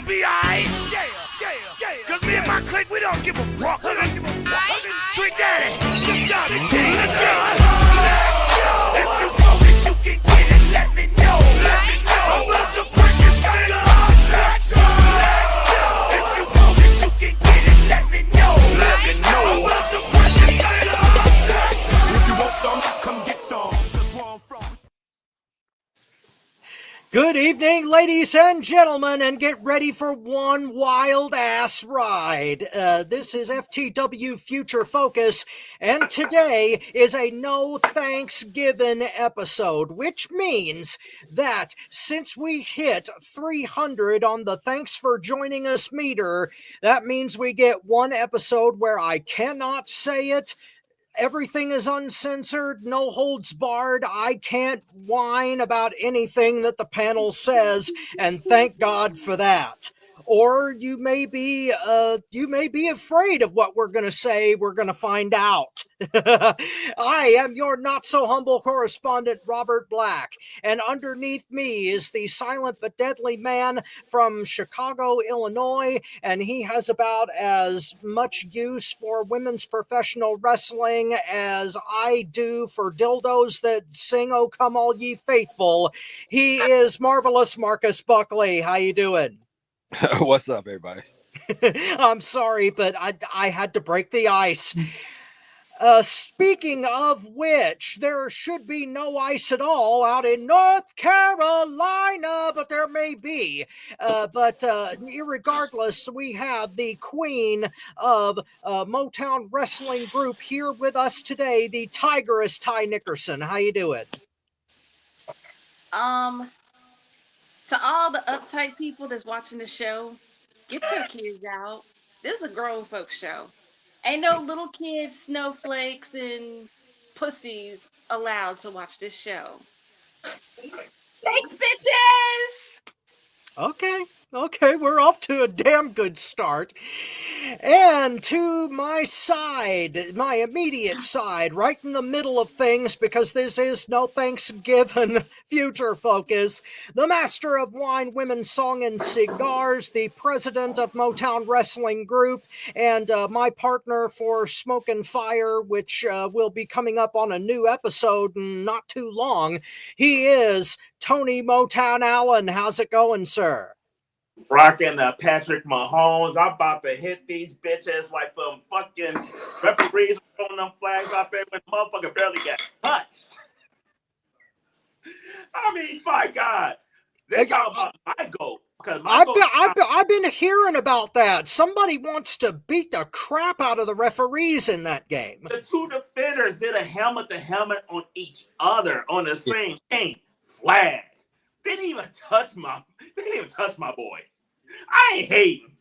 be alright? Yeah. Cause me and my clique, we don't give a fuck. Sweet daddy, good job today. Good job. Let's go. If you want it, you can get it. Let me know. I'm about to break this thing up. Let's go. If you want it, you can get it. Let me know. I'm about to break this thing up. If you want some, come get some. Good evening, ladies and gentlemen, and get ready for one wild-ass ride. This is FTW Future Focus, and today is a no Thanksgiving episode, which means that since we hit 300 on the thanks for joining us meter, that means we get one episode where I cannot say it. Everything is uncensored, no holds barred. I can't whine about anything that the panel says, and thank God for that. Or you may be afraid of what we're going to say. We're going to find out. I am your not-so-humble correspondent, Robert Black, and underneath me is the silent but deadly man from Chicago, Illinois, and he has about as much use for women's professional wrestling as I do for dildos that sing, "Oh, come all ye faithful." He is Marvelous Marcus Buckley. How you doing? What's up, everybody? I'm sorry, but I had to break the ice. Speaking of which, there should be no ice at all out in North Carolina, but there may be. But irregardless, we have the queen of Motown Wrestling Group here with us today, the Tigress Ty Nickerson. How you doing? To all the uptight people that's watching the show, get your kids out. This is a grown folks show. Ain't no little kids, snowflakes, and pussies allowed to watch this show. Thanks, bitches! Okay, we're off to a damn good start. And to my side, my immediate side, right in the middle of things, because this is no Thanksgiving Future Focus, the master of wine, women, song, and cigars, the president of Motown Wrestling Group, and my partner for Smoke and Fire, which will be coming up on a new episode in not too long. He is Tony Motown Allen. How's it going, sir? Rocking Patrick Mahomes. I'm about to hit these bitches like some fucking referees throwing them flags out there when the motherfucker barely got touched. I mean, my God. They talk about my goat. I've been hearing about that. Somebody wants to beat the crap out of the referees in that game. The two defenders did a helmet-to-helmet on each other on the same thing. Flag. They didn't even touch my boy. I ain't hating.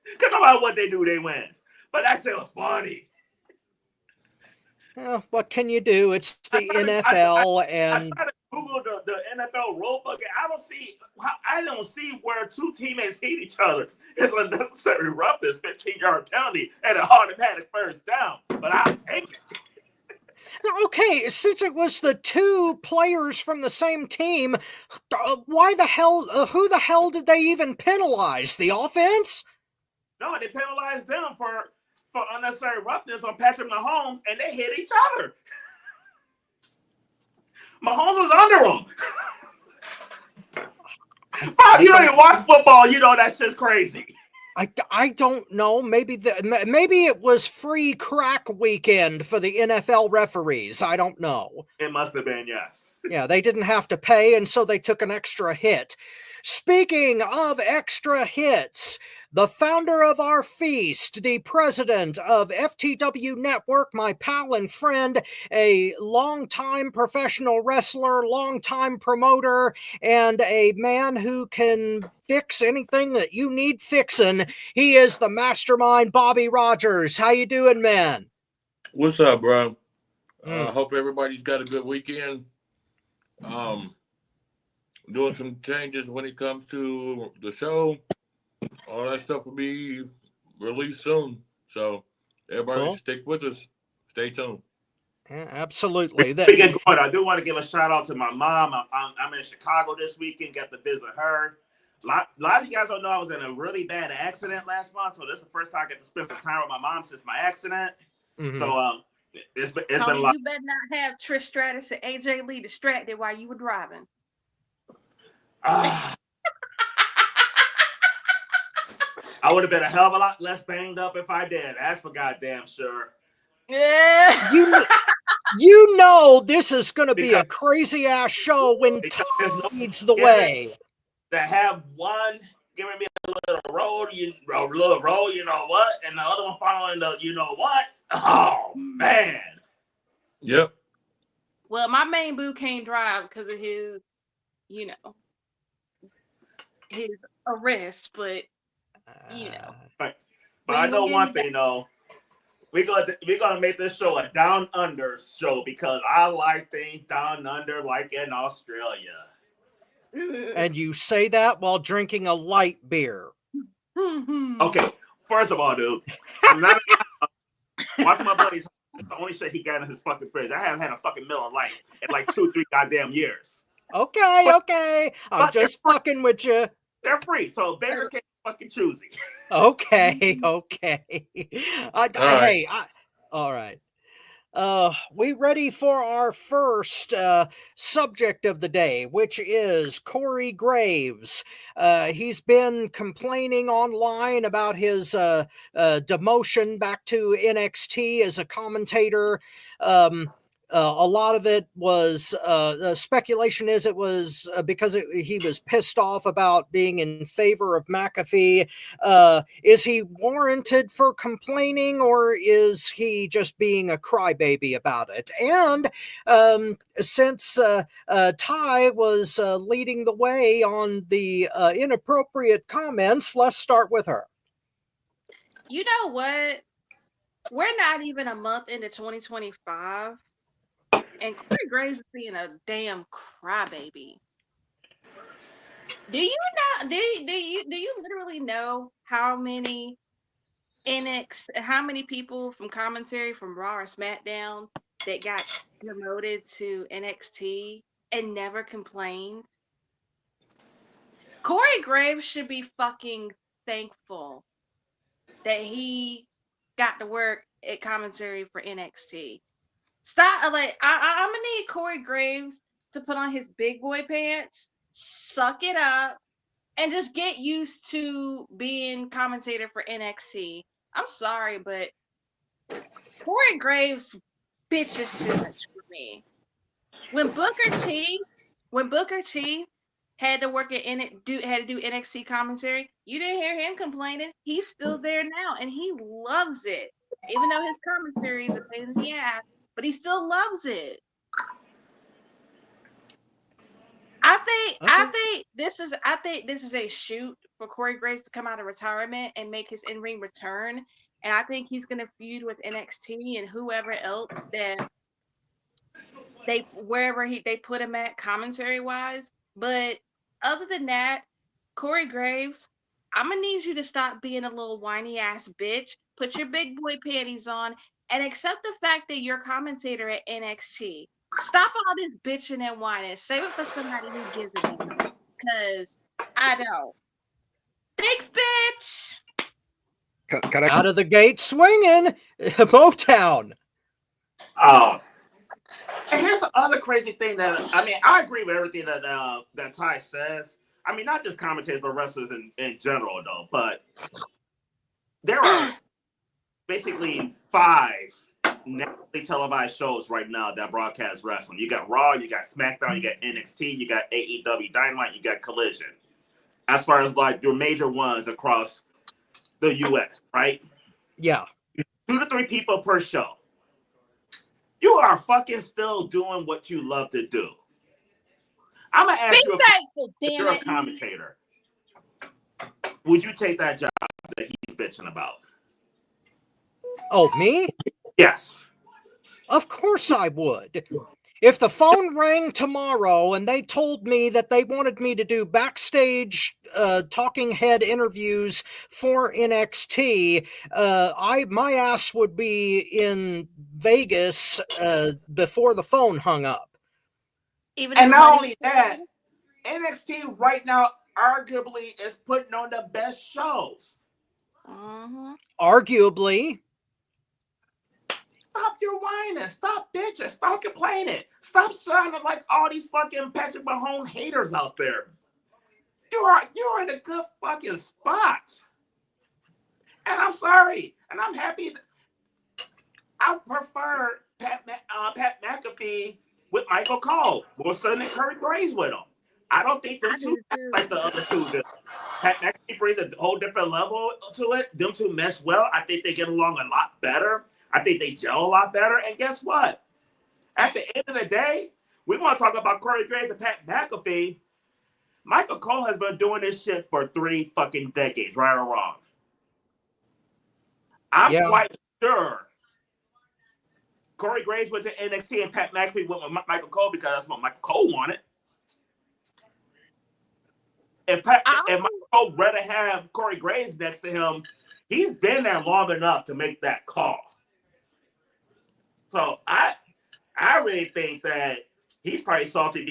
Because no matter what they do, they win. But that shit was funny. Well, what can you do? It's the NFL, and I try to Google the NFL rule book, and I don't see where two teammates hit each other. It's a necessary roughness, 15-yard penalty, and an automatic first down. But I'll take it. Okay, since it was the two players from the same team, who the hell did they even penalize? The offense? No, they penalized them for unnecessary roughness on Patrick Mahomes, and they hit each other. Mahomes was under them. Bob, you don't even watch football. You know that shit's crazy. I don't know. Maybe it was free crack weekend for the NFL referees. I don't know. It must have been, yes. Yeah, they didn't have to pay, and so they took an extra hit. Speaking of extra hits, the founder of our feast, the president of FTW Network, my pal and friend, a longtime professional wrestler, longtime promoter, and a man who can fix anything that you need fixing. He is the mastermind, Bobby Rogers. How you doing, man? What's up, bro? Hope everybody's got a good weekend. Doing some changes when it comes to the show. All that stuff will be released soon. So everybody stick with us. Stay tuned. Yeah, absolutely. I do want to give a shout out to my mom. I'm in Chicago this weekend. Got to visit her. lot of you guys don't know I was in a really bad accident last month, so this is the first time I get to spend some time with my mom since my accident. Mhm. So it's been Tony, a lot. you better not have Trish Stratus and AJ Lee distracted while you were driving. I would have been a hell of a lot less banged up if I did. That's for goddamn sure. Yeah. You know this is going to be a Because- crazy ass show when because there's Tom no leads the giving- way. To have one giving me a little roll, you know what, and the other one following the you know what. Oh man. Yep. Well, my main boo can't drive because of his, you know, his arrest, but you know. But Well, I you know gonna one give me thing though. We're gonna make this show a down under show because I like things down under, like in Australia. And you say that while drinking a light beer. Okay, first of all, dude, I'm not watching my buddy's. It's the only shit he got in his fucking fridge. I haven't had a fucking Miller Lite in like 2-3 goddamn years. Okay. I'm but just fucking with you. They're free, so beggars can't fucking choosy. Okay. right. All right. We ready for our first subject of the day, which is Corey Graves. He's been complaining online about his demotion back to NXT as a commentator. A lot of it was speculation is it was because he was pissed off about being in favor of McAfee. Is he warranted for complaining, or is he just being a crybaby about it? And since Ty was leading the way on the inappropriate comments, let's start with her. You know what? We're not even a month into 2025, and Corey Graves is being a damn crybaby. Do you know? Do you literally know how many how many people from commentary from Raw or SmackDown that got demoted to NXT and never complained? Corey Graves should be fucking thankful that he got to work at commentary for NXT. Stop! Like I'm gonna need Corey Graves to put on his big boy pants, suck it up, and just get used to being commentator for NXT. I'm sorry, but Corey Graves bitches too much for me. When Booker T had to work at had to do NXT commentary, you didn't hear him complaining. He's still there now, and he loves it. Even though his commentary is a pain in the ass, but he still loves it. I think this is a shoot for Corey Graves to come out of retirement and make his in-ring return. And I think he's gonna feud with NXT and whoever else that they put him at commentary wise. But other than that, Corey Graves, I'm gonna need you to stop being a little whiny ass bitch. Put your big boy panties on and accept the fact that you're a commentator at NXT. Stop all this bitching and whining. Save it for somebody who gives a damn. Because I don't. Thanks, bitch. Can I Out of the gate swinging, Motown. And here's the other crazy thing that I agree with everything that Ty says. I mean, not just commentators, but wrestlers in general, though. But there are basically 5 nationally televised shows right now that broadcast wrestling. You got Raw, you got SmackDown, you got NXT, you got AEW Dynamite, you got Collision. As far as like your major ones across the U.S., right? Yeah. 2 to 3 people per show. You are fucking still doing what you love to do. I'm gonna ask you thankful, if you're a commentator. Would you take that job that he's bitching about? Oh, me? Yes. Of course I would. If the phone rang tomorrow and they told me that they wanted me to do backstage talking head interviews for NXT, my ass would be in Vegas before the phone hung up. Even And not only that, NXT right now arguably is putting on the best shows. Arguably. Stop your whining. Stop bitching. Stop complaining. Stop sounding like all these fucking Patrick Mahomes haters out there. You're in a good fucking spot. And I'm sorry. And I'm happy. I prefer Pat McAfee with Michael Cole more so than Curry Graves with him. I don't think them two like the other two do. Pat McAfee brings a whole different level to it. Them two mesh well. I think they get along a lot better. I think they gel a lot better. And guess what? At the end of the day, we want to talk about Corey Graves and Pat McAfee. Michael Cole has been doing this shit for 3 fucking decades, right or wrong. I'm quite sure Corey Graves went to NXT and Pat McAfee went with Michael Cole because that's what Michael Cole wanted. If Michael Cole rather have Corey Graves next to him, he's been there long enough to make that call. So I really think that he's probably salty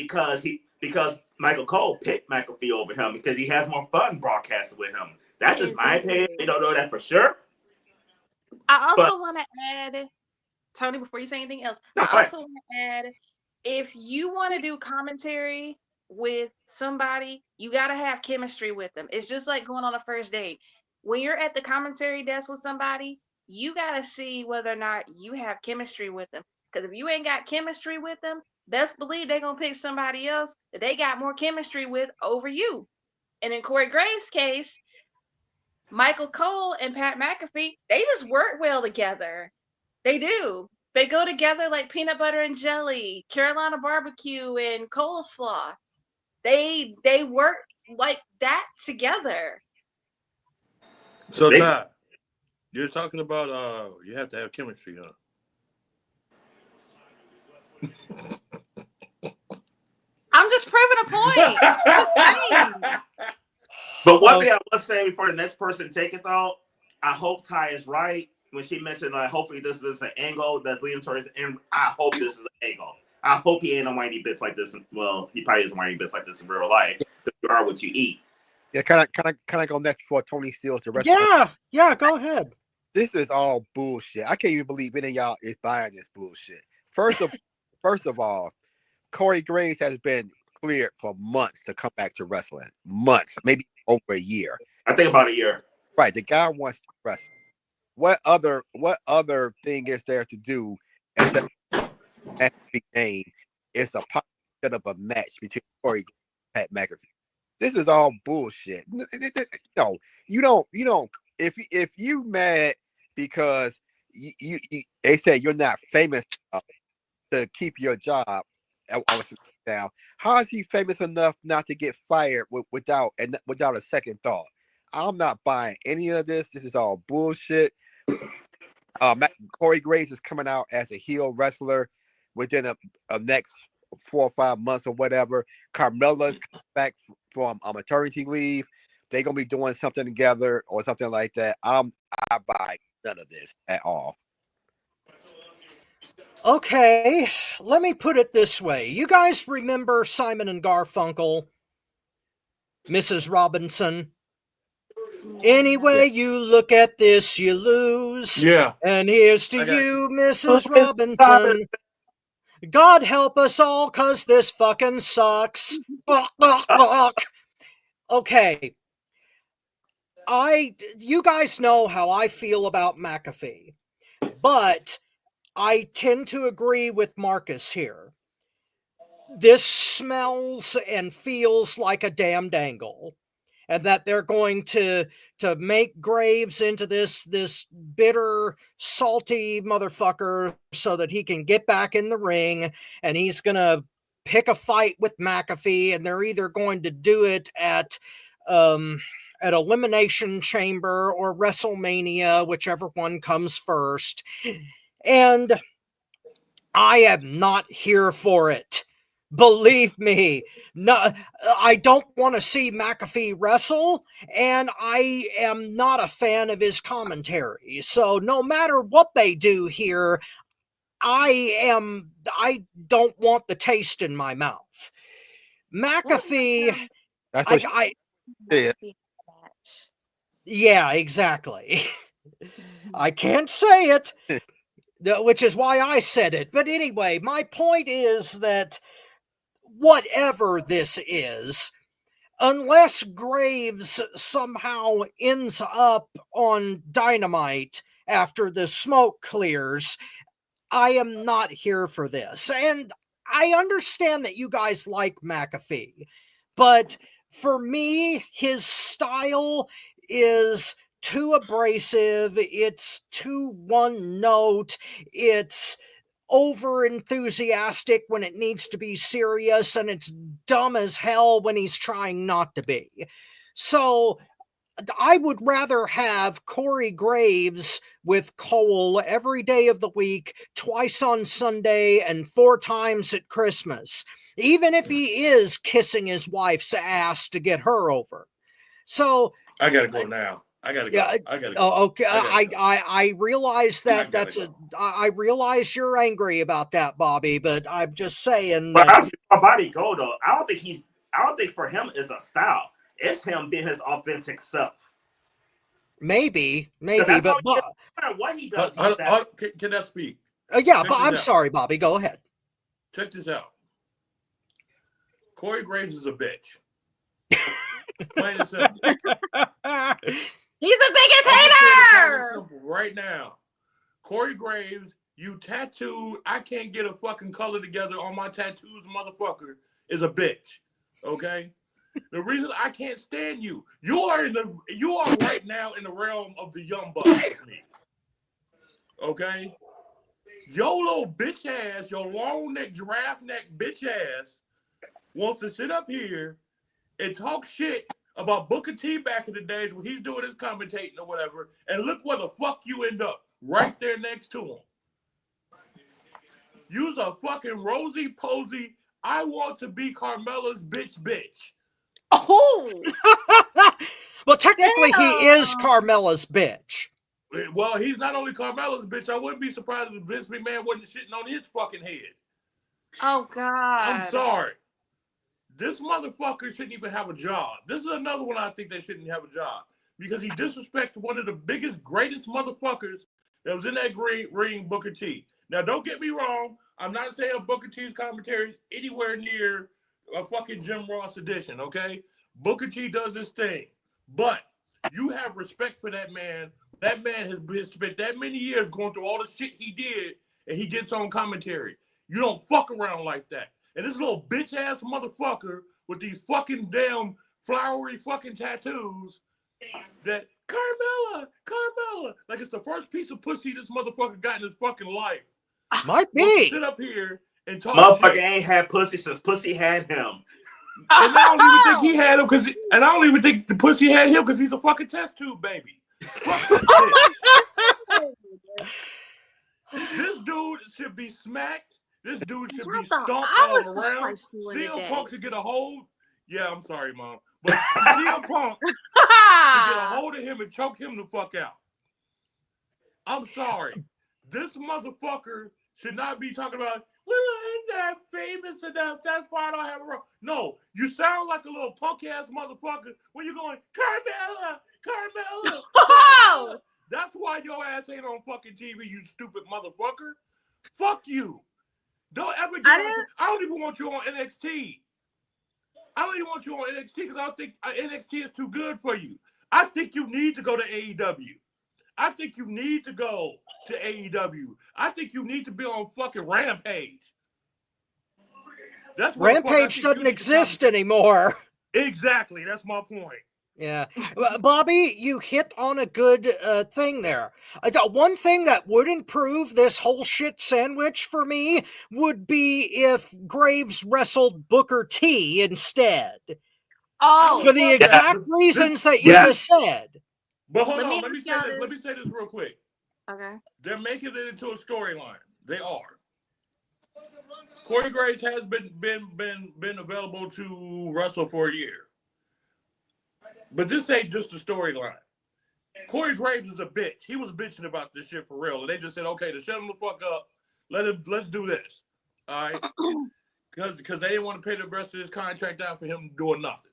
because Michael Cole picked McAfee over him because he has more fun broadcasting with him. That's just my opinion. We don't know that for sure. I also want to add, Tony, before you say anything else, I also want to add, if you want to do commentary with somebody, you got to have chemistry with them. It's just like going on a first date. When you're at the commentary desk with somebody, you got to see whether or not you have chemistry with them. Because if you ain't got chemistry with them, best believe they're going to pick somebody else that they got more chemistry with over you. And in Corey Graves' case, Michael Cole and Pat McAfee, they just work well together. They do. They go together like peanut butter and jelly, Carolina barbecue and coleslaw. They work like that together. So, Ty, you're talking about you have to have chemistry, huh? I'm just proving a point. But one thing I was saying before the next person take it, though, I hope Ty is right when she mentioned, like, hopefully this is an angle that's leading towards, and I hope this is an angle. I hope he ain't a whiny bitch like this. Well, he probably is a whiny bitch like this in real life. Because you are what you eat. Yeah, can I go next before Tony steals the rest? Yeah, go ahead. This is all bullshit. I can't even believe any of y'all is buying this bullshit. First of all, Corey Graves has been cleared for months to come back to wrestling. Months, maybe over a year. I think about a year. Right. The guy wants to wrestle. What other thing is there to do except that big name? It's a pop set up a match between Corey Graves and Pat McAfee. This is all bullshit. No, you don't. If you mad because you they say you're not famous enough to keep your job. Now, how is he famous enough not to get fired without a second thought? I'm not buying any of this. This is all bullshit. Corey Graves is coming out as a heel wrestler within a next 4 or 5 months or whatever. Carmella's back from maternity leave. They're gonna be doing something together or something like that. I buy none of this at all. Okay, let me put it this way. You guys remember Simon and Garfunkel? Mrs. Robinson? Any way you look at this, you lose. Yeah. And here's to you, Mrs. Robinson. God help us all, 'cause this fucking sucks. Okay. You guys know how I feel about McAfee. But I tend to agree with Marcus here. This smells and feels like a damned angle. And that they're going to make Graves into this bitter, salty motherfucker so that he can get back in the ring, and he's going to pick a fight with McAfee, and they're either going to do it at Elimination Chamber or WrestleMania, whichever one comes first. And I am not here for it. Believe me, no, I don't want to see McAfee wrestle, and I am not a fan of his commentary. So no matter what they do here, I don't want the taste in my mouth. McAfee, Yeah. Yeah, exactly. I can't say it, which is why I said it. But anyway, my point is that whatever this is, unless Graves somehow ends up on Dynamite after the smoke clears, I am not here for this. And I understand that you guys like McAfee, but for me, his style is too abrasive, it's too one note, it's over enthusiastic when it needs to be serious, and it's dumb as hell when he's trying not to be. So I would rather have Corey Graves with Cole every day of the week, twice on Sunday, and 4 times at Christmas, even if he is kissing his wife's ass to get her over. So I gotta go now. I gotta go. yeah, I gotta go. oh, okay. I gotta go. I realize I that gotta go. I realize you're angry about that, Bobby, but I'm just saying But that as for Bobby Gold, though, I don't think for him is a style. It's him being his authentic self. maybe, So that's but all no matter what he does, he's that. Can I speak? yeah, Check but this I'm out. sorry, Bobby. Go ahead. Check this out. Corey Graves is a bitch. Plain and simple. He's the biggest I'm just saying it plain and hater. simple right now. Corey Graves, you tattooed, I can't get a fucking color together on my tattoos, motherfucker, is a bitch. Okay? The reason I can't stand you, you are right now in the realm of the young bucks with me. Okay? Your little bitch ass, your long neck, giraffe neck bitch ass wants to sit up here and talk shit about Booker T back in the days when he's doing his commentating or whatever, and look where the fuck you end up, right there next to him. You's a fucking rosy posy, I want to be Carmella's bitch. Oh, Well, technically, he is damn. Carmella's bitch. Well, he's not only Carmella's bitch, I wouldn't be surprised if Vince McMahon wasn't shitting on his fucking head. Oh God. I'm sorry. This motherfucker shouldn't even have a job. This is another one I think they shouldn't have a job. Because he disrespected one of the biggest, greatest motherfuckers that was in that ring, Booker T. Now, don't get me wrong. I'm not saying Booker T's commentary is anywhere near a fucking Jim Ross edition, okay? Booker T does his thing. But you have respect for that man. That man has spent that many years going through all the shit he did, and he gets on commentary. You don't fuck around like that. And this little bitch-ass motherfucker with these fucking damn flowery fucking tattoos that Carmella, like it's the first piece of pussy this motherfucker got in his fucking life. Might Wants to be. sit up here and talk Motherfucker shit. ain't had pussy since pussy had him. And I don't even think he had him and I don't even think the pussy had him because he's a fucking test tube baby. Fuck this bitch. This dude should be smacked. This dude should be stomped all around. CM Punk should get a hold. Yeah, I'm sorry, Mom. But CM Punk should get a hold of him and choke him the fuck out. I'm sorry. This motherfucker should not be talking about, well, I'm not famous enough. That's why I don't have a role. No, you sound like a little punk-ass motherfucker when you're going, Carmella. That's why your ass ain't on fucking TV, you stupid motherfucker. Fuck you. Don't ever get I don't even want you on NXT. I don't even want you on NXT because I don't think NXT is too good for you. I think you need to go to AEW. I think you need to go to AEW. I think you need to be on fucking Rampage. That's Rampage doesn't exist anymore. Exactly. That's my point. Yeah. Bobby, you hit on a good thing there. One thing that would improve this whole shit sandwich for me would be if Graves wrestled Booker T instead. Oh, for the exact reasons that you just said. But hold on, let me say this. Let me say this real quick. Okay. They're making it into a storyline. They are. Corey Graves has been available to wrestle for a year. But this ain't just a storyline. Corey Graves is a bitch. He was bitching about this shit for real. And they just said, okay, to shut him the fuck up, let's do this. All right? Because they didn't want to pay the rest of his contract out for him doing nothing.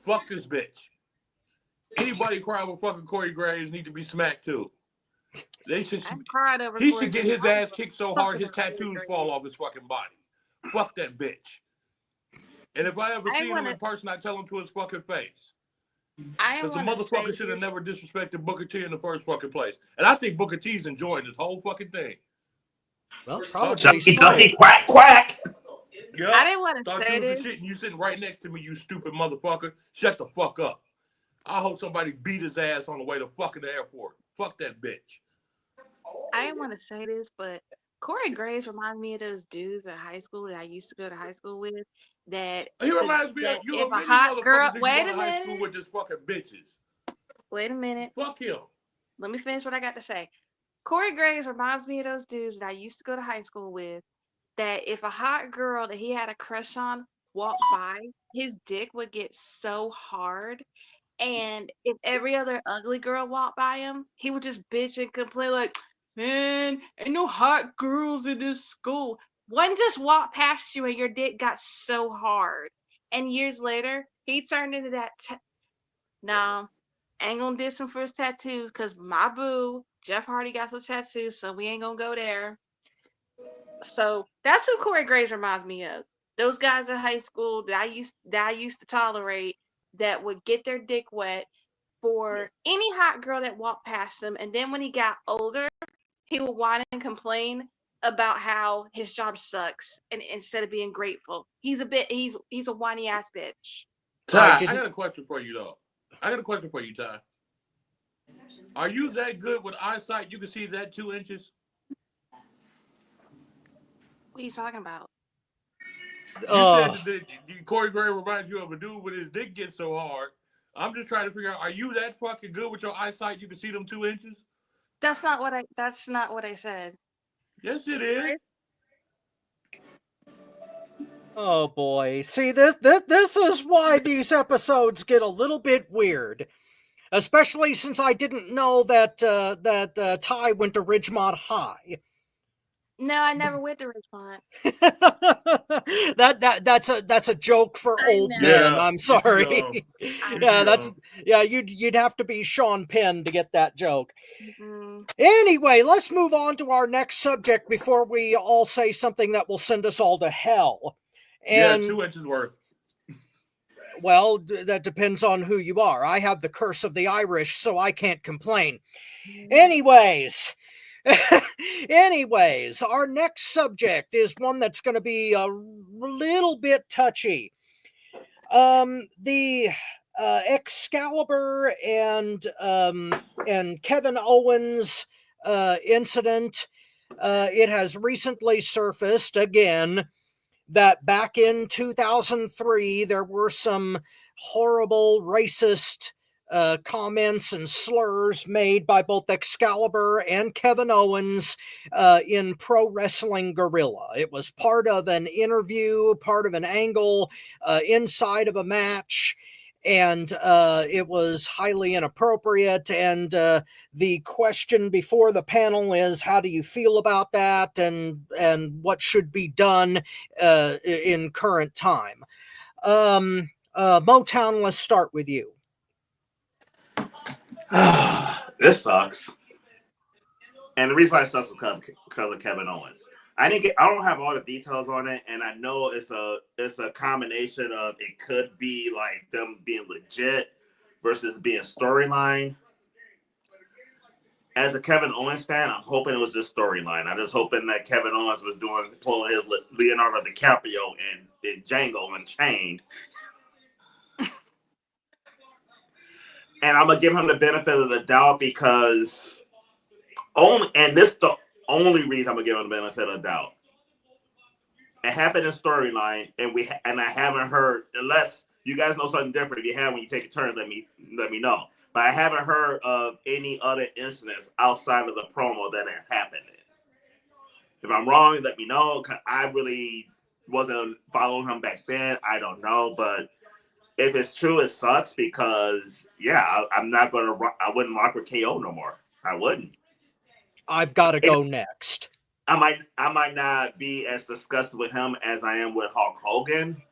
Fuck this bitch. Anybody crying with fucking Corey Graves need to be smacked too. They should. I cried over He Corey should get Graves. his ass kicked so hard his Fuck about Corey tattoos Graves. fall off his fucking body. Fuck that bitch. And if I ever see him in person, I tell him to his fucking face. Because the motherfucker should have never disrespected Booker T in the first fucking place. And I think Booker T's enjoying this whole fucking thing. Well, probably. Ducky, quack, quack. Yeah. I didn't want to Thought say you was this. the shit and you sitting right next to me, you stupid motherfucker. Shut the fuck up. I hope somebody beat his ass on the way to fucking the airport. Fuck that bitch. I didn't want to say this, but Corey Graves reminds me of those dudes at high school that I used to go to high school with. That He reminds me of you if know a many hot girl. motherfuckers that Wait go a to high school minute. with this fucking bitches. Wait a minute. Fuck him. Let me finish what I got to say. Corey Graves reminds me of those dudes that I used to go to high school with. That if a hot girl that he had a crush on walked by, his dick would get so hard. And if every other ugly girl walked by him, he would just bitch and complain like, man, ain't no hot girls in this school. One just walked past you and your dick got so hard. And years later, he turned into that. No, ain't gonna diss him for his tattoos because my boo, Jeff Hardy, got some tattoos, so we ain't gonna go there. So that's who Corey Graves reminds me of. Those guys in high school that I used to tolerate that would get their dick wet for any hot girl that walked past him, and then when he got older, he would whine and complain about how his job sucks, and instead of being grateful, he's a whiny ass bitch. Ty, I got a question for you though. I got a question for you, Ty. Are you that good with eyesight? You can see that 2 inches. What are you talking about? You said that Corey Gray reminds you of a dude with his dick gets so hard. I'm just trying to figure out, are you that fucking good with your eyesight? You can see them 2 inches? That's not what I said. Yes, it is. Oh boy. See, this is why these episodes get a little bit weird. Especially since I didn't know that Ty went to Ridgemont High. No, I never went to Ridgemont. that's a joke for old men. I'm sorry. You'd have to be Sean Penn to get that joke. Mm-hmm. Anyway, let's move on to our next subject before we all say something that will send us all to hell. And, 2 inches worth. Well, that depends on who you are. I have the curse of the Irish, so I can't complain. Anyways, our next subject is one that's going to be a little bit touchy. The Excalibur and Kevin Owens incident. It has recently surfaced again that back in 2003 there were some horrible racist comments and slurs made by both Excalibur and Kevin Owens in Pro Wrestling Guerrilla. It was part of an interview, part of an angle inside of a match, and it was highly inappropriate. And the question before the panel is, how do you feel about that, and what should be done in current time? Motown, let's start with you. This sucks. And the reason why it sucks is because of Kevin Owens. I don't have all the details on it, and I know it's a combination of it could be like them being legit versus being storyline. As a Kevin Owens fan, I'm hoping it was just storyline. I'm just hoping that Kevin Owens was pulling his Leonardo DiCaprio in Django Unchained. And I'm gonna give him the benefit of the doubt because this is the only reason I'm gonna give him the benefit of the doubt. It happened in storyline, and I haven't heard, unless you guys know something different. If you have, when you take a turn, let me know. But I haven't heard of any other incidents outside of the promo that have happened. If I'm wrong, let me know. 'Cause I really wasn't following him back then. I don't know, but if it's true, it sucks because I wouldn't rock with KO no more. I wouldn't. I've got to go next. I might not be as disgusted with him as I am with Hulk Hogan.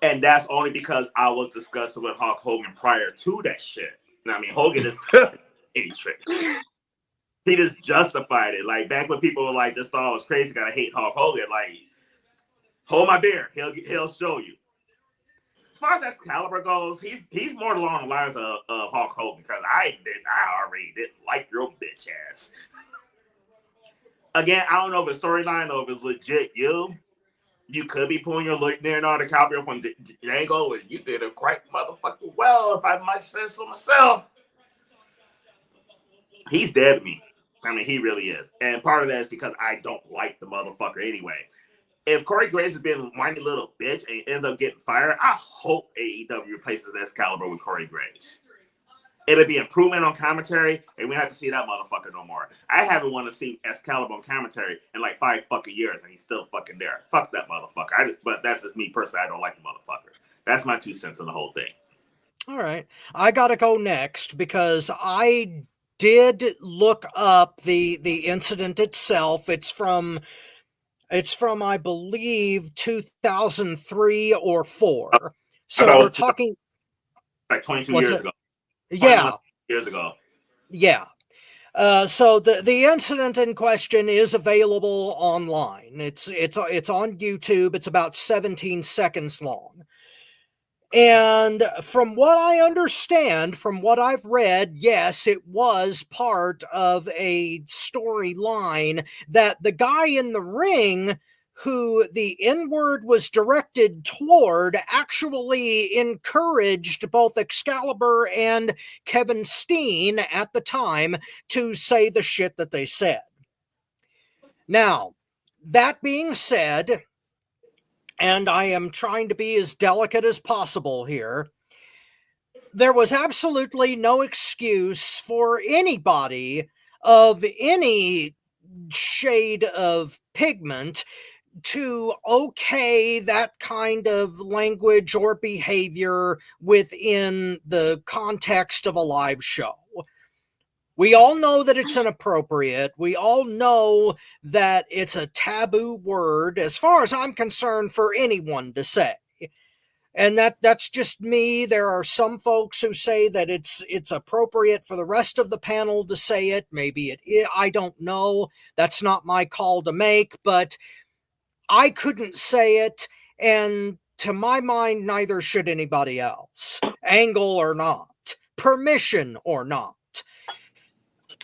And that's only because I was discussing with Hulk Hogan prior to that shit. I mean, Hogan is any trick. He just justified it. Like back when people were like, "This thought was crazy, gotta hate Hulk Hogan." Like, hold my beer. He'll show you. As far as Excalibur goes, he's more along the lines of Hulk Hogan because I already didn't like your bitch ass. Again, I don't know if the storyline or if it's legit you could be pulling your Leonardo DiCaprio from Django, and you did it quite motherfucking well, if I might say so myself. He's dead to me. I mean, he really is. And part of that is because I don't like the motherfucker anyway. If Corey Graves has been a whiny little bitch and ends up getting fired, I hope AEW replaces Excalibur with Corey Graves. It'll be improvement on commentary, and we don't have to see that motherfucker no more. I haven't wanted to see Excalibur on commentary in like 5 fucking years, and he's still fucking there. Fuck that motherfucker. But that's just me personally. I don't like the motherfucker. That's my 2 cents on the whole thing. All right. I gotta go next because I did look up the incident itself. It's from I believe 2003 or 4. So we're talking like 22 years ago. Yeah. Years ago. Yeah. So the incident in question is available online. It's on YouTube. It's about 17 seconds long. And from what I understand, from what I've read, yes, it was part of a storyline that the guy in the ring who the N-word was directed toward actually encouraged both Excalibur and Kevin Steen at the time to say the shit that they said. Now, that being said, and I am trying to be as delicate as possible here, there was absolutely no excuse for anybody of any shade of pigment to okay that kind of language or behavior within the context of a live show. We all know that it's inappropriate. We all know that it's a taboo word, as far as I'm concerned, for anyone to say. And that's just me. There are some folks who say that it's appropriate for the rest of the panel to say it. Maybe it is. I don't know. That's not my call to make, but I couldn't say it, and to my mind, neither should anybody else. Angle or not. Permission or not.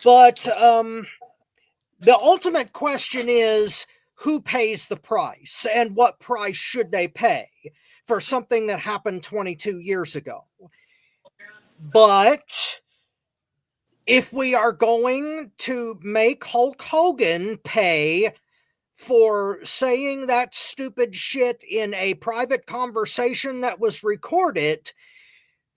But the ultimate question is, who pays the price, and what price should they pay for something that happened 22 years ago? But if we are going to make Hulk Hogan pay for saying that stupid shit in a private conversation that was recorded,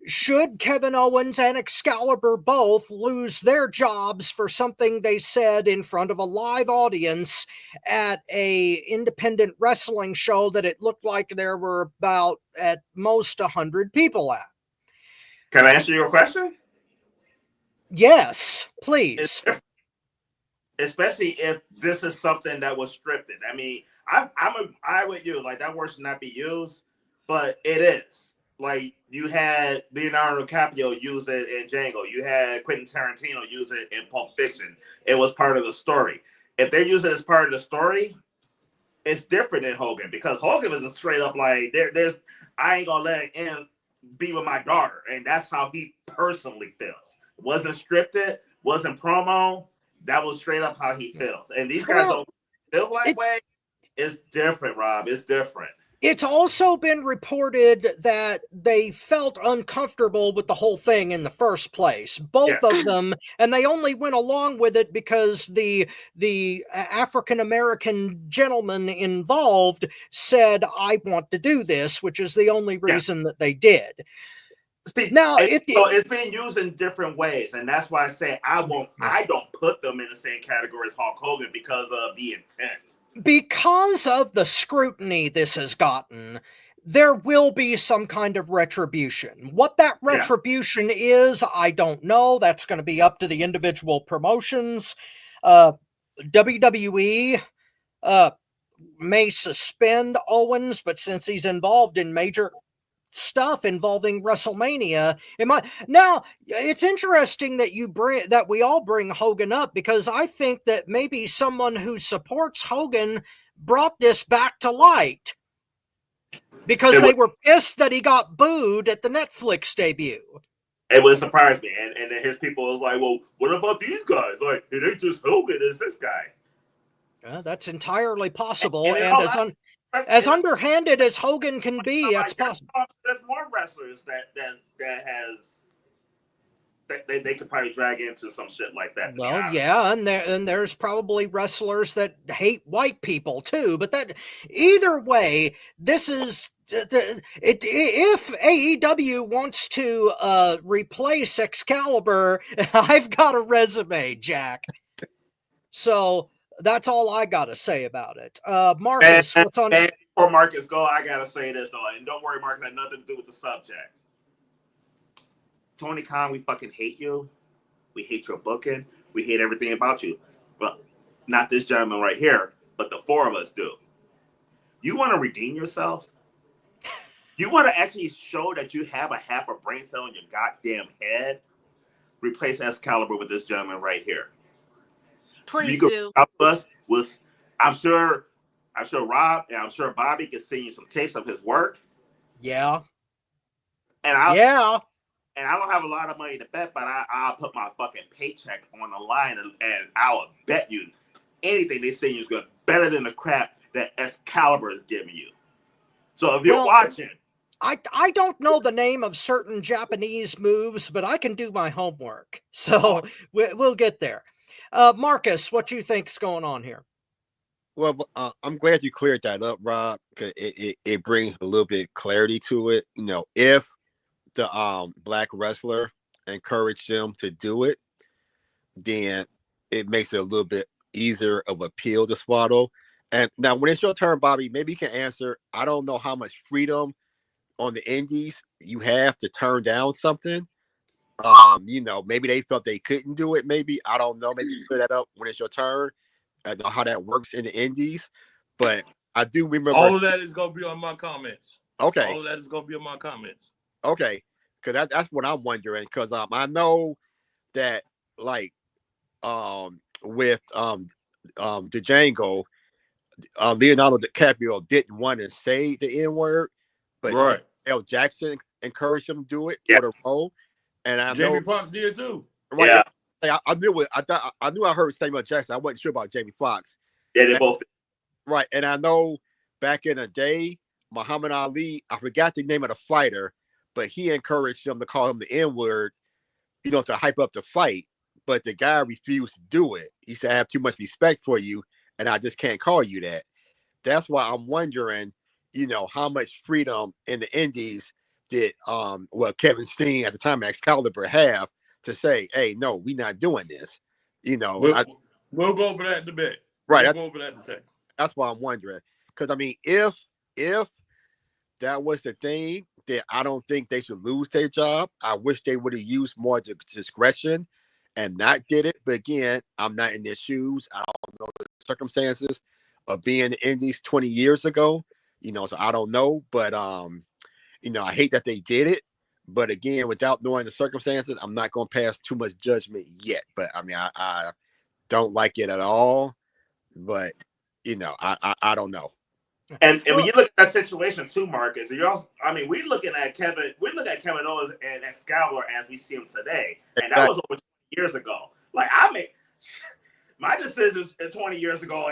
should Kevin Owens and Excalibur both lose their jobs for something they said in front of a live audience at a independent wrestling show that it looked like there were about at most 100 people at? Can I answer your question? Yes, please. Especially if this is something that was scripted. I mean, I with you. Like, that word should not be used, but it is. Like, you had Leonardo DiCaprio use it in Django. You had Quentin Tarantino use it in Pulp Fiction. It was part of the story. If they're using it as part of the story, it's different than Hogan, because Hogan is a straight up like, there's I ain't gonna let him be with my daughter, and that's how he personally feels. Wasn't scripted, wasn't promo. That was straight up how he feels. And these guys don't feel that way. It's different, Rob. It's different. It's also been reported that they felt uncomfortable with the whole thing in the first place, both of them, and they only went along with it because the African-American gentleman involved said, I want to do this, which is the only reason that they did. See, now, so it's being used in different ways, and that's why I say I don't put them in the same category as Hulk Hogan because of the intent. Because of the scrutiny this has gotten, there will be some kind of retribution. What that retribution is, I don't know. That's going to be up to the individual promotions. WWE may suspend Owens, but since he's involved in major stuff involving WrestleMania. Now, it's interesting that we all bring Hogan up, because I think that maybe someone who supports Hogan brought this back to light because they were pissed that he got booed at the Netflix debut. It would surprise me. And then his people was like, well, what about these guys? Like, it ain't just Hogan, it's this guy. That's entirely possible. And as underhanded as Hogan can be, that's possible. There's more wrestlers that they could probably drag into some shit like that. Well, yeah, and there's probably wrestlers that hate white people too. But that either way, this is if AEW wants to replace Excalibur, I've got a resume, Jack. So that's all I got to say about it. Marcus, what's on? And before Marcus go, I gotta say this though, and don't worry, Marcus, had nothing to do with the subject. Tony Khan, we fucking hate you. We hate your booking. We hate everything about you. But not this gentleman right here, but the four of us do. You want to redeem yourself? You want to actually show that you have a half a brain cell in your goddamn head? Replace Excalibur with this gentleman right here. Please do. Us with, I'm sure Rob and I'm sure Bobby can send you some tapes of his work. Yeah. And I don't have a lot of money to bet, but I'll put my fucking paycheck on the line, and I'll bet you anything they send you is good, better than the crap that Excalibur is giving you. So if you're watching, I don't know the name of certain Japanese moves, but I can do my homework. So we'll get there. Marcus, what do you think's going on here? Well, I'm glad you cleared that up, Rob, because it brings a little bit of clarity to it. You know, if the black wrestler encouraged them to do it, then it makes it a little bit easier of a pill to swallow. And now when it's your turn, Bobby, maybe you can answer. I don't know how much freedom on the indies you have to turn down something. You know, maybe they felt they couldn't do it. Maybe, I don't know. Maybe you clear that up when it's your turn. I know how that works in the indies, but I do remember all of that is going to be on my comments. Okay. All of that is going to be on my comments. Okay, because that's what I'm wondering. Because I know that like with Django, Leonardo DiCaprio didn't want to say the N word, but right. L. Jackson encouraged him to do it for the role, and I Jamie know Foxx did too. Right, yeah, I knew I heard Samuel Jackson. I wasn't sure about Jamie Foxx. Yeah, they both did. Right, and I know back in the day, Muhammad Ali, I forgot the name of the fighter, but he encouraged them to call him the N-word, you know, to hype up the fight. But the guy refused to do it. He said, I have too much respect for you, and I just can't call you that. That's why I'm wondering, you know, how much freedom in the indies did Kevin Steen at the time Excalibur have to say, hey, no, we're not doing this. You know, we'll go over that in a bit. Right. We'll go over that in a second. That's why I'm wondering. Because I mean, if that was the thing, then I don't think they should lose their job. I wish they would have used more discretion and not did it. But again, I'm not in their shoes. I don't know the circumstances of being in the indies 20 years ago. You know, so I don't know. But you know, I hate that they did it. But again, without knowing the circumstances, I'm not going to pass too much judgment yet. But I mean, I don't like it at all. But you know, I don't know. And when you look at that situation too, Marcus, you're also, I mean, we're looking at Kevin Owens and Excalibur as we see him today, and that was over 20 years ago. Like my decisions 20 years ago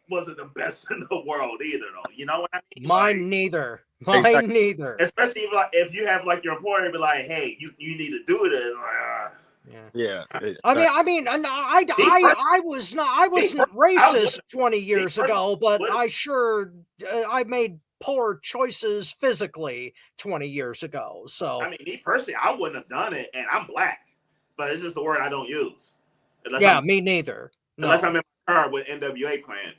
wasn't the best in the world either, though. You know what I mean? Mine neither. Mine neither. Especially if you have like your employer be like, "Hey, you need to do this." Yeah. I mean, I wasn't racist 20 years ago, but I made poor choices physically 20 years ago. So I mean, me personally, I wouldn't have done it, and I'm black, but it's just a word I don't use. Me neither. Unless I'm in my car with NWA playing.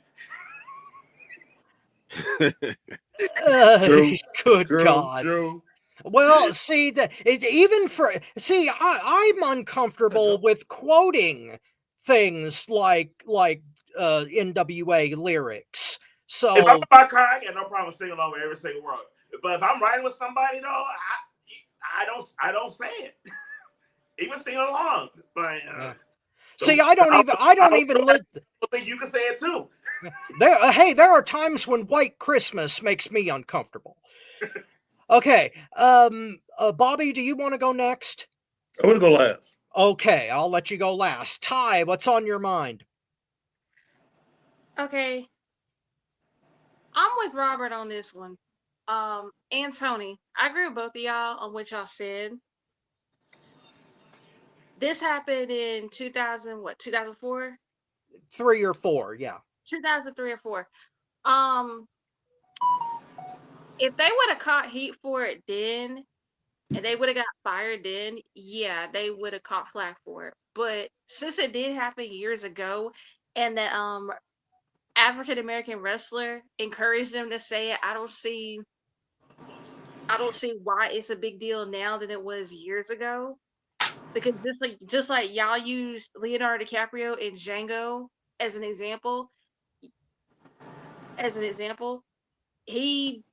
Good God. True. Well, see I'm uncomfortable with quoting things like NWA lyrics. So if I'm in my car, I got no problem singing along with every single word. But if I'm riding with somebody though, I don't say it. Even sing along. But See, I don't even I think you can say it too. there are times when White Christmas makes me uncomfortable. Okay, Bobby, do you want to go next? I'm gonna go last. Okay, I'll let you go last. Ty, what's on your mind? Okay. I'm with Robert on this one. And Tony. I agree with both of y'all on what y'all said. This happened in 2004? 3 or 4, yeah. 2003 or 4. If they would have caught heat for it then, and they would have got fired then, yeah, they would have caught flack for it. But since it did happen years ago, and the African American wrestler encouraged them to say it, I don't see why it's a big deal now than it was years ago. Because just like y'all used Leonardo DiCaprio in Django as an example, he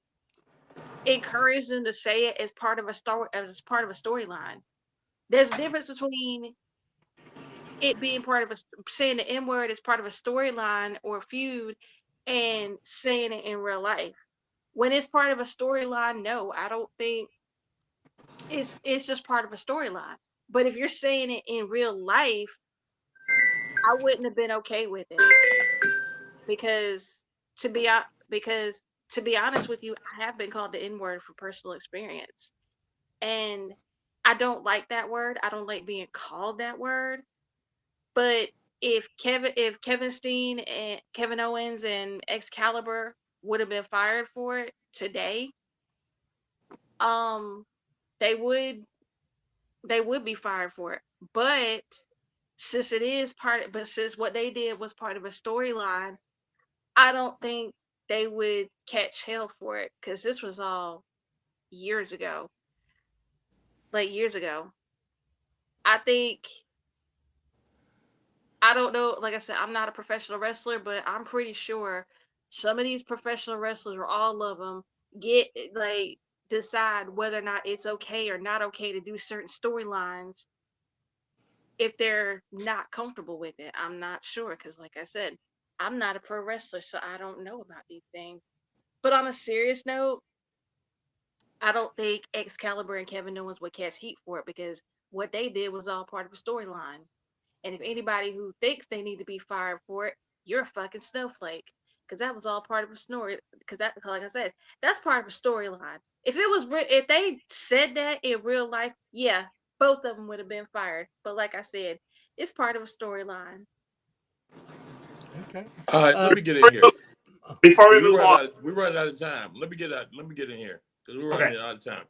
encouraged them to say it as part of a storyline. There's a difference between it being part of saying the N word as part of a storyline or a feud and saying it in real life. When it's part of a storyline, no, I don't think it's just part of a storyline. But if you're saying it in real life, I wouldn't have been okay with it because to be honest with you, I have been called the N word for personal experience, and I don't like that word. I don't like being called that word. But if Kevin Steen and Kevin Owens and Excalibur would have been fired for it today, they would be fired for it. But since what they did was part of a storyline, I don't think they would catch hell for it because this was all years ago. Like years ago. I think I don't know, like I said, I'm not a professional wrestler, but I'm pretty sure some of these professional wrestlers, or all of them, decide whether or not it's okay or not okay to do certain storylines if they're not comfortable with it. I'm not sure because, like I said, I'm not a pro wrestler, so I don't know about these things. But on a serious note, I don't think Excalibur and Kevin Owens would catch heat for it because what they did was all part of a storyline. And if anybody who thinks they need to be fired for it, you're a fucking snowflake. Because that was all part of a story. Because that, like I said, that's part of a storyline. If they said that in real life, yeah, both of them would have been fired. But like I said, it's part of a storyline. Okay. All right, let me get in here. Before we move on, we're running out of time. Let me get in here because we're running out of time.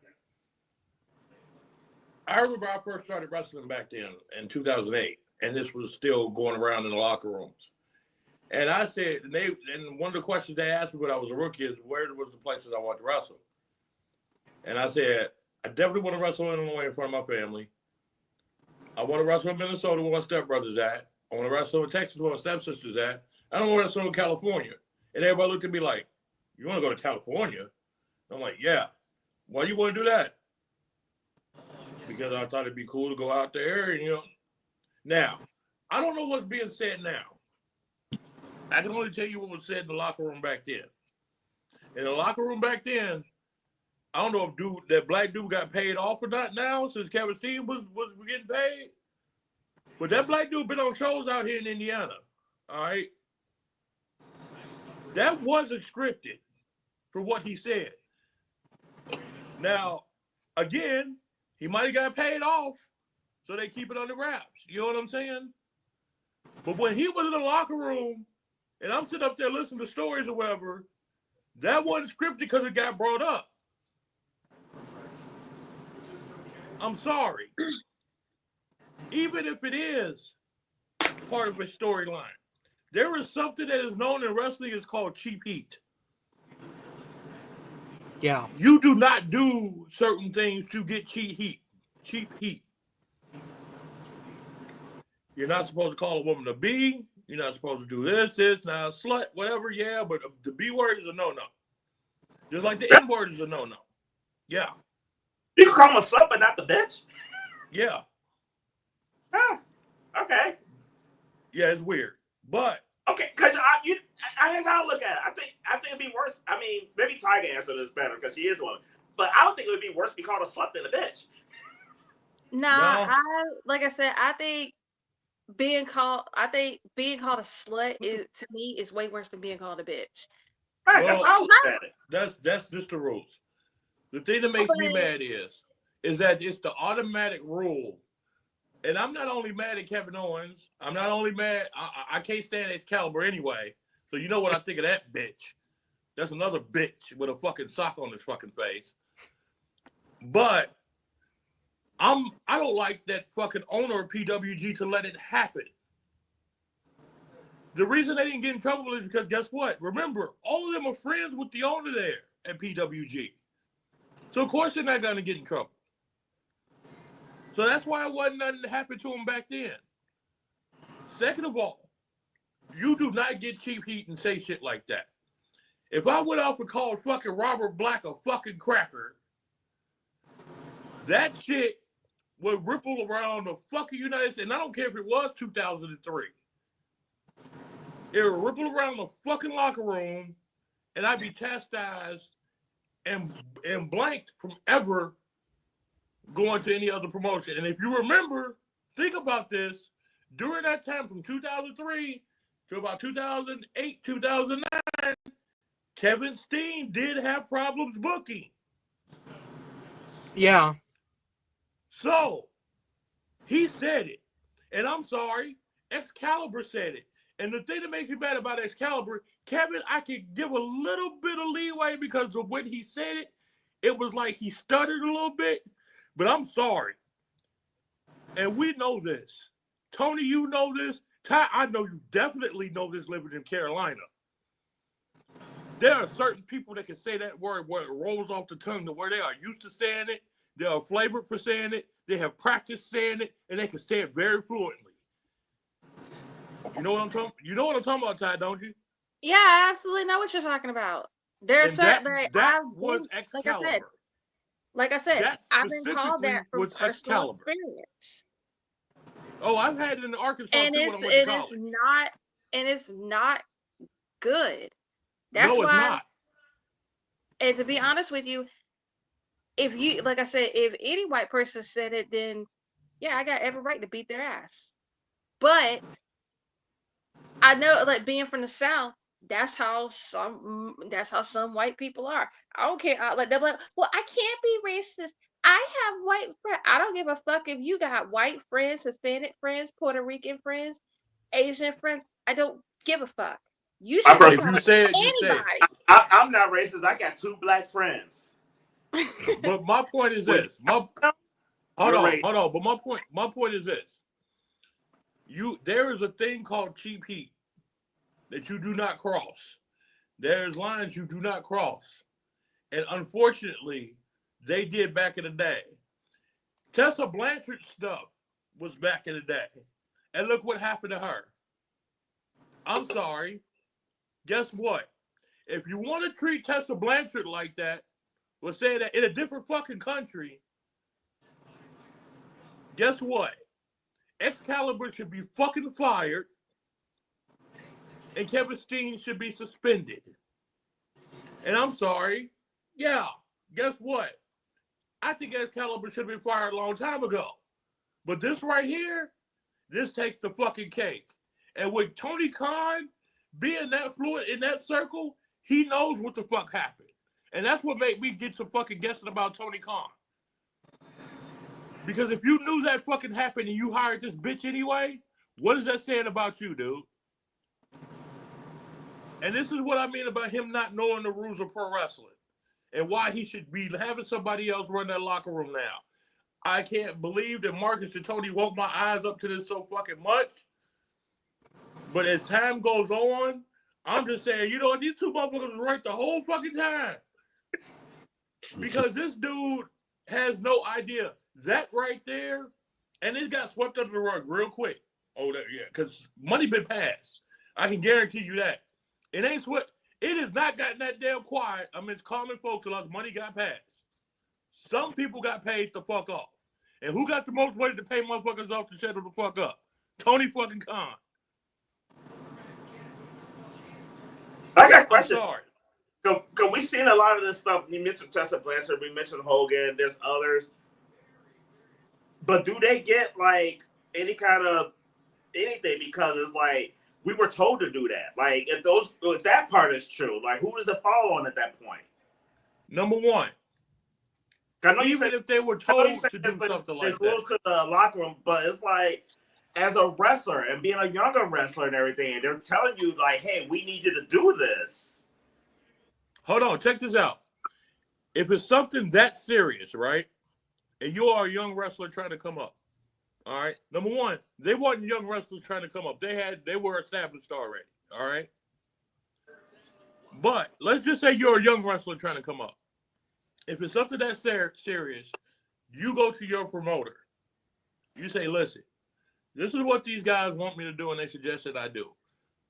I remember I first started wrestling back then in 2008, and this was still going around in the locker rooms. And I said, and one of the questions they asked me when I was a rookie is, where was the places I want to wrestle? And I said, I definitely want to wrestle in Illinois in front of my family. I want to wrestle in Minnesota where my stepbrother's at. I want to wrestle in Texas where my stepsister's at. I don't want to wrestle in California. And everybody looked at me like, you want to go to California? I'm like, yeah. Why do you want to do that? Because I thought it'd be cool to go out there and, Now, I don't know what's being said now. I can only tell you what was said in the locker room back then. In the locker room back then, I don't know if that black dude got paid off or not now since Kevin Steen was getting paid. But that black dude been on shows out here in Indiana. All right. That wasn't scripted for what he said. Now, again, he might have got paid off, so they keep it under wraps. You know what I'm saying? But when he was in the locker room, and I'm sitting up there listening to stories or whatever, that wasn't scripted because it got brought up. I'm sorry. Even if it is part of a storyline, there is something that is known in wrestling is called cheap heat. Yeah. You do not do certain things to get cheap heat. Cheap heat. You're not supposed to call a woman a B. You're not supposed to do this, now slut, whatever. Yeah, but the B word is a no-no. Just like the N-word is a no-no. Yeah. You can call him a slut, but not the bitch. Yeah. Okay. Yeah, it's weird. But okay, because I'll look at it. I think it'd be worse. I mean, maybe Tiger answered this better because she is one. But I don't think it would be worse to be called a slut than a bitch. Nah, like I said, I think being called a slut is, to me, is way worse than being called a bitch. Right, that's how I look at it. That's just the rules. The thing that makes me mad is that it's the automatic rule. And I'm not only mad at Kevin Owens. I'm not only mad. I can't stand Excalibur anyway. So you know what I think of that bitch. That's another bitch with a fucking sock on his fucking face. But I don't like that fucking owner of PWG to let it happen. The reason they didn't get in trouble is because guess what? Remember, all of them are friends with the owner there at PWG. So of course they're not gonna get in trouble. So that's why it wasn't nothing that happened to him back then. Second of all, you do not get cheap heat and say shit like that. If I went off and called fucking Robert Black a fucking cracker, that shit would ripple around the fucking United States. And I don't care if it was 2003. It would ripple around the fucking locker room, and I'd be chastised and blanked from ever going to any other promotion. And if you remember, think about this, during that time from 2003 to about 2008, 2009, Kevin Steen did have problems booking. Yeah. So, he said it. And I'm sorry, Excalibur said it. And the thing that makes me mad about Excalibur, Kevin, I could give a little bit of leeway because of when he said it, it was like he stuttered a little bit. But I'm sorry. And we know this. Tony, you know this. Ty, I know you definitely know this living in Carolina. There are certain people that can say that word where it rolls off the tongue to where they are used to saying it. They are flavored for saying it. They have practiced saying it, and they can say it very fluently. You know what I'm talking? You know what I'm talking about, Ty, don't you? Yeah, I absolutely know what you're talking about. There's certain that was Excalibur. Like I said, That I've been called that from was personal Excalibur. experience. Oh, I've had it in Arkansas And too when I went to college. It's not good. That's no, it's why, not. and to be honest with you, if you, like I said, if any white person said it, then yeah, I got every right to beat their ass. But I know, like, being from the South, that's how some white people are. I don't care. Like, they're like, well, I can't be racist. I have white friends. I don't give a fuck if you got white friends, Hispanic friends, Puerto Rican friends, Asian friends. I don't give a fuck. You should if you say it, you say it. I'm not racist. I got 2 black friends. But my point is this. Hold on. But my point is this. There is a thing called cheap heat that you do not cross. There's lines you do not cross. And unfortunately, they did back in the day. Tessa Blanchard's stuff was back in the day. And look what happened to her. I'm sorry. Guess what? If you want to treat Tessa Blanchard like that, we'll say that in a different fucking country, guess what? Excalibur should be fucking fired, and Kevin Steen should be suspended. And I'm sorry. Yeah, guess what? I think Excalibur should have been fired a long time ago. But this right here, this takes the fucking cake. And with Tony Khan being that fluent in that circle, he knows what the fuck happened. And that's what made me get some fucking guessing about Tony Khan. Because if you knew that fucking happened and you hired this bitch anyway, what is that saying about you, dude? And this is what I mean about him not knowing the rules of pro wrestling and why he should be having somebody else run that locker room now. I can't believe that Marcus and Tony woke my eyes up to this so fucking much. But as time goes on, I'm just saying, you know what? These 2 motherfuckers were right the whole fucking time. Because this dude has no idea. That right there, and it got swept under the rug real quick. Oh, yeah, because money been passed. I can guarantee you that. It ain't swept. It has not gotten that damn quiet amidst common folks unless money got passed. Some people got paid the fuck off. And who got the most money to pay motherfuckers off to shut them the fuck up? Tony fucking Khan. I got a I'm question. sorry. Because we've seen a lot of this stuff. You mentioned Tessa Blanchard, we mentioned Hogan, there's others. But do they get like any kind of anything? Because it's like we were told to do that. Like if that part is true, like who does it fall on at that point? Number one, even if they were told to do something like that, to the locker room, but it's like as a wrestler and being a younger wrestler and everything, they're telling you like, "Hey, we need you to do this." hold on, check this out. If it's something that serious, right, and you are a young wrestler trying to come up, all right. Number one, they weren't young wrestlers trying to come up. They were established already, all right. But let's just say you're a young wrestler trying to come up. If it's something that serious, you go to your promoter. You say, listen, this is what these guys want me to do, and they suggest that I do.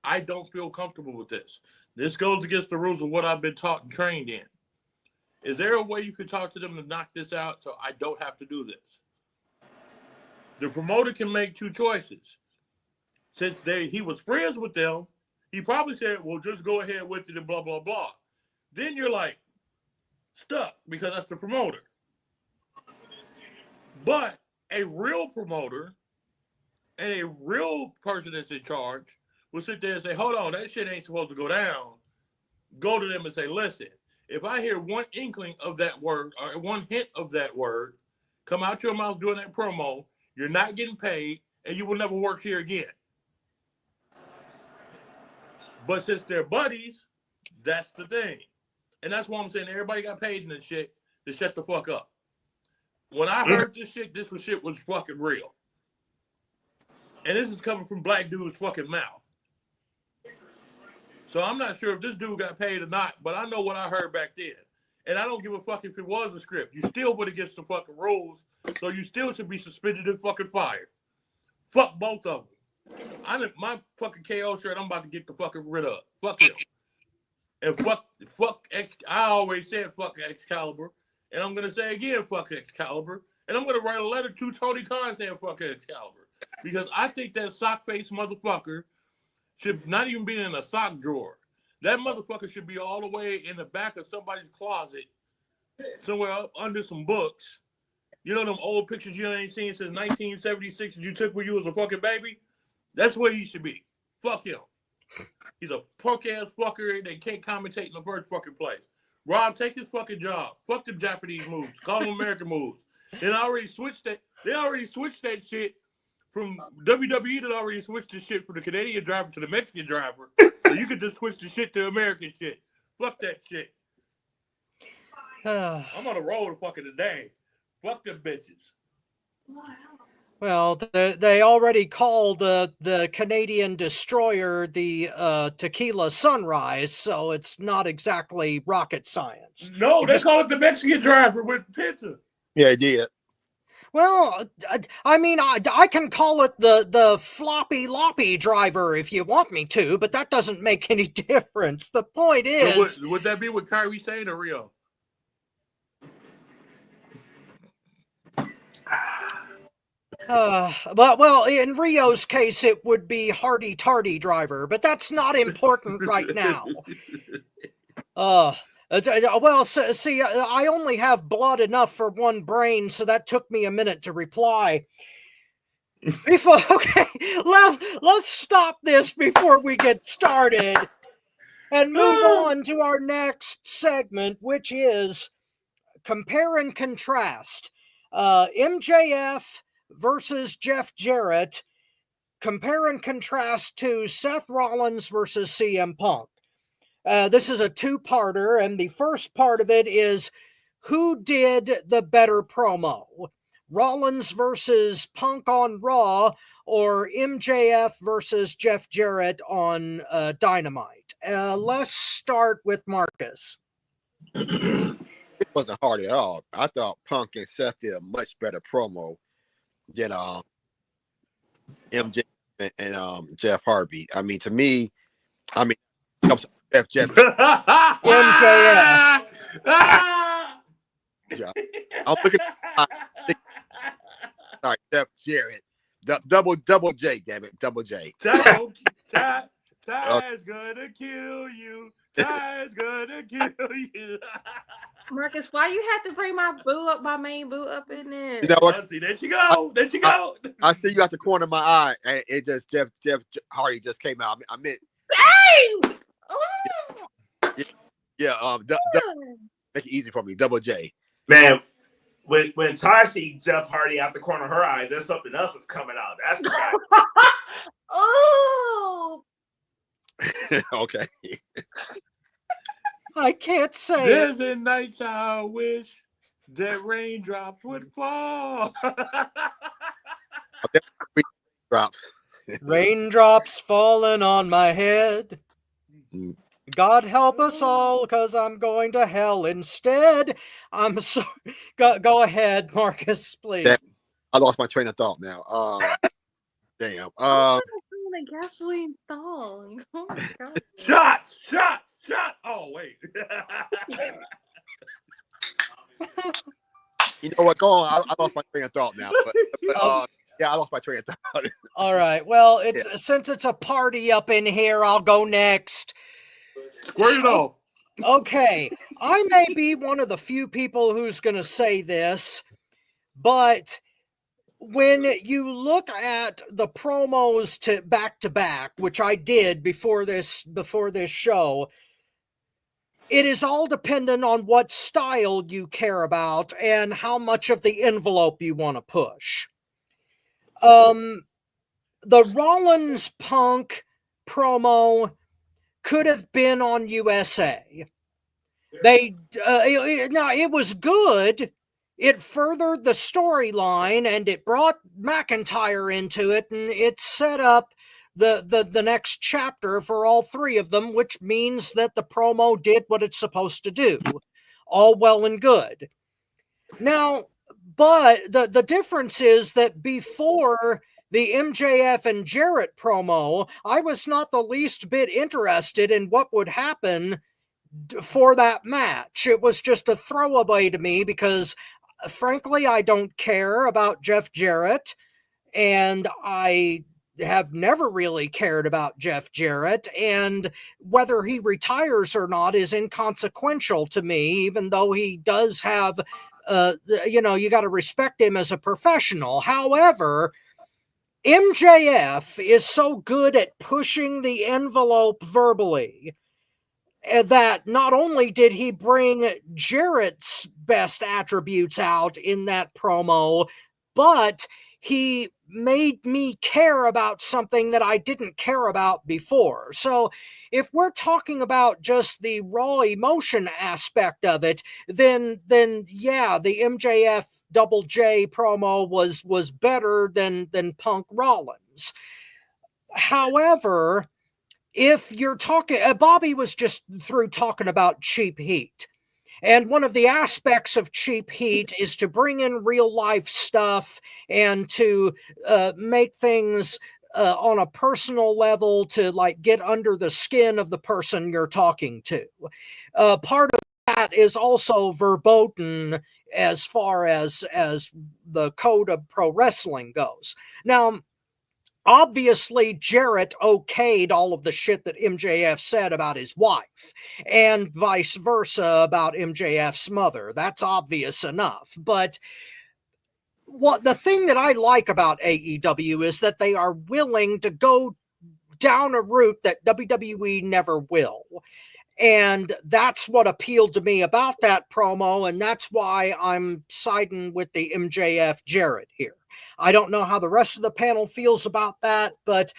I don't feel comfortable with this. This goes against the rules of what I've been taught and trained in. Is there a way you could talk to them to knock this out so I don't have to do this? The promoter can make two choices. Since he was friends with them, he probably said, well, just go ahead with it and blah, blah, blah. Then you're like, stuck because that's the promoter. But a real promoter and a real person that's in charge will sit there and say, hold on, that shit ain't supposed to go down. Go to them and say, listen, if I hear one inkling of that word or one hint of that word come out your mouth during that promo, you're not getting paid and you will never work here again. But since they're buddies, that's the thing. And that's why I'm saying everybody got paid in this shit to shut the fuck up. When I heard this shit was fucking real. And this is coming from black dude's fucking mouth. So I'm not sure if this dude got paid or not, but I know what I heard back then. And I don't give a fuck if it was a script. You still went against the fucking rules, so you still should be suspended and fucking fired. Fuck both of them. My fucking KO shirt I'm about to get the fucking rid of. Fuck him. And fuck I always said fuck Excalibur. And I'm going to say again, fuck Excalibur. And I'm going to write a letter to Tony Khan saying fuck Excalibur. Because I think that sock-faced motherfucker should not even be in a sock drawer. That motherfucker should be all the way in the back of somebody's closet, somewhere up under some books. You know them old pictures you ain't seen since 1976 that you took when you was a fucking baby? That's where he should be. Fuck him. He's a punk-ass fucker that can't commentate in the first fucking place. Rob, take his fucking job. Fuck them Japanese moves. Call them American moves. They already switched that shit from WWE that already switched the shit from the Canadian driver to the Mexican driver. So you could just switch the shit to American shit. Fuck that shit. I'm on a roll fucking today. Fuck them bitches. Well, they already called the Canadian destroyer the Tequila Sunrise, so it's not exactly rocket science. No, they call it the Mexican driver with Penta. Yeah, I did. Well, I mean, I can call it the floppy loppy driver if you want me to, but that doesn't make any difference. The point is... So would that be what Kyrie saying or Rio? Well, in Rio's case, it would be Hardy Tardy driver, but that's not important right now. Well, see, I only have blood enough for one brain, so that took me a minute to reply. Okay, let's stop this before we get started and move on to our next segment, which is compare and contrast. MJF versus Jeff Jarrett, compare and contrast to Seth Rollins versus CM Punk. This is a two-parter, and the first part of it is who did the better promo? Rollins versus Punk on Raw, or MJF versus Jeff Jarrett on Dynamite? Let's start with Marcus. It wasn't hard at all. I thought Punk and Seth did a much better promo than MJ and Jeff Harvey. I mean, to me, Jeff. MJF. Yeah. I'm looking at sorry, Jeff Jarrett. Double J, damn it. Double J. Tide's gonna kill you. Tide's gonna kill you. Marcus, why you had to bring my main boo up in there? You know what? See, there you go. There you go. I see you at the corner of my eye, and it just Jeff Hardy just came out. I meant Dang! yeah. Make it easy for me. Double J. Man, when Ty sees Jeff Hardy out the corner of her eye, there's something else that's coming out. That's the guy. Oh! Okay. I can't say. There's a nights I wish that raindrops would fall. Drops. Raindrops falling on my head. Mm. God help us all, because I'm going to hell instead. I'm sorry. Go ahead, Marcus, please. I lost my train of thought now. Damn. A gasoline thong. Oh my god. Shots. Oh, wait. You know what? Go on. I lost my train of thought now. But yeah, I lost my train of thought. All right. Well, since it's a party up in here, I'll go next. Square it off. Okay. I may be one of the few people who's going to say this, but when you look at the promos to back, which I did before this show, it is all dependent on what style you care about and how much of the envelope you want to push. The Rollins Punk promo could have been on USA. It was good. It furthered the storyline and it brought McIntyre into it, and it set up the next chapter for all three of them, which means that the promo did what it's supposed to do. All well and good. Now, but the difference is that before the MJF and Jarrett promo, I was not the least bit interested in what would happen for that match. It was just a throwaway to me because, frankly, I don't care about Jeff Jarrett, and I have never really cared about Jeff Jarrett, and whether he retires or not is inconsequential to me, even though he does have, you got to respect him as a professional. However, MJF is so good at pushing the envelope verbally that not only did he bring Jarrett's best attributes out in that promo, but he made me care about something that I didn't care about before. So if we're talking about just the raw emotion aspect of it, then yeah, the MJF Double J promo was better than Punk Rollins. However, if you're talking, Bobby was just through talking about cheap heat. And one of the aspects of cheap heat is to bring in real life stuff and to make things on a personal level, to like get under the skin of the person you're talking to. Part of that is also verboten as far as the code of pro wrestling goes. Now, obviously, Jarrett okayed all of the shit that MJF said about his wife, and vice versa about MJF's mother. That's obvious enough. But what the thing that I like about AEW is that they are willing to go down a route that WWE never will. And that's what appealed to me about that promo, and that's why I'm siding with the MJF Jarrett here. I don't know how the rest of the panel feels about that, but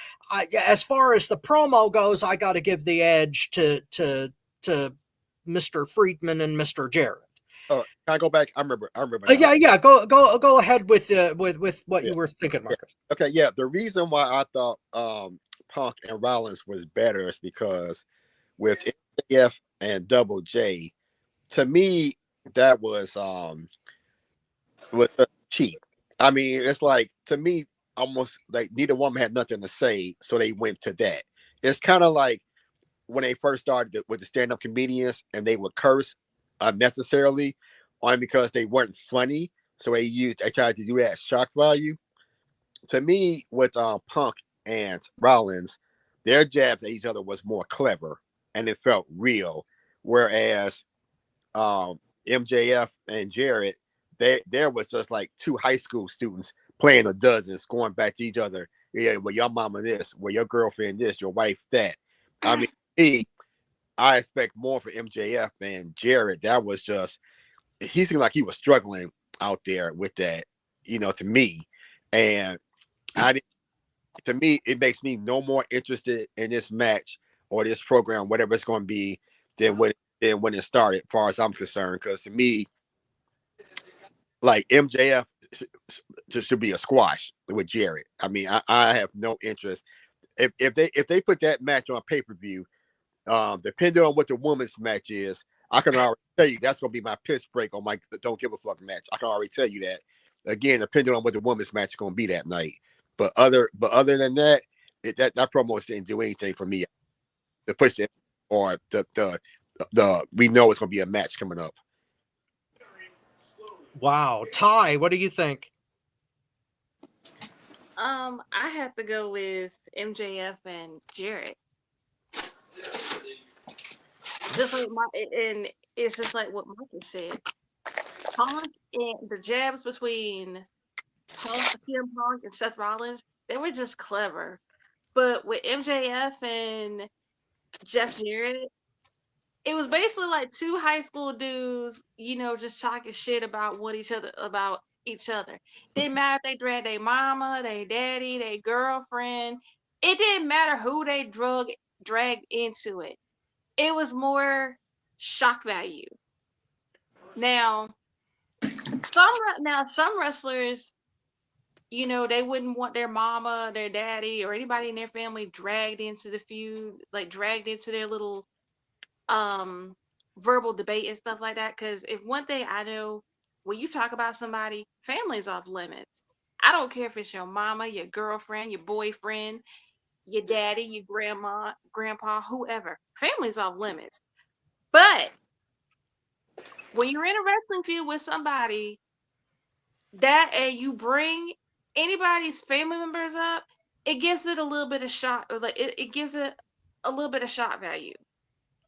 as far as the promo goes, I got to give the edge to Mr. Friedman and Mr. Jarrett. Can I go back? I remember. Yeah. Go ahead with what you were thinking, Marcus. Yeah. Okay, yeah. The reason why I thought Punk and Rollins was better is because with MJF and Double J, to me that was cheap. I mean, it's like, to me, almost like neither one had nothing to say, so they went to that. It's kind of like when they first started with the stand-up comedians and they would curse unnecessarily, only because they weren't funny. So they tried to do that shock value. To me, with Punk and Rollins, their jabs at each other was more clever and it felt real. Whereas MJF and Jarrett, there was just like two high school students playing a dozens, going back to each other. Yeah, well, your mama this, well, your girlfriend this, your wife that. I mean, I expect more for MJF and Jarrett. That was just, he seemed like he was struggling out there with that, to me. And to me, it makes me no more interested in this match or this program, whatever it's going to be, than when it started, as far as I'm concerned. Because to me, like MJF should be a squash with Jarrett. I mean, I have no interest. If they put that match on pay-per-view, depending on what the women's match is, I can already tell you that's going to be my piss break on my don't give a fuck match. I can already tell you that. Again, depending on what the women's match is going to be that night. But other than that, that promo didn't do anything for me to push it, or the we know it's going to be a match coming up. Wow. Ty, what do you think? I have to go with MJF and Jarrett. Just like and it's just like what Michael said. Punk and the jabs between CM Punk and Seth Rollins, they were just clever. But with MJF and Jeff Jarrett, it was basically like two high school dudes, just talking shit about each other. Didn't matter if they dragged their mama, their daddy, their girlfriend. It didn't matter who they dragged into it. It was more shock value. Now, some wrestlers, they wouldn't want their mama, their daddy, or anybody in their family dragged into the feud, like dragged into their little verbal debate and stuff like that. Because if one thing I know, when you talk about somebody, family's off limits. I don't care if it's your mama, your girlfriend, your boyfriend, your daddy, your grandma, grandpa, whoever. Family's off limits. But when you're in a wrestling feud with somebody and you bring anybody's family members up, it gives it a little bit of shock, or like it gives it a little bit of shock value.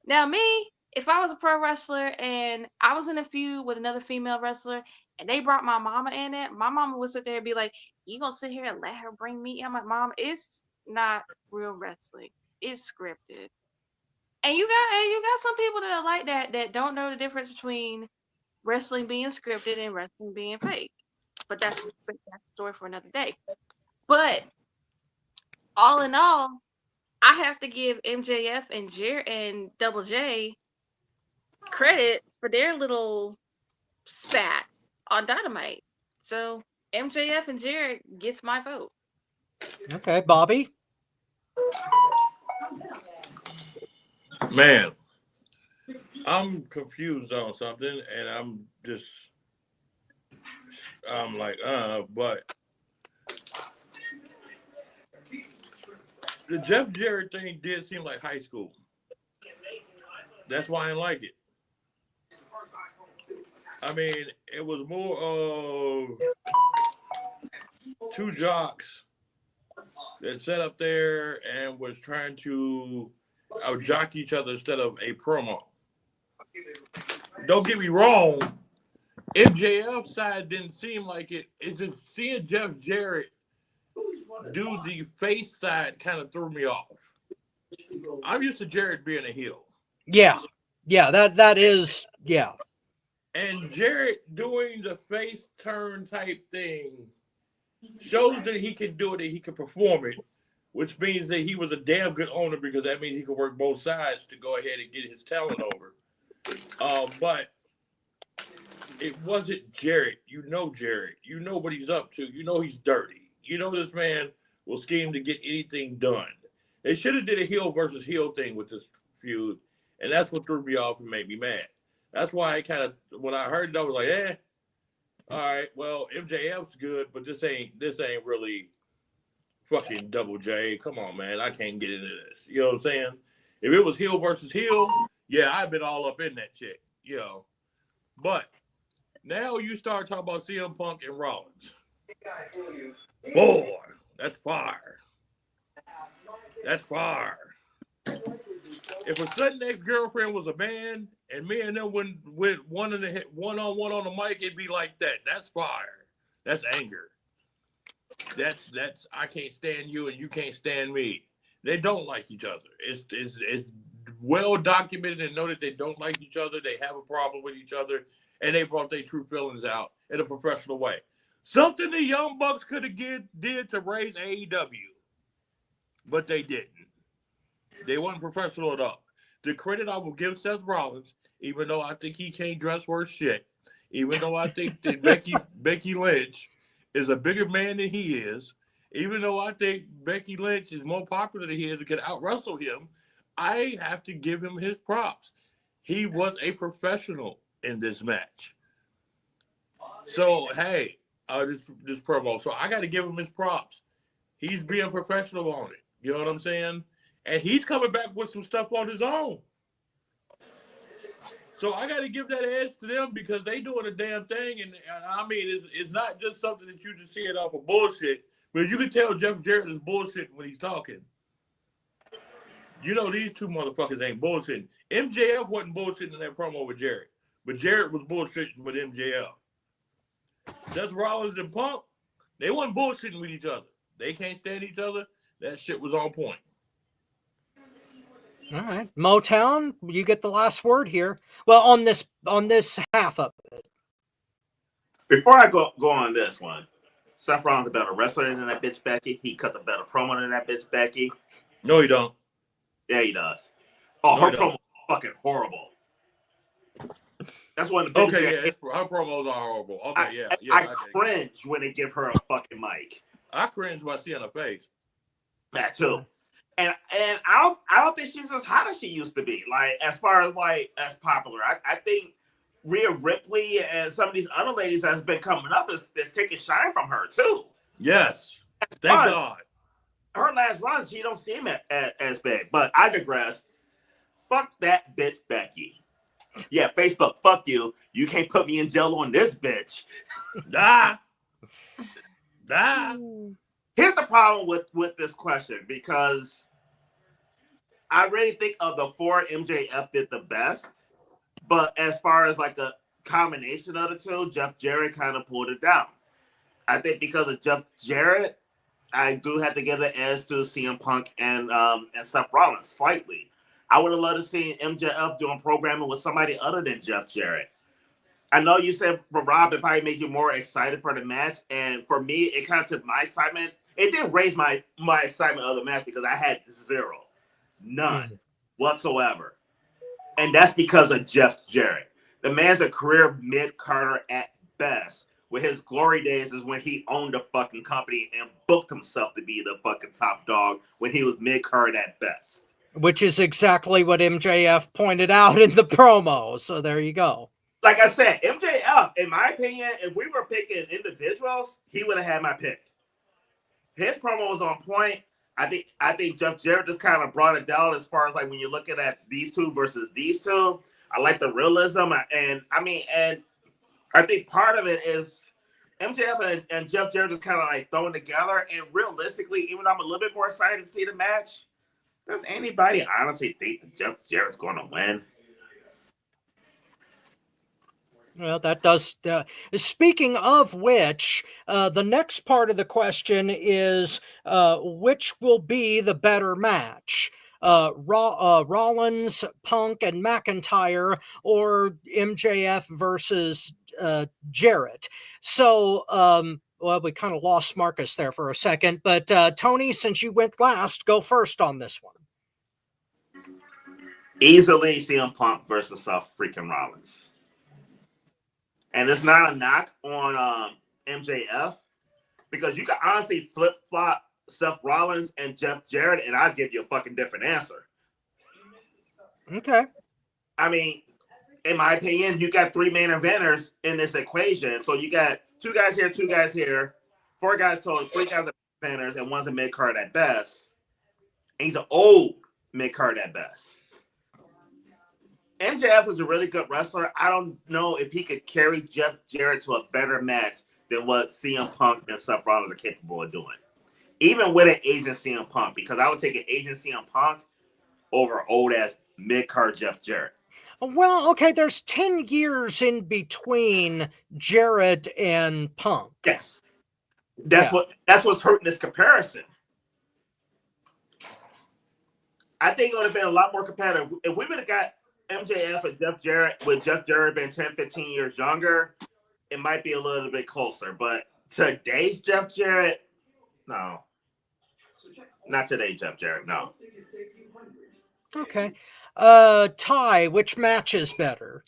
Now, me, if I was a pro wrestler and I was in a feud with another female wrestler and they brought my mama in it, my mama would sit there and be like, "You gonna sit here and let her bring me?" I'm like, "Mom, it's not real wrestling. It's scripted." And you got some people that are like that don't know the difference between wrestling being scripted and wrestling being fake. But that's a story for another day. But all in all, I have to give MJF and Double J credit for their little spat on Dynamite. So MJF and Jarrett gets my vote. Okay, Bobby. Man, I'm confused on something, and I'm like, but the Jeff Jarrett thing did seem like high school. That's why I didn't like it. I mean, it was more of two jocks that sat up there and was trying to out-jock each other instead of a promo. Don't get me wrong, MJF's side didn't seem like it. It's just seeing Jeff Jarrett do the face side kind of threw me off. I'm used to Jarrett being a heel. Yeah, that is, yeah. And Jarrett doing the face turn type thing shows that he can do it and he can perform it, which means that he was a damn good owner, because that means he could work both sides to go ahead and get his talent over. But it wasn't Jarrett. You know Jarrett. You know what he's up to. You know he's dirty. You know this man will scheme to get anything done. They should have did a heel versus heel thing with this feud, and that's what threw me off and made me mad. That's why I kind of, when I heard it, I was like, all right, well, MJF's good, but this ain't really fucking Double J. Come on, man. I can't get into this. You know what I'm saying? If it was heel versus heel, yeah, I'd been all up in that shit, you know. But now you start talking about CM Punk and Rollins. Boy, that's fire. That's fire. If a sudden ex-girlfriend was a man and me and them went one-on-one on the mic, it'd be like that. That's fire. That's anger. That's I can't stand you and you can't stand me. They don't like each other. It's well documented and know that they don't like each other. They have a problem with each other, and they brought their true feelings out in a professional way. Something the Young Bucks could have did to raise AEW, but they didn't. They weren't professional at all. The credit I will give Seth Rollins, even though I think he can't dress worth shit, even though I think that Becky Lynch is a bigger man than he is, even though I think Becky Lynch is more popular than he is and can out-wrestle him, I have to give him his props. He was a professional in this match. So, hey, this promo. So I got to give him his props. He's being professional on it. You know what I'm saying? And he's coming back with some stuff on his own. So I got to give that edge to them because they doing a damn thing. And I mean, it's not just something that you just see it off of bullshit. But you can tell Jeff Jarrett is bullshitting when he's talking. You know these two motherfuckers ain't bullshitting. MJF wasn't bullshitting in that promo with Jarrett. But Jarrett was bullshitting with MJF. Seth Rollins and Punk, they wasn't bullshitting with each other. They can't stand each other. That shit was on point. All right, Motown, you get the last word here. Well, on this half of it. Before I go on this one, Seth Rollins is a better wrestler than that bitch Becky. He cuts a better promo than that bitch Becky. No, he don't. Yeah, he does. Oh, her promo is fucking horrible. That's one of the biggest. Okay, yeah, her promos are horrible. Okay, I cringe when they give her a fucking mic. I cringe when I see her face. That too. And I don't think she's as hot as she used to be. Like as far as like as popular, I think Rhea Ripley and some of these other ladies that's been coming up is taking shine from her too. Yes, thank God. Her last run, she don't seem as big. But I digress. Fuck that bitch Becky. Yeah, Facebook, fuck you. You can't put me in jail on this bitch. Nah. Here's the problem with this question, because I really think of the four, MJF did the best. But as far as like a combination of the two, Jeff Jarrett kind of pulled it down. I think because of Jeff Jarrett, I do have to give the edge to CM Punk and Seth Rollins slightly. I would have loved to see MJF doing programming with somebody other than Jeff Jarrett. I know you said for Rob, it probably made you more excited for the match. And for me, it kind of took my excitement. It didn't raise my excitement of the match because I had none whatsoever. And that's because of Jeff Jarrett. The man's a career mid-carder at best. With his glory days is when he owned the fucking company and booked himself to be the fucking top dog when he was mid-card at best. Which is exactly what MJF pointed out in the promo. So there you go. Like I said, MJF, in my opinion, if we were picking individuals, he would have had my pick. His promo was on point. I think Jeff Jarrett just kind of brought it down as far as like when you're looking at these two versus these two. I like the realism, and I think part of it is MJF and Jeff Jarrett just kind of like throwing together. And realistically, even though I'm a little bit more excited to see the match, does anybody honestly think that Jeff Jarrett's going to win? Well, that does. Speaking of which, the next part of the question is which will be the better match? Rollins, Punk, and McIntyre, or MJF versus Jarrett? So, well, we kind of lost Marcus there for a second, but Tony, since you went last, go first on this one. Easily CM Punk versus freaking Rollins. And it's not a knock on MJF, because you can honestly flip-flop Seth Rollins and Jeff Jarrett, and I'll give you a fucking different answer. Okay. I mean, in my opinion, you got three main eventers in this equation. So you got two guys here, four guys total, three guys are eventers, and one's a mid-card at best. And he's old. mid-card at best. MJF is a really good wrestler. I don't know if he could carry Jeff Jarrett to a better match than what CM Punk and Seth Rollins are capable of doing. Even with an agent CM Punk, because I would take an agent CM Punk over old-ass mid-card Jeff Jarrett. Well, okay, there's 10 years in between Jarrett and Punk. Yes. That's what's hurting this comparison. I think it would have been a lot more competitive. If we would have got MJF and Jeff Jarrett, with Jeff Jarrett being 10, 15 years younger, it might be a little bit closer. But today's Jeff Jarrett, no. Not today, Jeff Jarrett, no. Okay. Ty, which match is better?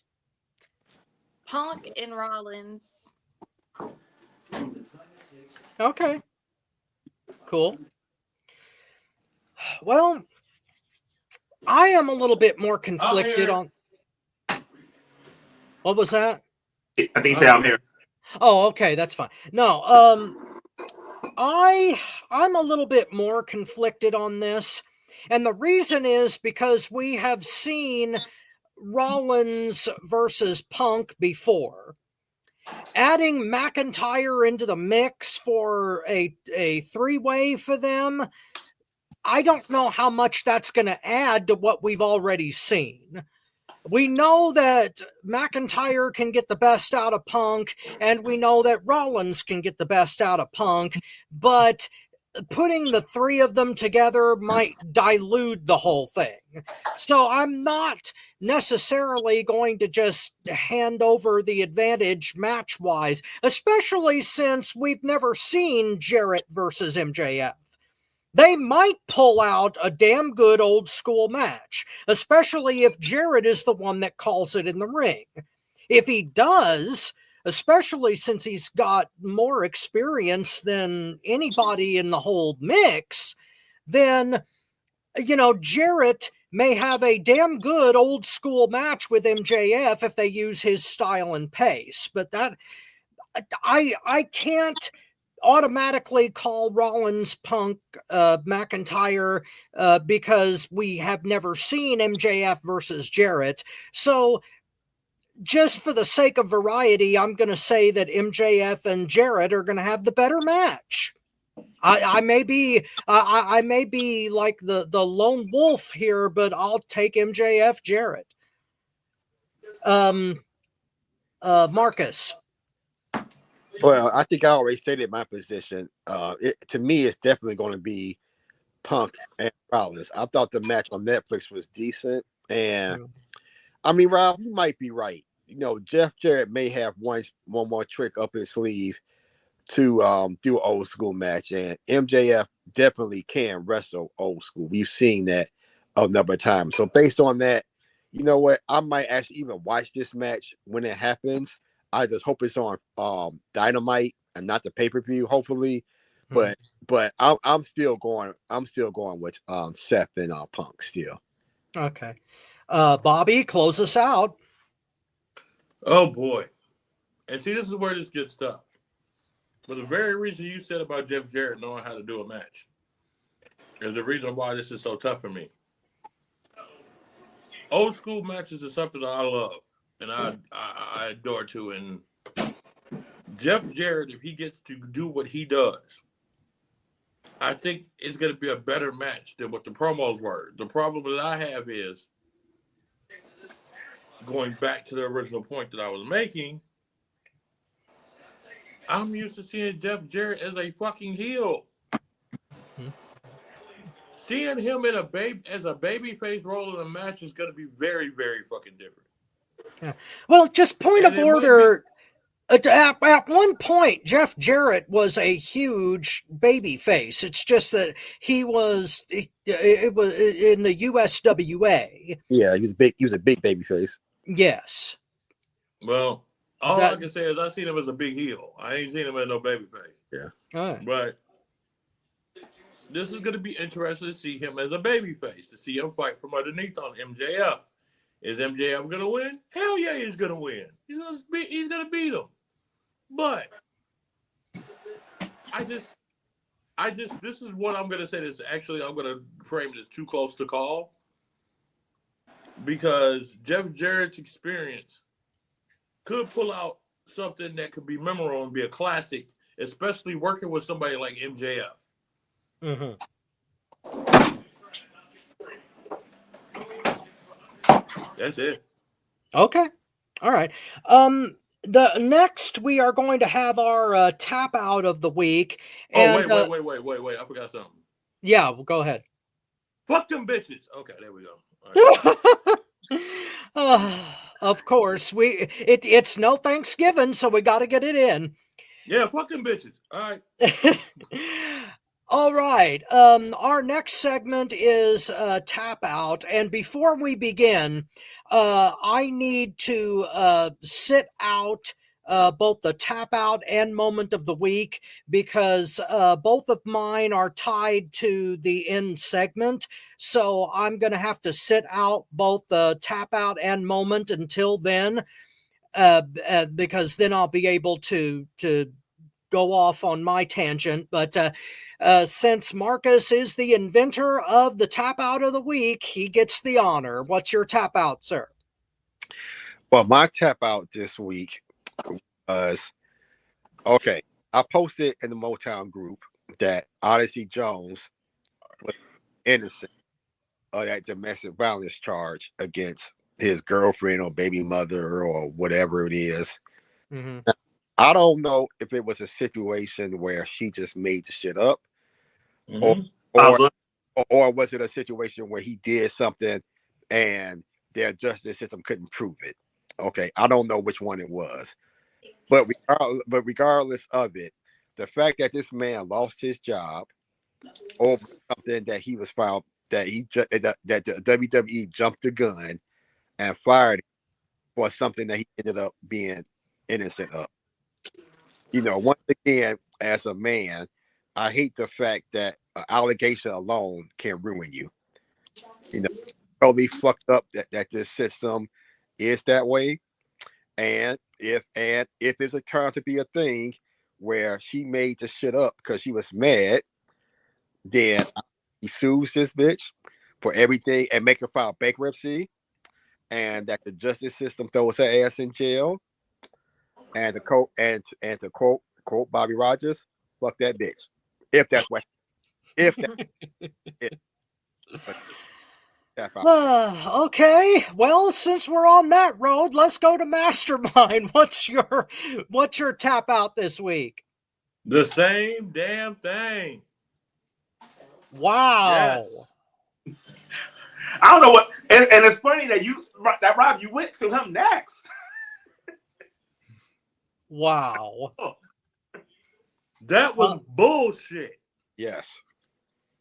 Punk and Rollins. Okay. Cool. Well, I am a little bit more conflicted on. What was that? I think he said I'm here. Oh, okay, that's fine. No, I'm a little bit more conflicted on this. And the reason is because we have seen Rollins versus Punk before. Adding McIntyre into the mix for a three-way for them, I don't know how much that's going to add to what we've already seen. We know that McIntyre can get the best out of Punk, and we know that Rollins can get the best out of Punk, but putting the three of them together might dilute the whole thing. So I'm not necessarily going to just hand over the advantage match-wise, especially since we've never seen Jarrett versus MJF. They might pull out a damn good old school match, especially if Jarrett is the one that calls it in the ring. If he does, especially since he's got more experience than anybody in the whole mix, then, you know, Jarrett may have a damn good old school match with MJF if they use his style and pace. But that, I can't automatically call Rollins, Punk, McIntyre because we have never seen MJF versus Jarrett. So just for the sake of variety, I'm going to say that MJF and Jarrett are going to have the better match. I may be like the lone wolf here, but I'll take MJF Jarrett. Marcus. Well, I think I already stated my position. To me, it's definitely going to be Punk and Rollins. I thought the match on Netflix was decent, and I mean, Rob, you might be right. You know, Jeff Jarrett may have one more trick up his sleeve to do an old school match, and MJF definitely can wrestle old school. We've seen that a number of times. So based on that, you know what? I might actually even watch this match when it happens. I just hope it's on Dynamite and not the pay-per-view, hopefully. But I'm still going with Seth and Punk still. Okay. Bobby, close us out. Oh boy. And see, this is where this gets tough. For the very reason you said about Jeff Jarrett knowing how to do a match is the reason why this is so tough for me. Old school matches is something that I love and I adore too. And Jeff Jarrett, if he gets to do what he does, I think it's going to be a better match than what the promos were. The problem that I have is going back to the original point that I was making. I'm used to seeing Jeff Jarrett as a fucking heel. Seeing him in as a babyface role in a match is going to be very, very fucking different. Yeah. Well, just point of order. At one point, Jeff Jarrett was a huge babyface. It's just that it was in the USWA. Yeah, he was big. He was a big babyface. Yes. Well, all I can say is I've seen him as a big heel. I ain't seen him as no babyface. Yeah. Right. But this is going to be interesting to see him as a babyface, to see him fight from underneath on MJF. Is MJF going to win? Hell yeah, he's going to win. He's going to beat him. But this is what I'm going to say. This actually, I'm going to frame it as too close to call. because Jeff Jarrett's experience could pull out something that could be memorable and be a classic, especially working with somebody like MJF. Mm-hmm. That's it. Okay. All right. The next we are going to have our tap out of the week. And, Oh, wait. I forgot something. Yeah, well, go ahead. Fuck them bitches. Okay, there we go. All right. Of course, it's no Thanksgiving, so we got to get it in. Yeah, fuck them bitches. All right. All right. Our next segment is tap out, and before we begin, I need to sit out both the tap out and moment of the week because both of mine are tied to the end segment. So I'm going to have to sit out both the tap out and moment until then, because then I'll be able to go off on my tangent. But since Marcus is the inventor of the tap out of the week, he gets the honor. What's your tap out, sir? Well, my tap out this week was, okay, I posted in the Motown group that Odyssey Jones was innocent of that domestic violence charge against his girlfriend or baby mother or whatever it is. Mm-hmm. I don't know if it was a situation where she just made the shit up, or was it a situation where he did something and their justice system couldn't prove it. Okay, I don't know which one it was, but regardless of it, the fact that this man lost his job over something that he was found that the WWE jumped the gun and fired him for something that he ended up being innocent of. You know, once again, as a man, I hate the fact that an allegation alone can ruin you. You know, totally fucked up that this system is that way. And if it's a turn out to be a thing where she made the shit up because she was mad, then he sues this bitch for everything and make her file bankruptcy, and that the justice system throws her ass in jail. And to quote Bobby Rogers, fuck that bitch. If that Okay, well, since we're on that road, let's go to Mastermind. What's your tap out this week? The same damn thing. Wow. Yes. I don't know what, and it's funny that Rob, you went to him next. Wow. That was bullshit. Yes.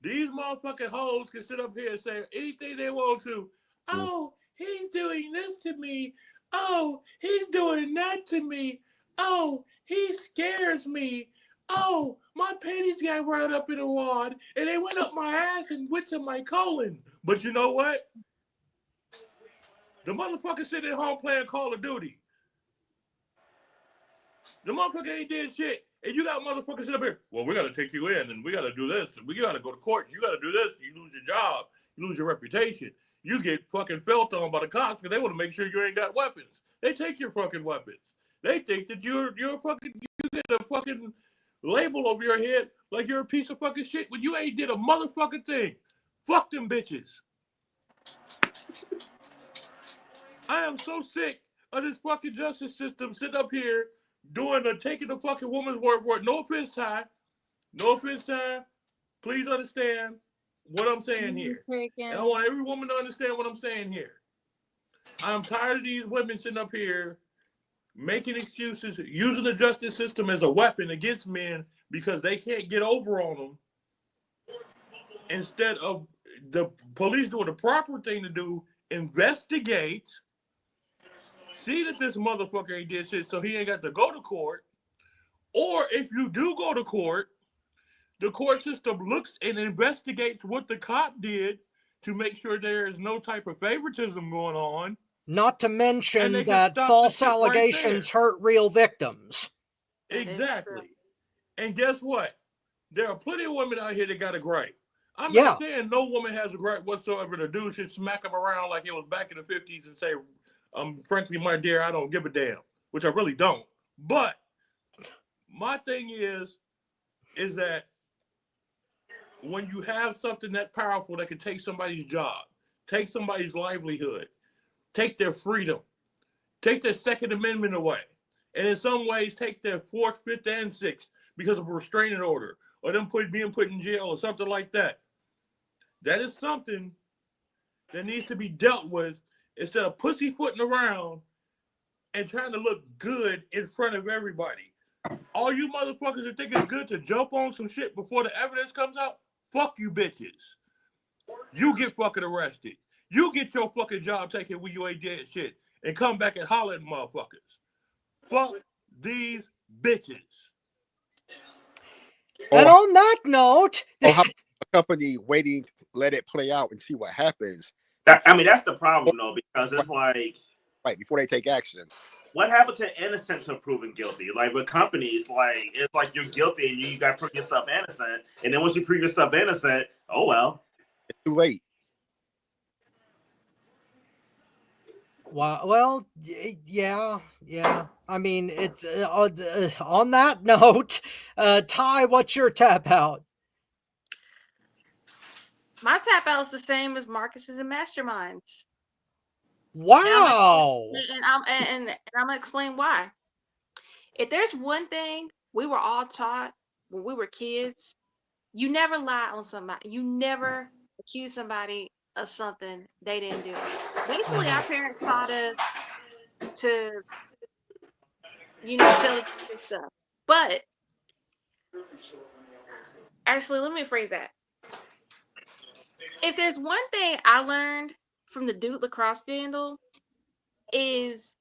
These motherfucking hoes can sit up here and say anything they want to. Oh, he's doing this to me. Oh, he's doing that to me. Oh, he scares me. Oh, my panties got right up in a wad and they went up my ass and went to my colon. But you know what? The motherfucker sitting at home playing Call of Duty. The motherfucker ain't did shit. And you got motherfuckers sitting up here, well, we got to take you in and we got to do this. And we got to go to court. And you got to do this. You lose your job. You lose your reputation. You get fucking felt on by the cops because they want to make sure you ain't got weapons. They take your fucking weapons. They think that you're fucking, you get a fucking label over your head like you're a piece of fucking shit when you ain't did a motherfucking thing. Fuck them bitches. I am so sick of this fucking justice system sitting up here taking the fucking woman's word for it. No offense, Ty. No offense, Ty. Please understand what I'm saying here. And I want every woman to understand what I'm saying here. I'm tired of these women sitting up here making excuses, using the justice system as a weapon against men because they can't get over on them. Instead of the police doing the proper thing to do, investigate, see that this motherfucker ain't did shit so he ain't got to go to court. Or if you do go to court, the court system looks and investigates what the cop did to make sure there is no type of favoritism going on. Not to mention that false allegations hurt real victims. Exactly. And guess what? There are plenty of women out here that got a gripe. I'm Yeah. not saying no woman has a right whatsoever to do should smack him around like it was back in the 50s and say, frankly, my dear, I don't give a damn, which I really don't. But my thing is that when you have something that powerful that can take somebody's job, take somebody's livelihood, take their freedom, take their Second Amendment away, and in some ways take their 4th, 5th, and 6th because of a restraining order or them being put in jail or something like that. That is something that needs to be dealt with instead of pussyfooting around and trying to look good in front of everybody. All you motherfuckers that think it's good to jump on some shit before the evidence comes out, fuck you bitches. You get fucking arrested. You get your fucking job taken when you ain't dead shit and come back and holler at motherfuckers. Fuck these bitches. And on that note, Or how a company waiting, let it play out and see what happens. I mean, that's the problem, though, because it's like, right before they take action. What happened to innocent to proven guilty? Like with companies, like it's like you're guilty and you got to prove yourself innocent, and then once you prove yourself innocent, oh well, it's too late. Wow. Well, yeah. I mean, it's on that note, Ty, what's your tap out? My tap out is the same as Marcus's and Masterminds. Wow. And I'm gonna explain why. If there's one thing we were all taught when we were kids, you never lie on somebody. You never accuse somebody of something they didn't do. Basically, our parents taught us to, tell the truth stuff. But actually, let me rephrase that. If there's one thing I learned from the Duke lacrosse scandal, is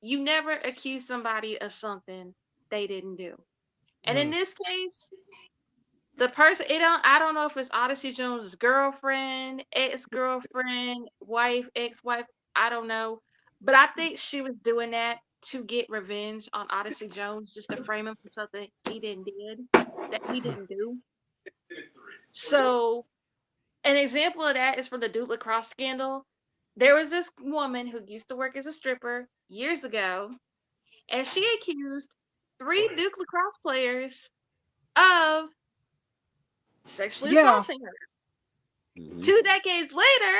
you never accuse somebody of something they didn't do. And in this case, the person, I don't know if it's Odyssey Jones' girlfriend, ex-girlfriend, wife, ex-wife, I don't know. But I think she was doing that to get revenge on Odyssey Jones, just to frame him for something he didn't do. So an example of that is from the Duke lacrosse scandal. There was this woman who used to work as a stripper years ago, and she accused 3 Duke lacrosse players of sexually assaulting her. 2 decades later,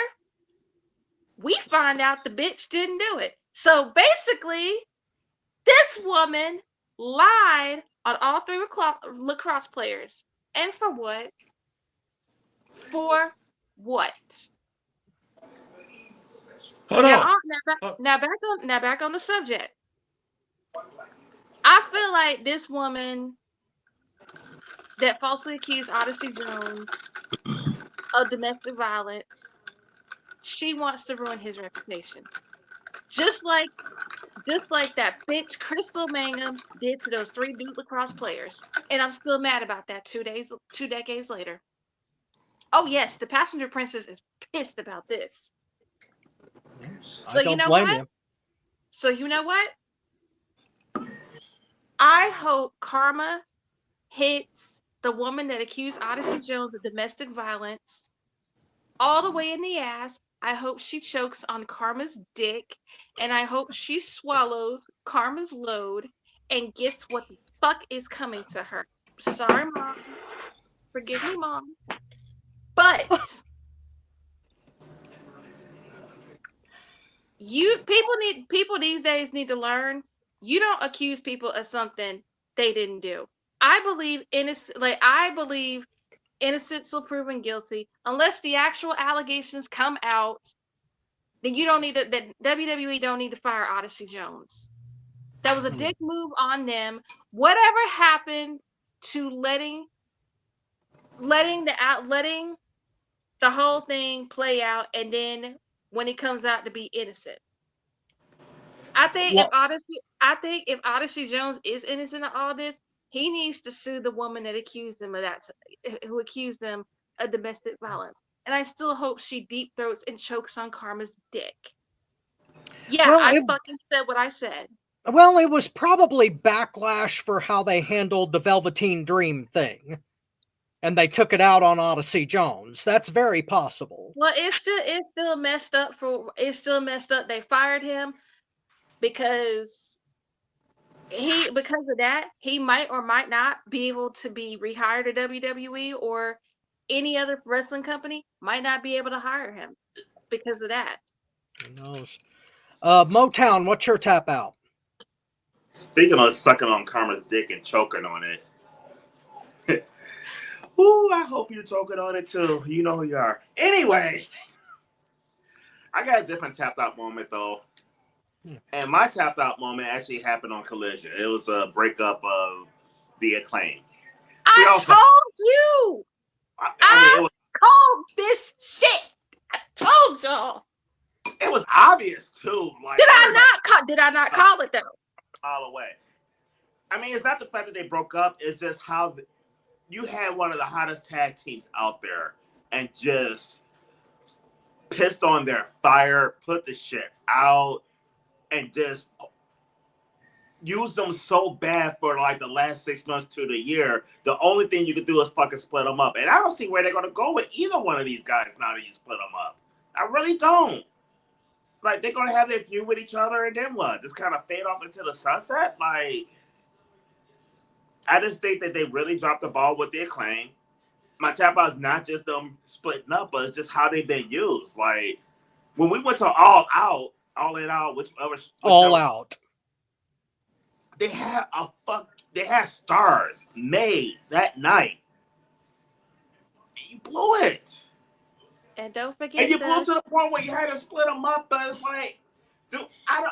we find out the bitch didn't do it. So basically, this woman lied on all 3 lacrosse players. And for what? For what? Hold on. Now back on the subject. I feel like this woman that falsely accused Odyssey Jones of domestic violence, she wants to ruin his reputation. Just like that bitch Crystal Mangum did to those 3 Duke lacrosse players. And I'm still mad about that 2 decades later. Oh yes, the passenger princess is pissed about this. So you know what? So you know what? I hope karma hits the woman that accused Odyssey Jones of domestic violence all the way in the ass. I hope she chokes on Karma's dick, and I hope she swallows Karma's load and gets what the fuck is coming to her. Sorry, Mom. Forgive me, Mom. But people these days need to learn. You don't accuse people of something they didn't do. I believe innocent till proven guilty. Unless the actual allegations come out, then that WWE don't need to fire Odyssey Jones. That was a dick move on them. Whatever happened to letting the whole thing play out, and then when he comes out to be innocent. I think if Odyssey Jones is innocent of all this, he needs to sue the woman that accused him of that, who accused him of domestic violence. And I still hope she deep throats and chokes on Karma's dick. Yeah, well, I fucking said what I said. Well, it was probably backlash for how they handled the Velveteen Dream thing. And they took it out on Odyssey Jones. That's very possible. Well, it's still messed up They fired him because because of that, he might or might not be able to be rehired at WWE, or any other wrestling company might not be able to hire him because of that. Who knows? Motown, what's your tap out? Speaking of sucking on Karma's dick and choking on it. Ooh, I hope you're choking on it too. You know who you are. Anyway, I got a different tapped out moment though. And my tapped out moment actually happened on Collision. It was the breakup of the Acclaim. I told you! I called this shit! I told y'all! It was obvious too. Like, did I not call it though? All away. I mean, it's not the fact that they broke up, it's just how you had one of the hottest tag teams out there and just pissed on their fire, put the shit out, and just used them so bad for like the last 6 months to the year. The only thing you could do is fucking split them up. And I don't see where they're going to go with either one of these guys now that you split them up. I really don't. Like, they're going to have their feud with each other and then what? Just kind of fade off into the sunset? Like, I just think that they really dropped the ball with the Acclaim. My tap out is not just them splitting up, but it's just how they've been used. Like, when we went to All Out, All Out. They had stars made that night. And you blew it. And don't forget. And you blew to the point where you had to split them up, but it's like, dude, I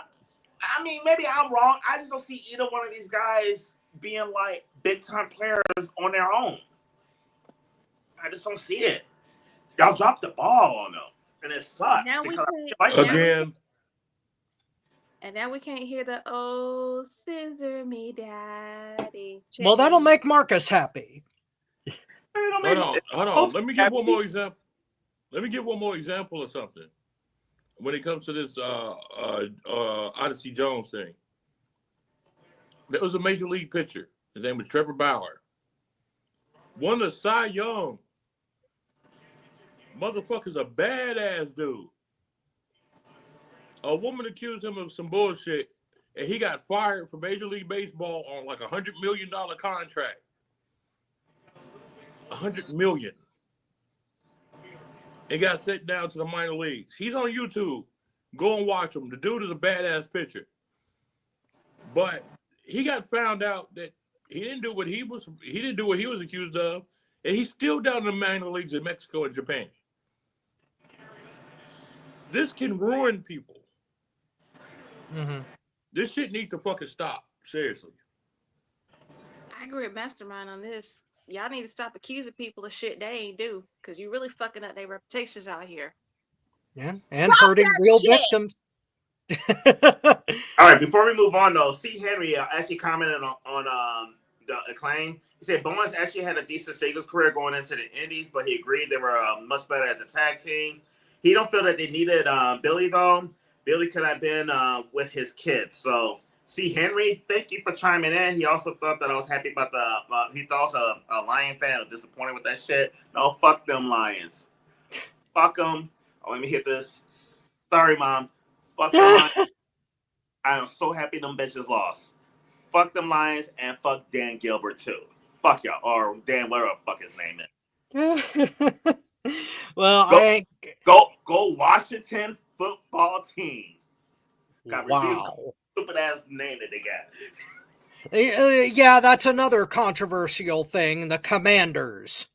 mean, maybe I'm wrong. I just don't see either one of these guys being like big time players on their own. I just don't see it. Y'all dropped the ball on them, and it sucks. Now we again. And now we can't hear the "Oh, scissor me, daddy." Well, that'll make Marcus happy. Hold on. Let me give one more example. Let me give one more example of something. When it comes to this Odyssey Jones thing, there was a major league pitcher. His name was Trevor Bauer. Won the Cy Young. Motherfucker's a badass dude. A woman accused him of some bullshit, and he got fired from Major League Baseball on like $100 million contract. $100 million. And got sent down to the minor leagues. He's on YouTube. Go and watch him. The dude is a badass pitcher. But he got found out that he didn't do what he was accused of, and he's still down in the minor leagues in Mexico and Japan. This can ruin people. Mm-hmm. This shit needs to fucking stop. Seriously. I agree with Mastermind on this. Y'all need to stop accusing people of shit they ain't do, because you really fucking up their reputations out here. Yeah, and hurting real victims. All right, before we move on though, C. Henry actually commented on the Acclaim. He said Bowens actually had a decent singles career going into the Indies, but he agreed they were much better as a tag team. He don't feel that they needed Billy though. Billy could have been with his kids. So, C. Henry, thank you for chiming in. He also thought that I was happy about he thought I was a Lion fan. I was disappointed with that shit. No, fuck them Lions. Fuck them. Oh, let me hit this. Sorry, Mom. Fuck them Lions. I am so happy them bitches lost. Fuck them Lions and fuck Dan Gilbert too. Fuck y'all. Or Dan, whatever the fuck his name is. Well, go Washington football team. Wow. Stupid ass name that they got. Yeah, that's another controversial thing. The Commanders.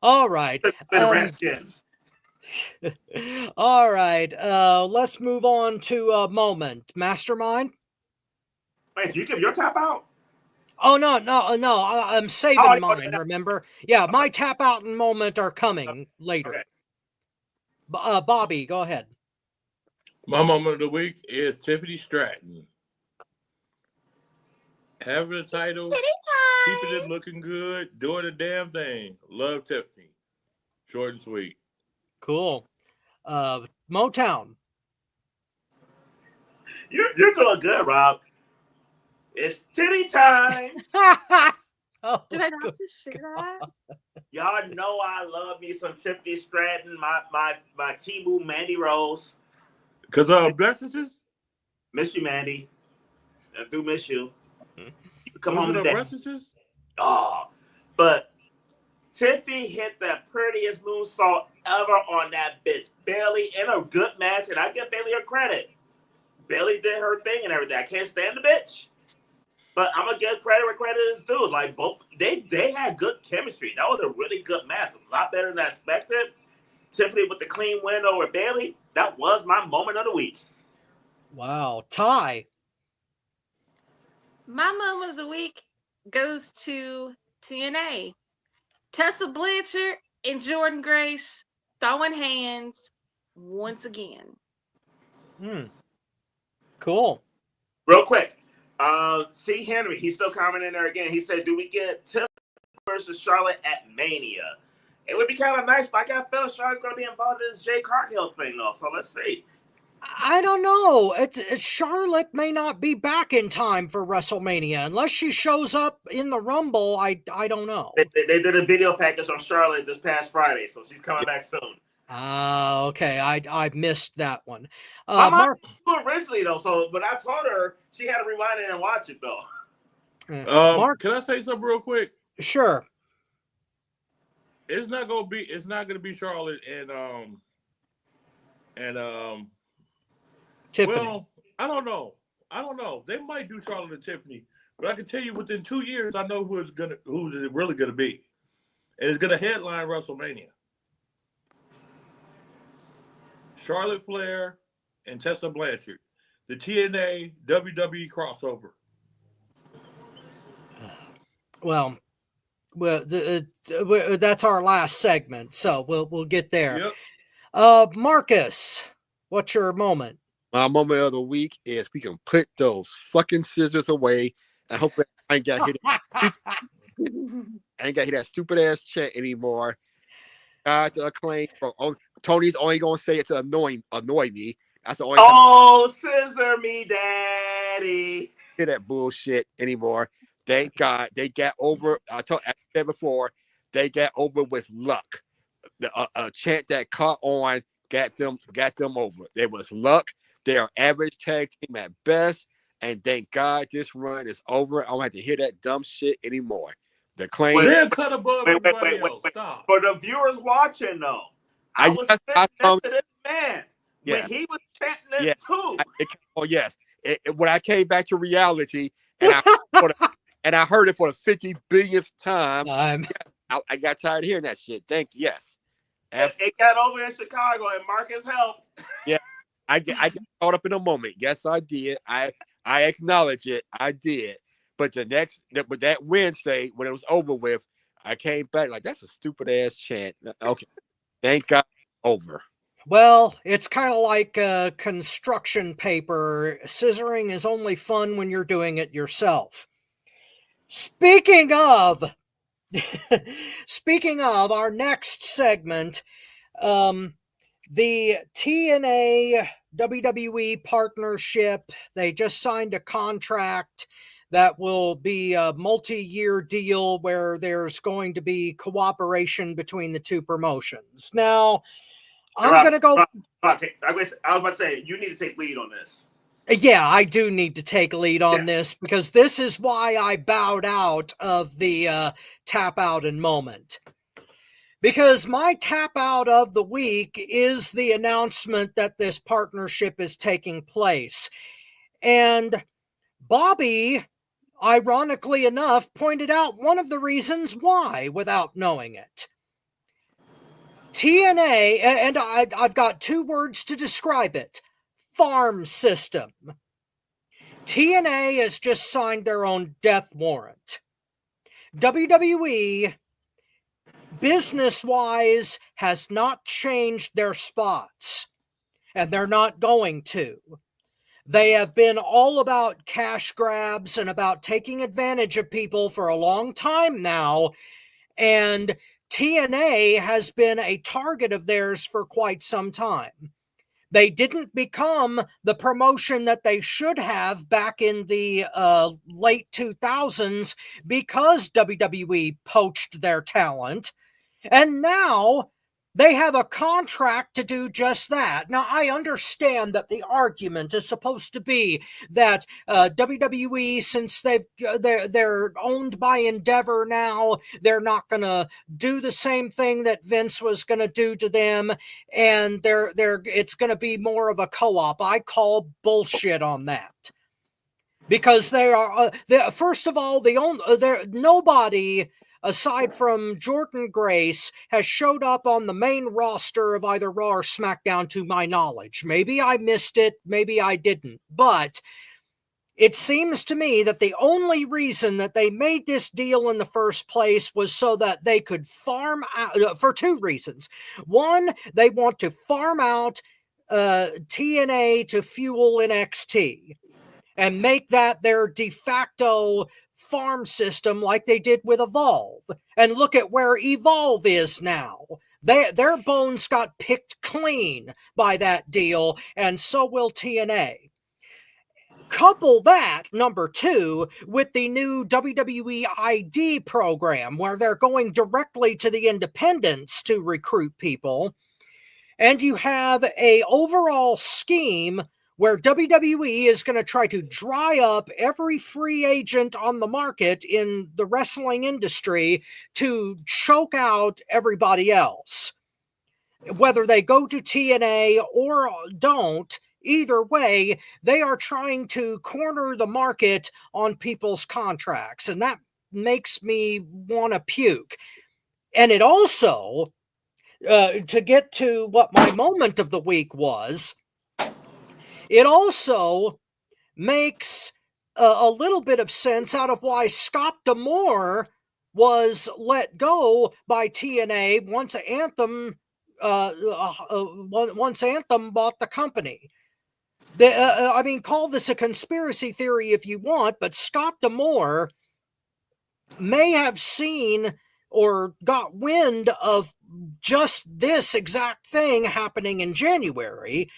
All right. The Redskins. All right. Let's move on to a moment. Mastermind. Wait, do you give your tap out? Oh no! I'm saving mine. Remember? Yeah, my tap out and moment are coming later. Okay. Bobby, go ahead. My moment of the week is Tiffany Stratton. Having a title, keeping it looking good, doing the damn thing. Love Tiffany. Short and sweet. Cool. Motown. You're doing good, Rob. It's titty time. Oh, Did I not good just say God. that? Y'all know I love me some Tiffany Stratton, my T-Boo Mandy Rose. Because breastises? Miss you, Mandy. I do miss you. You can come Was home it today. breastises? Oh, but Tiffany hit the prettiest moonsault ever on that bitch. Bailey in a good match, and I give Bailey her credit. Bailey did her thing and everything. I can't stand the bitch, but I'm gonna give credit where credit is due. Like both, they had good chemistry. That was a really good match. A lot better than I expected. Tiffany with the clean win over Bailey. That was my moment of the week. Wow. Ty. My moment of the week goes to TNA. Tessa Blanchard and Jordan Grace throwing hands once again. Cool. Real quick, C. Henry, he's still commenting there again. He said, "Do we get Tiff versus Charlotte at Mania?" It would be kind of nice, but I got a feeling Charlotte's going to be involved in this Jay Cargill thing, though. So let's see. I don't know. Charlotte may not be back in time for WrestleMania unless she shows up in the Rumble. I don't know. They did a video package on Charlotte this past Friday, so she's coming back soon. Okay. I missed that one. My mom Mark. knew originally though, so but I told her she had to rewind it and watch it though. Mark, can I say something real quick? Sure. It's not gonna be Charlotte and Tiffany. well, I don't know. They might do Charlotte and Tiffany, but I can tell you within 2 years, I know who's it really gonna be, and it's gonna headline WrestleMania. Charlotte Flair and Tessa Blanchard, the TNA WWE crossover. Well, that's our last segment, so we'll get there. Yep. Marcus, what's your moment? My moment of the week is we can put those fucking scissors away. I hope that I ain't got to hit that stupid ass chant anymore. To acclaim. Tony's only gonna say it to annoy me. That's the only time Oh, scissor me, daddy. hear that bullshit anymore. Thank God they got over. I said before, they got over with luck. The chant that caught on got them over. There was luck. They are average tag team at best, and thank God this run is over. I don't have to hear that dumb shit anymore. The claim. They're cut above everybody else. Stop. For the viewers watching, though, I was sitting next to this man when he was chanting it too. Yes. When I came back to reality, and I heard it for the 50 billionth time, I got tired of hearing that shit. Yes. It got over in Chicago, and Marcus helped. Yeah, I got caught up in a moment. Yes, I did. I acknowledge it. I did. But that Wednesday, when it was over with, I came back like, that's a stupid ass chant. Okay. Thank God, over. Well, it's kind of like construction paper. Scissoring is only fun when you're doing it yourself. Speaking of our next segment, the TNA WWE partnership, they just signed a contract that will be a multi-year deal where there's going to be cooperation between the two promotions. Now, I'm going to go... Okay, I was about to say, you need to take lead on this. Yeah, I do need to take lead on this because this is why I bowed out of the tap out and moment. Because my tap out of the week is the announcement that this partnership is taking place. And Bobby, ironically enough, pointed out one of the reasons why without knowing it. TNA, and I've got two words to describe it. Farm system. TNA has just signed their own death warrant. WWE, business-wise, has not changed their spots, and they're not going to. They have been all about cash grabs and about taking advantage of people for a long time now, and TNA has been a target of theirs for quite some time. They didn't become the promotion that they should have back in the late 2000s because WWE poached their talent. And now they have a contract to do just that. Now, I understand that the argument is supposed to be that WWE, since they're owned by Endeavor now, they're not going to do the same thing that Vince was going to do to them, and it's going to be more of a co-op. I call bullshit on that. Because they are, first of all, nobody aside from Jordan Grace has showed up on the main roster of either Raw or SmackDown to my knowledge. Maybe I missed it, maybe I didn't. But it seems to me that the only reason that they made this deal in the first place was so that they could farm out, for two reasons. One, they want to farm out TNA to fuel NXT and make that their de facto farm system like they did with Evolve. And look at where Evolve is now. Their bones got picked clean by that deal, and so will TNA. Couple that, number two, with the new WWE ID program, where they're going directly to the independents to recruit people, and you have a overall scheme where WWE is going to try to dry up every free agent on the market in the wrestling industry to choke out everybody else. Whether they go to TNA or don't, either way, they are trying to corner the market on people's contracts, and that makes me want to puke. And it also, to get to what my moment of the week was, it also makes a little bit of sense out of why Scott D'Amore was let go by TNA once Anthem bought the company. I mean, call this a conspiracy theory if you want, but Scott D'Amore may have seen or got wind of just this exact thing happening in January,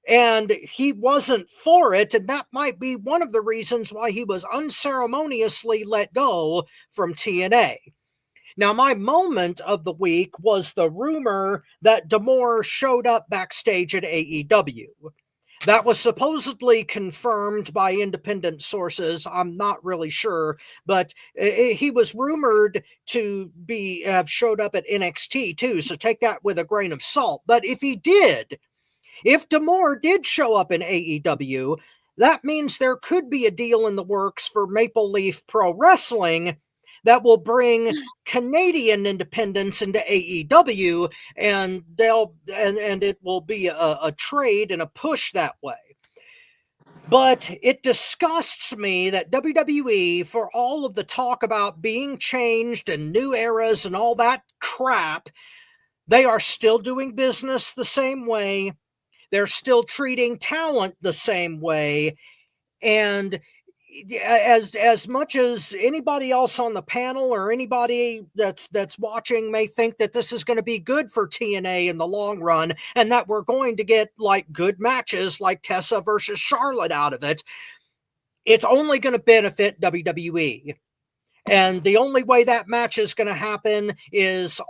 and he wasn't for it, and that might be one of the reasons why he was unceremoniously let go from TNA. Now, my moment of the week was the rumor that D'Amore showed up backstage at AEW. That was supposedly confirmed by independent sources. I'm not really sure, but he was rumored to have showed up at NXT too, so take that with a grain of salt. But if he did, if D'Amore did show up in AEW, that means there could be a deal in the works for Maple Leaf Pro Wrestling that will bring Canadian independence into AEW, and it will be a trade and a push that way. But it disgusts me that WWE, for all of the talk about being changed and new eras and all that crap, they are still doing business the same way. They're still treating talent the same way. And as much as anybody else on the panel or anybody that's watching may think that this is going to be good for TNA in the long run and that we're going to get like good matches like Tessa versus Charlotte out of it, it's only going to benefit WWE. And the only way that match is going to happen is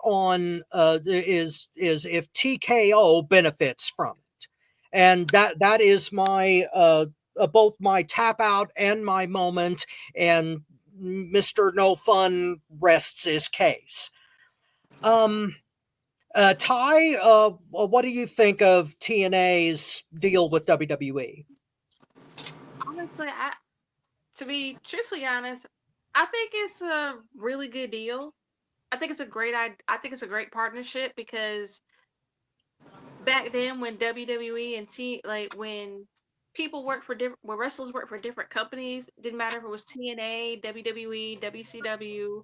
if TKO benefits from it. And that is my both my tap out and my moment, and Mr. No Fun rests his case. Ty, what do you think of TNA's deal with WWE? Honestly, to be truthfully honest, I think it's a really good deal. I think it's a great partnership, because back then when WWE and when people worked for when wrestlers worked for different companies, didn't matter if it was TNA, WWE, WCW,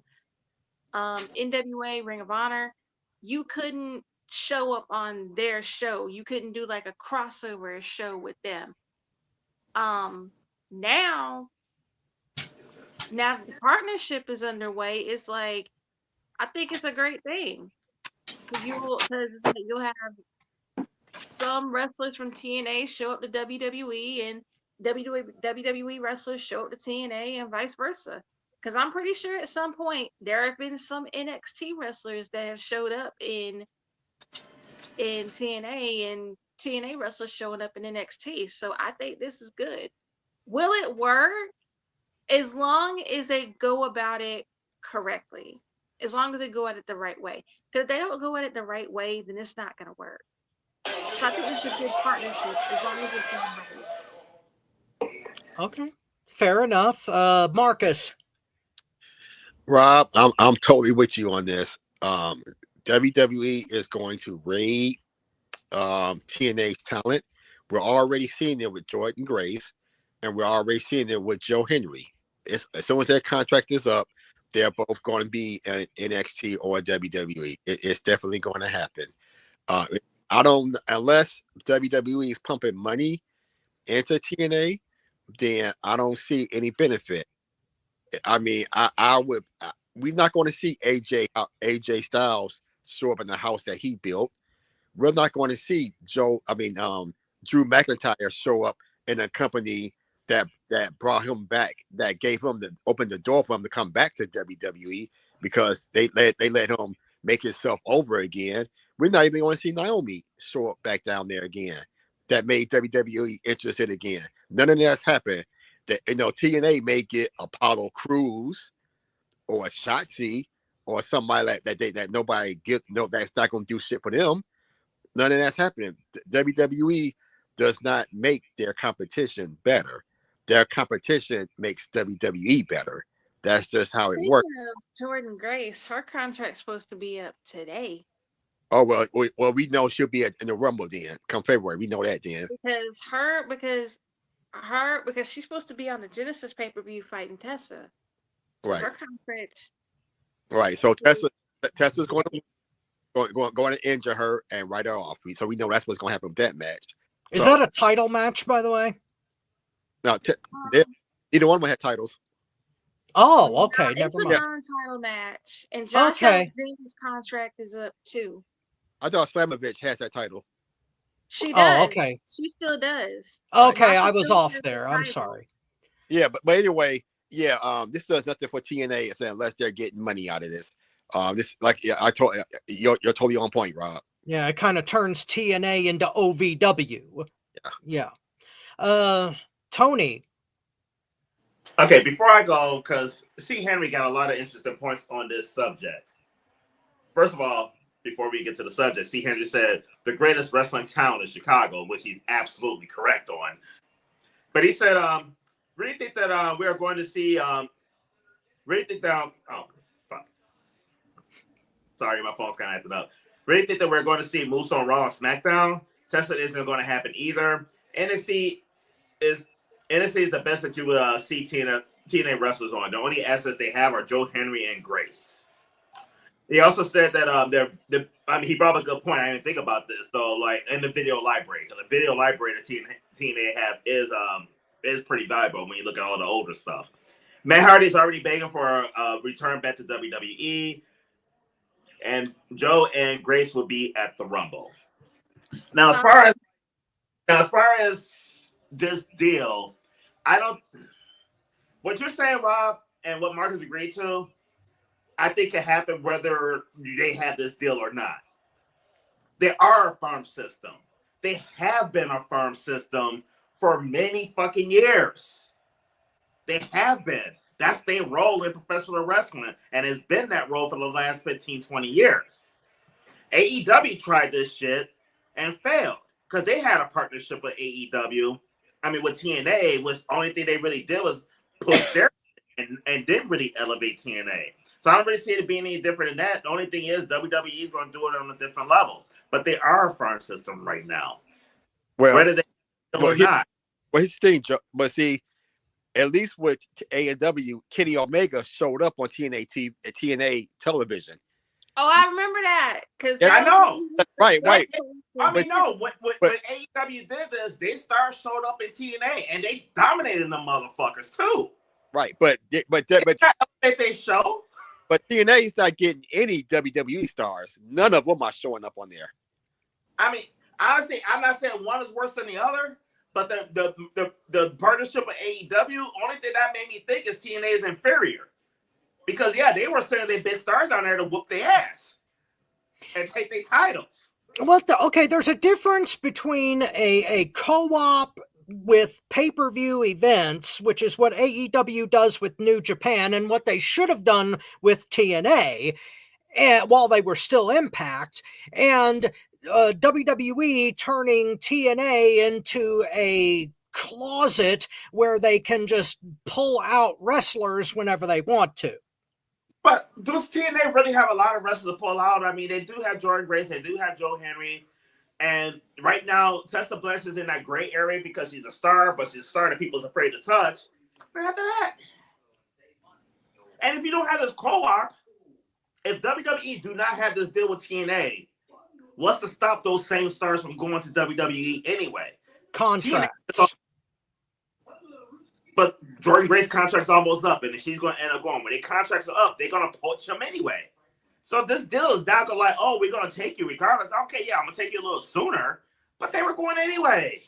NWA, Ring of Honor, you couldn't show up on their show. You couldn't do like a crossover show with them. Now that the partnership is underway, it's like, I think it's a great thing, because you'll have some wrestlers from TNA show up to WWE and WWE wrestlers show up to TNA and vice versa. Because I'm pretty sure at some point there have been some NXT wrestlers that have showed up in TNA and TNA wrestlers showing up in NXT. So I think this is good. Will it work? As long as they go about it correctly. As long as they go at it the right way. Because if they don't go at it the right way, then it's not going to work. So I think this is a good partnership as long as it's done right. Okay, fair enough. Marcus. Rob, I'm totally with you on this. WWE is going to raid TNA's talent. We're already seeing it with Jordan Grace, and we're already seeing it with Joe Henry. As soon as their contract is up, they're both going to be in NXT or WWE. It's definitely going to happen. Unless WWE is pumping money into TNA, then I don't see any benefit. I mean, we're not going to see AJ Styles show up in the house that he built. We're not going to see Drew McIntyre show up in a company that brought him back, that gave him opened the door for him to come back to WWE, because they let him make himself over again. We're not even going to see Naomi show up back down there again. That made WWE interested again. None of that's happened. TNA may get Apollo Crews or Shotzi or somebody like that nobody that's not going to do shit for them. None of that's happening. WWE does not make their competition better. Their competition makes WWE better. That's just how it works. Jordan Grace, her contract's supposed to be up today. Oh well, we know she'll be in the Rumble then. Come February, we know that then. Because she's supposed to be on the Genesis pay-per-view fighting Tessa. So right. Her contract. Right. So Tessa's going to injure her and write her off. So we know that's what's going to happen with that match. Is that a title match, by the way? No, either one will have titles. Oh, okay. Never mind. It's a non-title match, and Josh Alexander's contract is up too. I thought Slamovich has that title. She does. Oh, okay. She still does. Okay, I was off there. I'm sorry. Yeah, but anyway, this does nothing for TNA unless they're getting money out of this. I told you're totally on point, Rob. Yeah, it kind of turns TNA into OVW. Yeah. Tony. Okay, before I go, because C. Henry got a lot of interesting points on this subject. First of all, before we get to the subject, C. Henry said the greatest wrestling town is Chicago, which he's absolutely correct on. But he said, really think that we are going to see, really think that, oh, fuck. Sorry, my phone's kind of acting up. Really think that we're going to see Moose on Raw and SmackDown. Tesla isn't going to happen either. NXT is the best that you will see TNA wrestlers on. The only assets they have are Joe Henry and Grace. He also said that he brought up a good point. I didn't think about this though. Like in the video library, because the video library that TNA have is pretty valuable when you look at all the older stuff. Matt Hardy's already begging for a return back to WWE, and Joe and Grace will be at the Rumble. Now, as far as this deal, what you're saying, Rob, and what Marcus agreed to, I think can happen whether they have this deal or not. They are a farm system. They have been a farm system for many fucking years. They have been. That's their role in professional wrestling, and it's been that role for the last 15, 20 years. AEW tried this shit and failed because they had a partnership with AEW. With TNA, which the only thing they really did was push their and didn't really elevate TNA. So I don't really see it being any different than that. The only thing is WWE is going to do it on a different level. But they are a farm system right now. Well, whether they do or not. Well, here's the thing, but see, at least with AEW, Kenny Omega showed up on TNA television. Oh, I remember that. I know. Right. No. When AEW did this, they showed up in TNA, and they dominated the motherfuckers too. Right, but they show. But TNA is not getting any WWE stars. None of them are showing up on there. Honestly, I'm not saying one is worse than the other, but the partnership with AEW, only thing that made me think is TNA is inferior. Because yeah, they were sending their big stars down there to whoop their ass and take their titles. Well, okay, there's a difference between a co-op with pay-per-view events, which is what AEW does with New Japan, and what they should have done with TNA while they were still Impact, and WWE turning TNA into a closet where they can just pull out wrestlers whenever they want to. But does TNA really have a lot of wrestlers to pull out? I mean, they do have Jordan Grace, they do have Joe Henry, and right now Tessa Blanchard is in that gray area because she's a star, but she's a star that people's afraid to touch. But after that, and if you don't have this co-op, if WWE do not have this deal with TNA, what's to stop those same stars from going to WWE anyway? Contracts. But Jordan Grace's contract's almost up, and she's going to end up going. When their contracts are up, they're going to poach them anyway. So this deal is not going to like, oh, we're going to take you regardless. Okay, yeah, I'm going to take you a little sooner, but they were going anyway.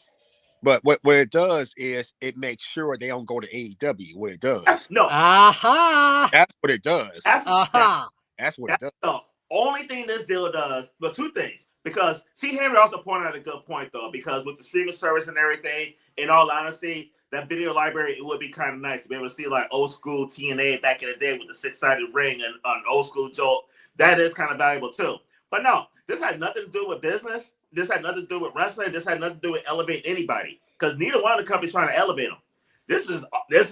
But what it does is it makes sure they don't go to AEW. What it does. No. Aha. That's what it does. That's what it does. The only thing this deal does, but two things. Because T. Henry also pointed out a good point, though, because with the streaming service and everything, in all honesty, that video library, it would be kind of nice to be able to see like old school TNA back in the day with the 6-sided ring and an old school Jolt. That is kind of valuable too. But no, this had nothing to do with business. This had nothing to do with wrestling. This had nothing to do with elevating anybody, because neither one of the companies trying to elevate them. This is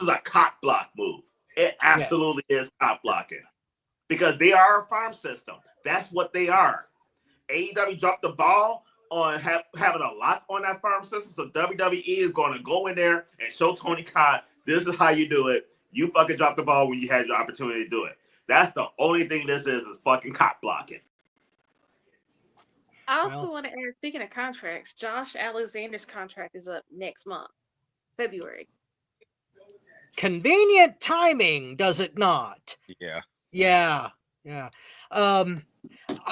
a cop block move. It absolutely is cop blocking, because they are a farm system. That's what they are. AEW dropped the ball on having a lock on that farm system, so WWE is going to go in there and show Tony Khan, this is how you do it. You fucking dropped the ball when you had your opportunity to do it. That's the only thing this is fucking cop blocking. I also want to add, speaking of contracts, Josh Alexander's contract is up next month, February. Convenient timing, does it not? Yeah. Yeah. Yeah.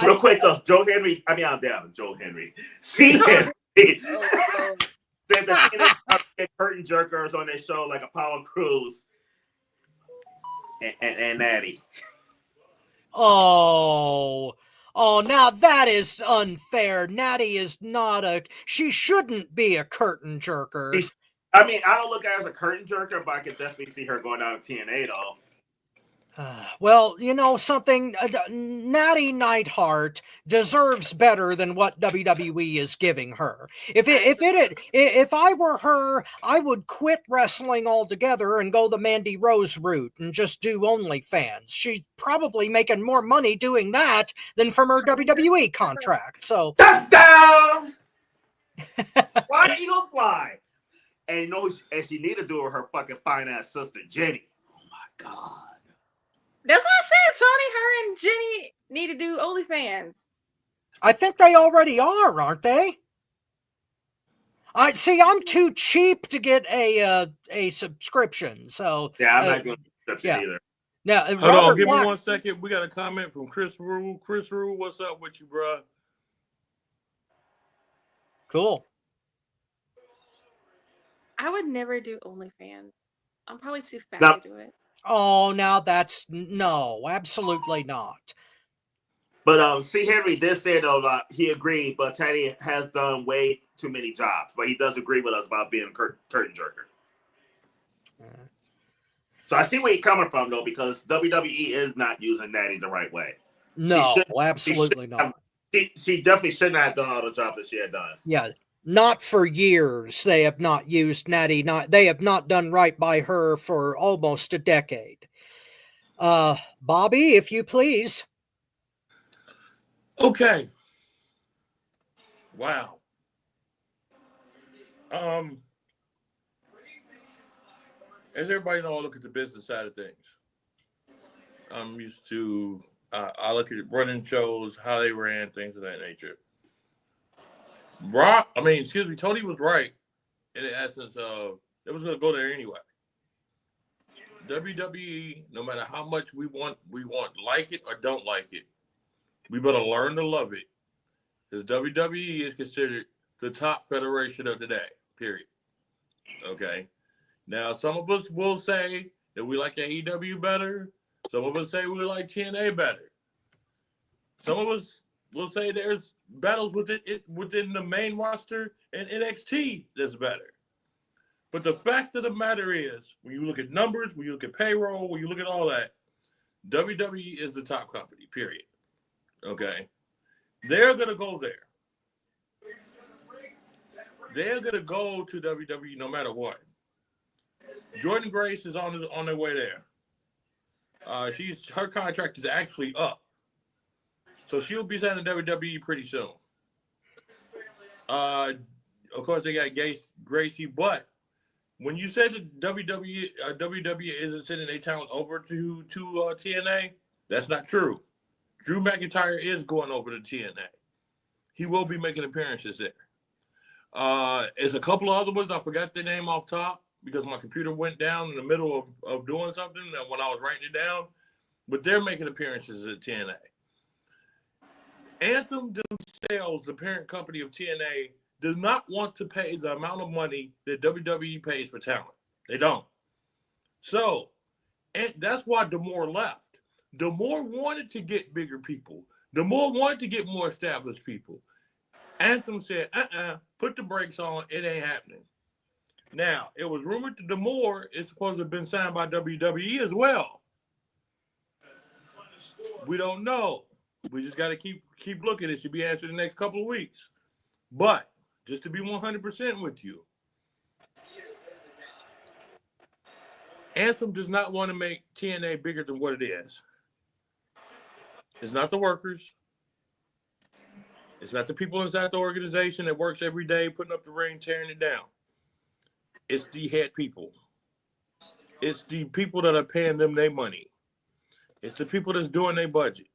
Real quick though, Joe Henry. I mean, I'm down. Joe Henry. See Henry. The curtain jerkers on their show like Apollo Crews and Natty. Oh, now that is unfair. Natty is not she shouldn't be a curtain jerker. I mean, I don't look at her as a curtain jerker, but I can definitely see her going down to TNA though. Well, you know something, Natty Neidhart deserves better than what WWE is giving her. If I were her, I would quit wrestling altogether and go the Mandy Rose route and just do OnlyFans. She's probably making more money doing that than from her WWE contract. So touchdown! Fly Eagle fly, and you know, and she need to do with her fucking fine ass sister Jenny. Oh my god. That's what I said, Tony. Her and Jenny need to do OnlyFans. I think they already are, aren't they? I'm too cheap to get a subscription. So yeah, I'm not doing a subscription either. Now, hold on, give me 1 second. We got a comment from Chris Rule. Chris Rule, what's up with you, bro? Cool. I would never do OnlyFans. I'm probably too fat to do it. Oh, now that's no, absolutely not. But C. Henry did say though he agreed, but Teddy has done way too many jobs. But he does agree with us about being a curtain jerker. So I see where he's coming from though, because WWE is not using Natty the right way. No, absolutely not. She definitely shouldn't have done all the jobs that she had done. Yeah. Not for years. They have not used Natty. They have not done right by her for almost a decade. Bobby, if you please. Okay. Wow. As everybody knows, I look at the business side of things. I'm used to. I look at running shows, how they ran, things of that nature. Tony was right in the essence of it was going to go there anyway. WWE, no matter how much we want like it or don't like it, we better learn to love it. The WWE is considered the top federation of the day, period. Okay. Now, some of us will say that we like AEW better. Some of us say we like TNA better. Some of us will say there's battles within the main roster and NXT that's better. But the fact of the matter is, when you look at numbers, when you look at payroll, when you look at all that, WWE is the top company, period. Okay? They're going to go there. They're going to go to WWE no matter what. Jordan Grace is on their way there. Her contract is actually up. So she'll be signing WWE pretty soon. Of course, they got Gracie, but when you said that WWE isn't sending their talent over to TNA, that's not true. Drew McIntyre is going over to TNA. He will be making appearances there. There's a couple of other ones. I forgot their name off top because my computer went down in the middle of doing something when I was writing it down. But they're making appearances at TNA. Anthem themselves, the parent company of TNA, does not want to pay the amount of money that WWE pays for talent. They don't. So, and that's why D'Amore left. D'Amore wanted to get bigger people. D'Amore wanted to get more established people. Anthem said, put the brakes on. It ain't happening. Now, it was rumored that D'Amore is supposed to have been signed by WWE as well. We don't know. We just got to keep looking. It should be answered in the next couple of weeks. But just to be 100% with you, Anthem does not want to make TNA bigger than what it is. It's not the workers. It's not the people inside the organization that works every day, putting up the ring, tearing it down. It's the head people. It's the people that are paying them their money. It's the people that's doing their budget.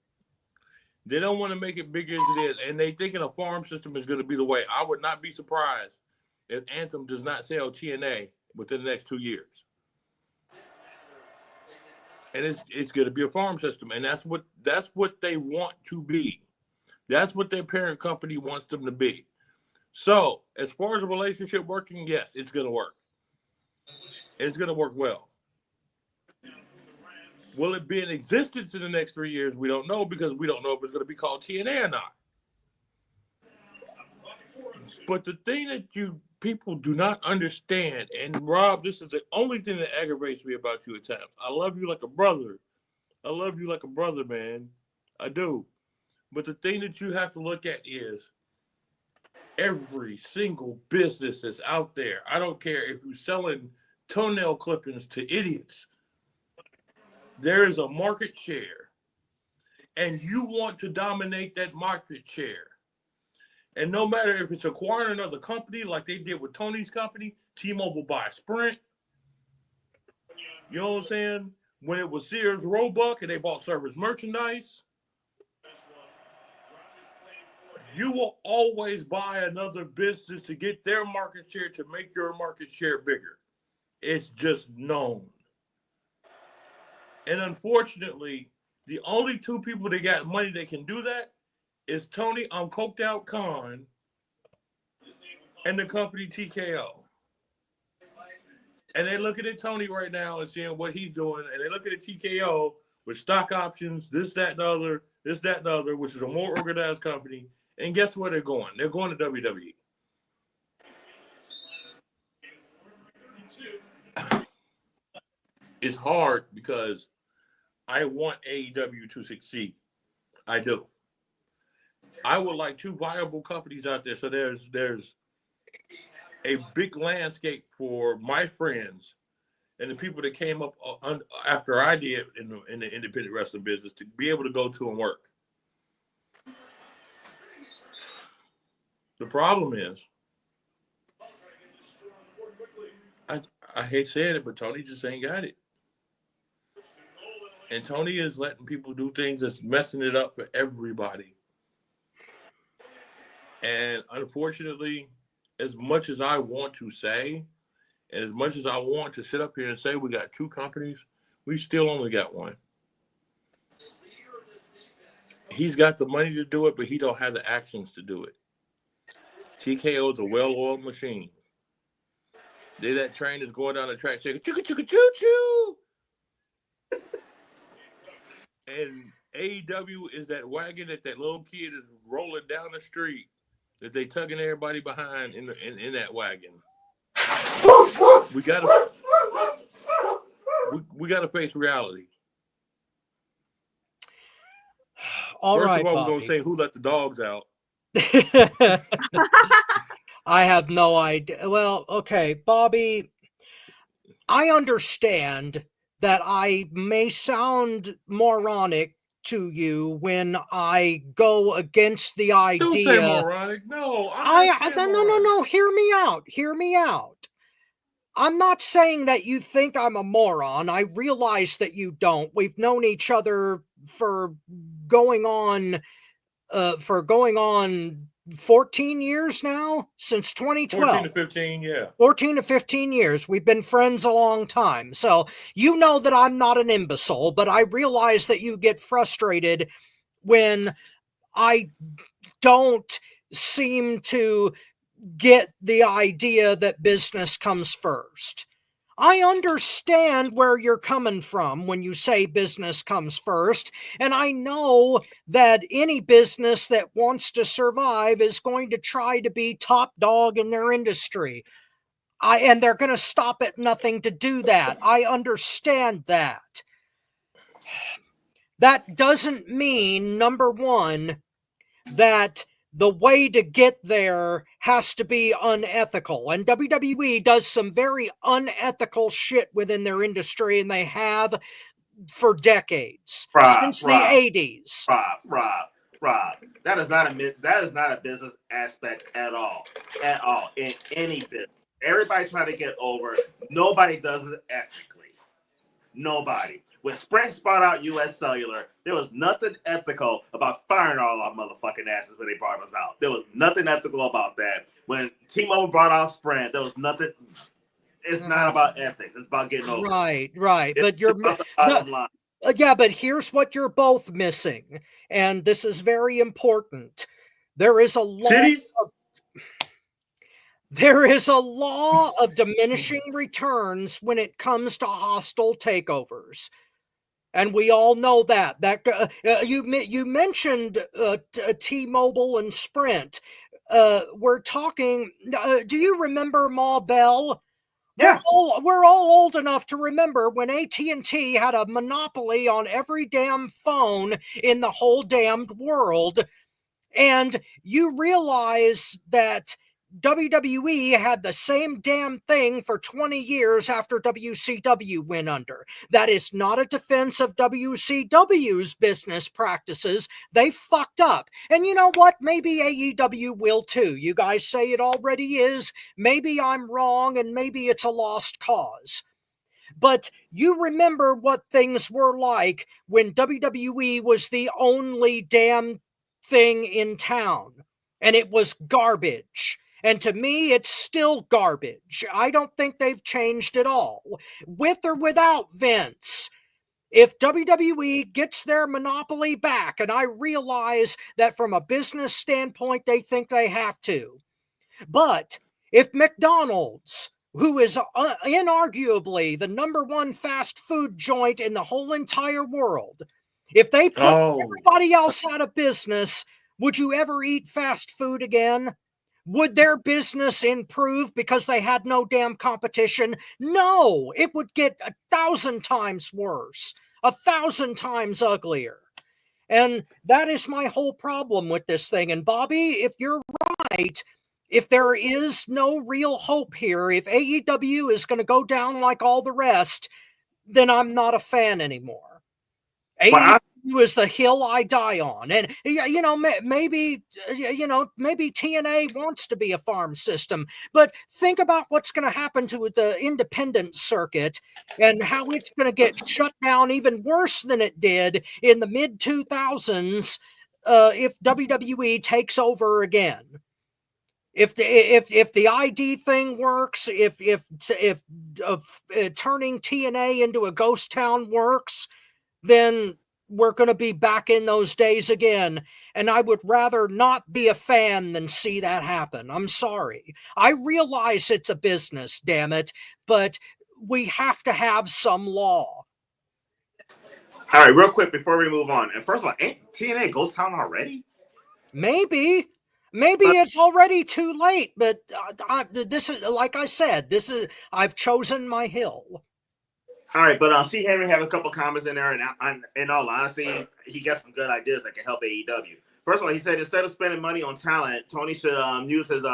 They don't want to make it bigger as it is, and they thinking a farm system is going to be the way. I would not be surprised if Anthem does not sell TNA within the next 2 years. And it's going to be a farm system, and that's what they want to be. That's what their parent company wants them to be. So, as far as the relationship working, yes, it's going to work. It's going to work well. Will it be in existence in the next 3 years? We don't know because we don't know if it's going to be called TNA or not. But the thing that you people do not understand, and Rob, this is the only thing that aggravates me about you at times. I love you like a brother. I love you like a brother, man. I do. But the thing that you have to look at is every single business that's out there. I don't care if you're selling toenail clippings to idiots. There is a market share, and you want to dominate that market share. And no matter if it's acquiring another company like they did with Tony's company, T-Mobile buy Sprint. You know what I'm saying? When it was Sears Roebuck and they bought Service Merchandise. You will always buy another business to get their market share to make your market share bigger. It's just known. And unfortunately, the only two people that got money that can do that is Tony Coked Out Khan and the company TKO. And they're looking at Tony right now and seeing what he's doing. And they're looking at TKO with stock options, this, that, and the other, which is a more organized company. And guess where they're going? They're going to WWE. It's hard because I want AEW to succeed. I do. I would like two viable companies out there. So there's a big landscape for my friends and the people that came up after I did in the independent wrestling business to be able to go to and work. The problem is, I hate saying it, but Tony just ain't got it. And Tony is letting people do things that's messing it up for everybody. And unfortunately, as much as I want to say, and as much as I want to sit up here and say we got two companies, we still only got one. He's got the money to do it, but he don't have the actions to do it. TKO is a well-oiled machine. They that train is going down the track saying choo choo choo choo. And AEW is that wagon that little kid is rolling down the street that they tugging everybody behind in that wagon. We gotta face reality. All First right, of all, Bobby. we're gonna say who let the dogs out. I have no idea. Well, okay, Bobby, I understand that I may sound moronic to you when I go against the idea. Don't say moronic. No, No. Hear me out. Hear me out. I'm not saying that you think I'm a moron. I realize that you don't. We've known each other for going on 14 years now, since 2012. 14 to 15, yeah. 14 to 15 years. We've been friends a long time. So you know that I'm not an imbecile, but I realize that you get frustrated when I don't seem to get the idea that business comes first. I understand where you're coming from when you say business comes first, and I know that any business that wants to survive is going to try to be top dog in their industry. And they're going to stop at nothing to do that. I understand that. That doesn't mean, number one, that the way to get there has to be unethical. And WWE does some very unethical shit within their industry, and they have for decades. Since the 80s. Rob. That is not a business aspect at all. At all. In any business. Everybody's trying to get over. Nobody does it ethically. Nobody. When Sprint spot out US Cellular, there was nothing ethical about firing all our motherfucking asses when they brought us out. There was nothing ethical about that. When T-Mobile brought out Sprint, there was nothing. It's not about ethics. It's about getting over. Right. It's But you're about the bottom line. Yeah, but here's what you're both missing, and this is very important. There is a law. There is a law of diminishing returns when it comes to hostile takeovers. And we all know that. You mentioned T-Mobile and Sprint. We're talking. Do you remember Ma Bell? Yeah. We're all old enough to remember when AT&T had a monopoly on every damn phone in the whole damned world. And you realize that WWE had the same damn thing for 20 years after WCW went under. That is not a defense of WCW's business practices. They fucked up. And you know what? Maybe AEW will too. You guys say it already is. Maybe I'm wrong, and maybe it's a lost cause. But you remember what things were like when WWE was the only damn thing in town, and it was garbage. And to me, it's still garbage. I don't think they've changed at all. With or without Vince, if WWE gets their monopoly back, and I realize that from a business standpoint, they think they have to, but if McDonald's, who is inarguably the number one fast food joint in the whole entire world, if they put everybody else out of business, would you ever eat fast food again? Would their business improve because they had no damn competition? No, it would get 1,000 times worse, 1,000 times uglier. And that is my whole problem with this thing. And Bobby, if you're right, if there is no real hope here, if AEW is going to go down like all the rest, then I'm not a fan anymore. AEW is the hill I die on. And, you know, maybe TNA wants to be a farm system, but think about what's going to happen to the independent circuit and how it's going to get shut down even worse than it did in the mid-2000s if WWE takes over again. If the ID thing works, if turning TNA into a ghost town works, then we're going to be back in those days again, and I would rather not be a fan than see that happen. I'm sorry. I realize it's a business, damn it, but we have to have some law. All right, real quick before we move on. And first of all, ain't TNA Ghost Town already? Maybe it's already too late, but this is, like I said, I've chosen my hill. All right, but C. Henry have a couple comments in there, and in all honesty, he got some good ideas that can help AEW. First of all, he said instead of spending money on talent, Tony should use his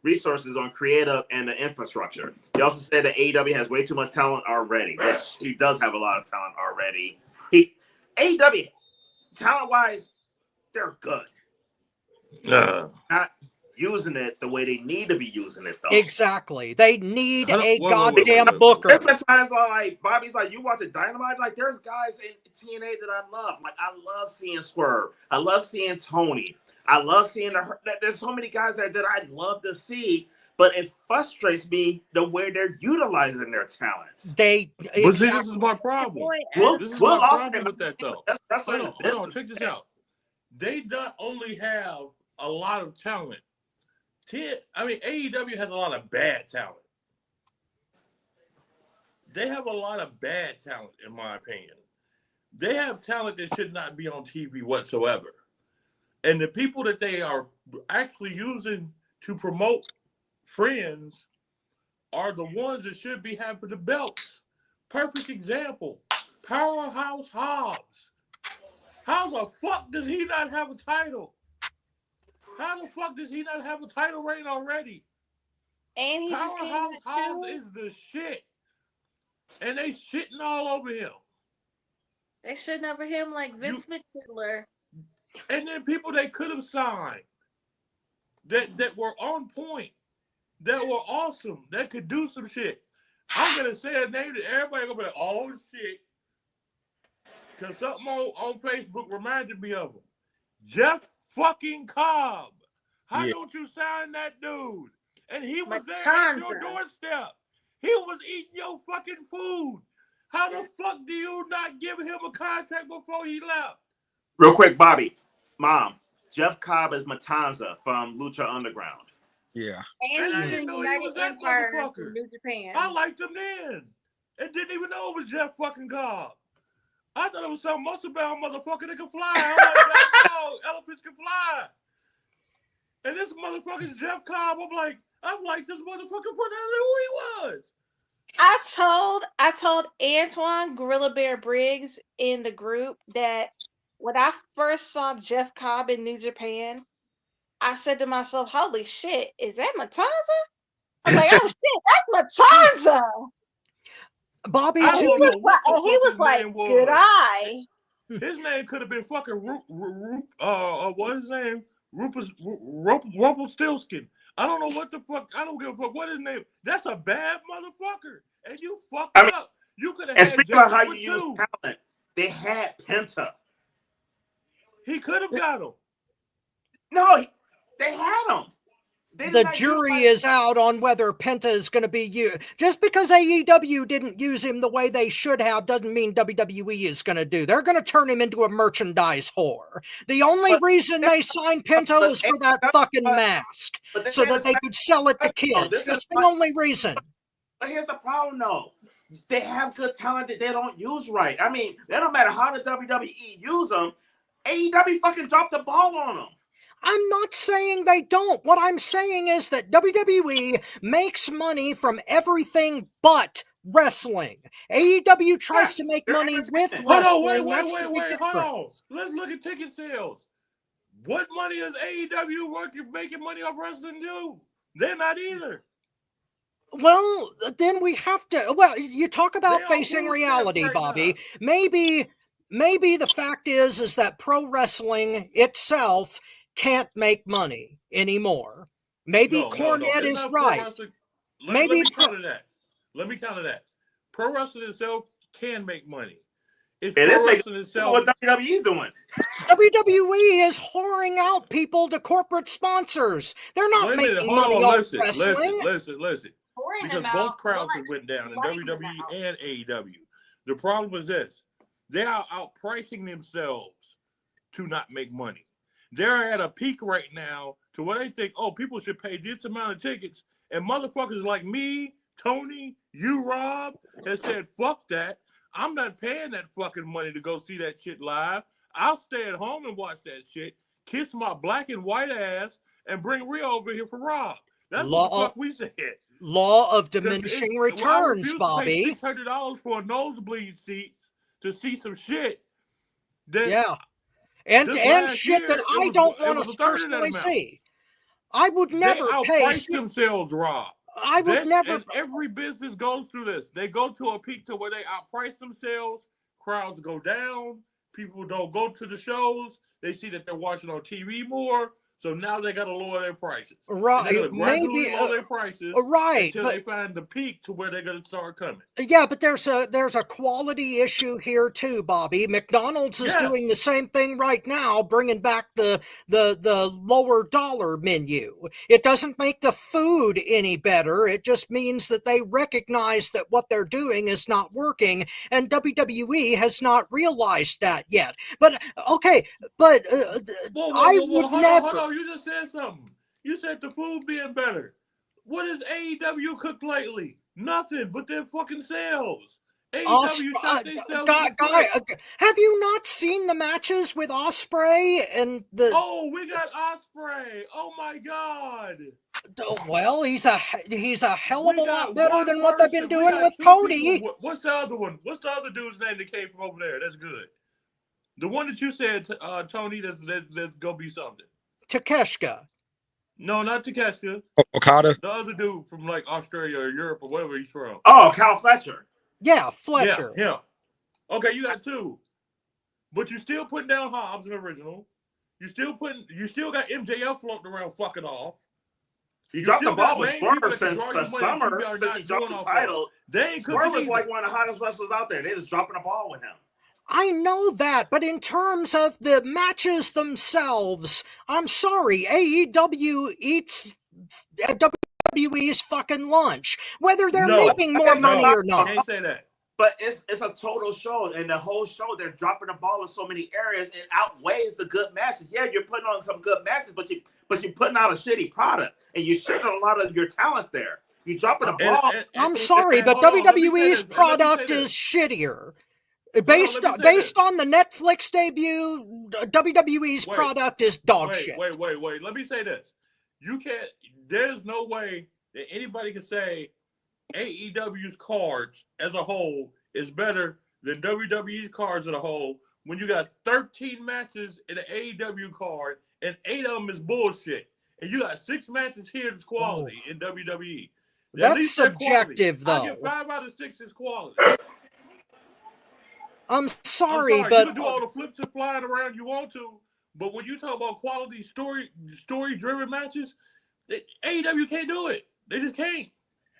resources on creative and the infrastructure. He also said that AEW has way too much talent already, which he does have a lot of talent already. AEW, talent-wise, they're good. Not using it the way they need to be using it, though. Exactly. They need a goddamn booker. There's been times like Bobby's like, you watch a Dynamite? Like, there's guys in TNA that I love. Like, I love seeing Swerve. I love seeing Tony. I love seeing there's so many guys there that I'd love to see, but it frustrates me the way they're utilizing their talents. But see, this is my problem. This is my problem with that, though. Hold on, check this out. They not only have a lot of talent. AEW has a lot of bad talent. They have a lot of bad talent, in my opinion. They have talent that should not be on TV whatsoever. And the people that they are actually using to promote friends are the ones that should be having the belts. Perfect example. Powerhouse Hobbs. How the fuck does he not have a title? How the fuck does he not have a title reign already? And he Powerhouse Hobbs is the shit. And they shitting all over him. They shitting over him like Vince McMillan. And then people they could have signed that were on point, that were awesome, that could do some shit. I'm going to say a name that everybody going to be like, oh shit. Because something on Facebook reminded me of him. Jeff fucking Cobb. How don't you sign that dude? And he was there at your doorstep. He was eating your fucking food. How the fuck do you not give him a contract before he left? Real quick, Bobby, Mom, Jeff Cobb is Matanza from Lucha Underground. Yeah. And I didn't know he was that motherfucker. New Japan. I liked him then. And didn't even know it was Jeff fucking Cobb. I thought it was some muscle-bound motherfucker that could fly. I'm like, no, elephants can fly. And this motherfucker's Jeff Cobb. I'm like this motherfucker for that who he was. I told Antoine Gorilla Bear Briggs in the group that when I first saw Jeff Cobb in New Japan, I said to myself, holy shit, is that Matanza? I was like, oh shit, that's Matanza. Bobby, he was like, good eye. His name could have been fucking what his name? Rumpelstiltskin. I don't know what the fuck. I don't give a fuck what his name. That's a bad motherfucker. And you fucked up. You could have had. And speaking about how you use talent, they had Penta. He could have got him. No, they had him. The jury is out on whether Penta is going to be used. Just because AEW didn't use him the way they should have doesn't mean WWE is going to do. They're going to turn him into a merchandise whore. The only reason they signed Penta was for that fucking mask, so that they could sell it to kids. That's the only reason. But here's the problem, though. They have good talent that they don't use right. I mean, it don't matter how the WWE use them. AEW fucking dropped the ball on them. I'm not saying they don't. What I'm saying is that WWE makes money from everything but wrestling. AEW tries to make money with wrestling. Wait, hold on. Let's look at ticket sales. What money is AEW making money off wrestling do? They're not either. Well, then we have to. Well, you talk about facing reality, Bobby. Maybe the fact is that pro wrestling itself can't make money anymore. Maybe Cornette is right. Let me counter that. Pro wrestling itself can make money. It is making itself what WWE's doing. WWE is whoring out people to corporate sponsors. They're not making money off wrestling. Listen. Because both crowds went down in WWE and AEW. The problem is this. They are outpricing themselves to not make money. They're at a peak right now to where they think, oh, people should pay this amount of tickets. And motherfuckers like me, Tony, you, Rob, has said, fuck that. I'm not paying that fucking money to go see that shit live. I'll stay at home and watch that shit, kiss my black and white ass, and bring Rio over here for Rob. That's what the fuck we said. Law of diminishing returns, Bobby. $600 for a nosebleed seat to see some shit. Yeah. And shit that I don't want to personally see. I would never pay. They outprice themselves, Rob. I would never. And every business goes through this. They go to a peak to where they outprice themselves. Crowds go down. People don't go to the shows. They see that they're watching on TV more. So now they got to lower their prices. Right. Maybe lower their prices. Right. Until they find the peak to where they're going to start coming. Yeah, but there's a quality issue here too, Bobby. McDonald's is doing the same thing right now, bringing back the lower dollar menu. It doesn't make the food any better. It just means that they recognize that what they're doing is not working, and WWE has not realized that yet. But okay, but I would never. Hold on, you just said something. You said the food being better. What has AEW cooked lately? Nothing but their fucking sales. AEW shot their sales. Have you not seen the matches with Ospreay and the? Oh, we got Ospreay. Oh my God. Well, he's a hell of a lot better than what they've been doing with Cody. What's the other one? What's the other dude's name that came from over there? That's good. The one that you said, Tony, that's gonna be something. Takeshka. No, not Takeshka. Okada. The other dude from like Australia or Europe or wherever he's from. Oh, Cal Fletcher. Yeah, Fletcher. Yeah. Okay, you got two. But you still putting down Hobbs in the original. You still got MJF floating around fucking off. He dropped the ball with Swerve since the summer, since he dropped the title. Swerve was like one of the hottest wrestlers out there. They're just dropping the ball with him. I know that, but in terms of the matches themselves, I'm sorry, AEW eats WWE's fucking lunch, whether they're making more money or not. I can't say that. But it's a total show, and the whole show, they're dropping the ball in so many areas, it outweighs the good matches. Yeah, you're putting on some good matches, but you're putting out a shitty product, and you're shitting a lot of your talent there. You're dropping the ball. I'm sorry, but WWE's product is shittier. Based on the Netflix debut, WWE's product is dog shit. Wait. Let me say this. There's no way that anybody can say AEW's cards as a whole is better than WWE's cards as a whole when you got 13 matches in an AEW card and 8 of them is bullshit. And you got 6 matches here that's quality in WWE. That's subjective, though. I give 5 out of 6 is quality. I'm sorry, but you can do all the flips and flying around you want to, but when you talk about quality story-driven matches, AEW can't do it. They just can't.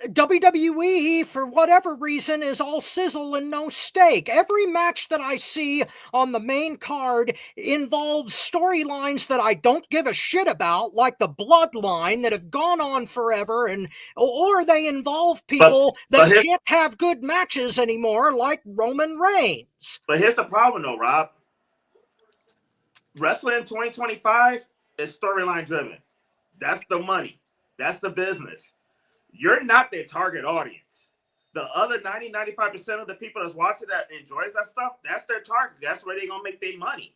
WWE, for whatever reason, is all sizzle and no steak. Every match that I see on the main card involves storylines that I don't give a shit about, like the Bloodline that have gone on forever, or they involve people that can't have good matches anymore, like Roman Reigns. But here's the problem, though, Rob. Wrestling 2025 is storyline driven. That's the money. That's the business. You're not their target audience. The other 90-95% of the people that's watching that enjoys that stuff, that's their target. That's where they're going to make their money.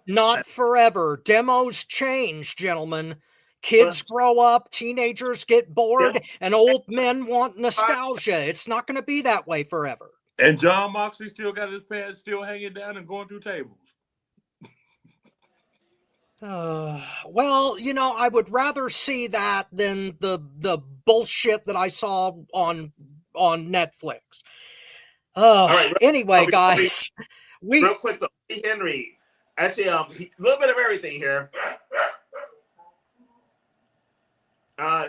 Not forever. Demos change, gentlemen. Kids grow up, teenagers get bored, and old men want nostalgia. It's not going to be that way forever. And John Moxley still got his pants still hanging down and going through tables. Well, I would rather see that than the bullshit that I saw on Netflix. Right, anyway, guys, real quick though, Henry, actually, a little bit of everything here.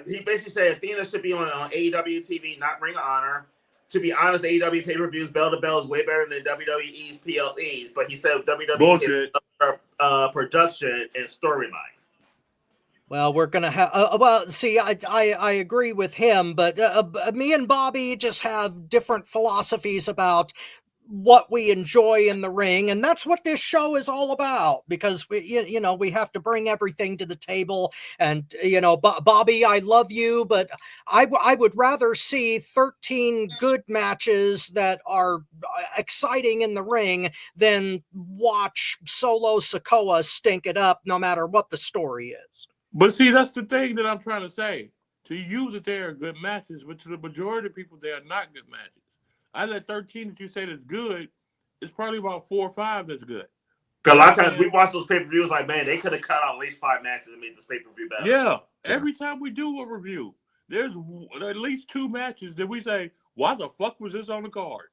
He basically said Athena should be on AEW TV, not Ring of Honor. To be honest, AEW pay-per-views bell to bell is way better than WWE's PLEs, but he said WWE is production and storyline. Well, we're gonna have. See, I agree with him, but me and Bobby just have different philosophies about what we enjoy in the ring, and that's what this show is all about, because we have to bring everything to the table. And Bobby, I love you, but I would rather see 13 good matches that are exciting in the ring than watch Solo Sikoa stink it up no matter what the story is. But see, that's the thing that I'm trying to say. To you that they are good matches, but to the majority of people, they are not good matches. Out of that 13 that you say that's good, it's probably about 4 or 5 that's good. Because a lot of times we watch those pay-per-views like, man, they could have cut out at least 5 matches and made this pay-per-view better. Yeah. Every time we do a review, there's at least 2 matches that we say, why the fuck was this on the card?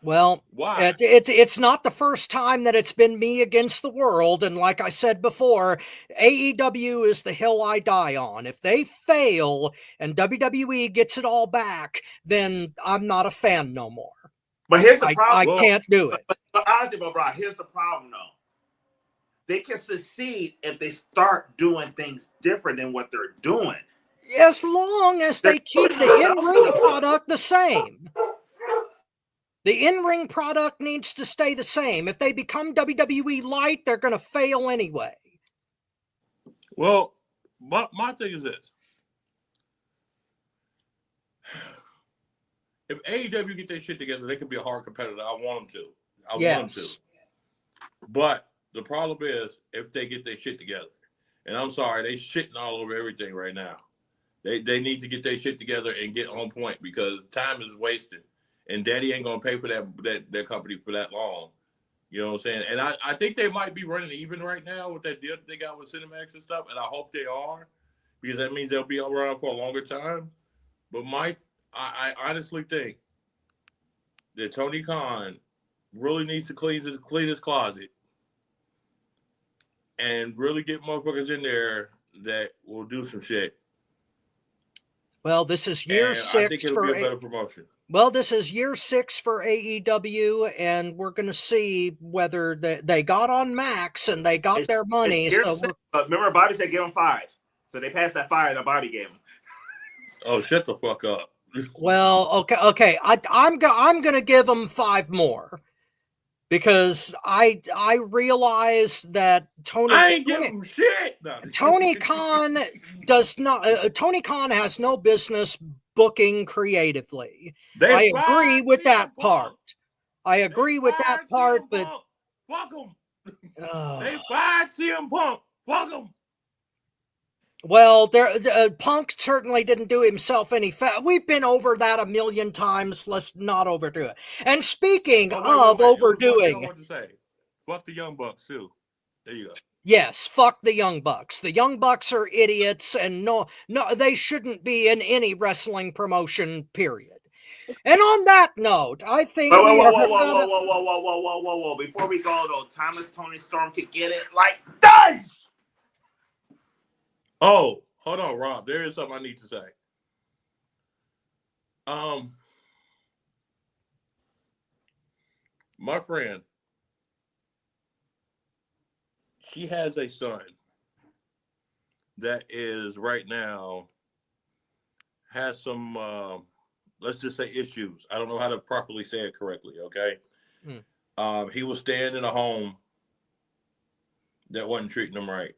Well, why? It's not the first time that it's been me against the world. And like I said before, AEW is the hill I die on. If they fail and WWE gets it all back, then I'm not a fan no more. But here's the problem. I can't do it. But honestly, bro, here's the problem, though. They can succeed if they start doing things different than what they're doing. As long as they keep the in-ring product the same. The in-ring product needs to stay the same. If they become WWE light, they're going to fail anyway. Well, my thing is this. If AEW get their shit together, they could be a hard competitor. I want them to. I want them to. But the problem is, if they get their shit together, and I'm sorry, they shitting all over everything right now. They need to get their shit together and get on point, because time is wasted. And Daddy ain't gonna pay for that company for that long. You know what I'm saying? And I think they might be running even right now with that deal that they got with Cinemax and stuff. And I hope they are, because that means they'll be around for a longer time. But I honestly think that Tony Khan really needs to clean his closet and really get motherfuckers in there that will do some shit. Well, this is year 6 I think it'll be a better promotion. Well, this is year 6 for AEW, and we're going to see whether they got on Max and they got their money. Remember, Bobby said give them 5. So they passed that 5 that Bobby gave them. Oh, shut the fuck up. Well, okay. I'm going to give them 5 more, because I realize that Tony Khan does not. Tony Khan has no business booking creatively. I agree with that part. But fuck them. They fired CM Punk. Fuck them. Well, Punk certainly didn't do himself any We've been over that a million times. Let's not overdo it. And speaking of overdoing, what to say. Fuck the Young Bucks too. There you go. Yes, fuck the Young Bucks. The Young Bucks are idiots, and no, they shouldn't be in any wrestling promotion, period. And on that note, I think whoa. Before we go, though, Thomas Tony Storm could get it like this. Oh, hold on, Rob. There is something I need to say. My friend, she has a son that is right now has some, let's just say, issues. I don't know how to properly say it correctly, okay? He was staying in a home that wasn't treating him right.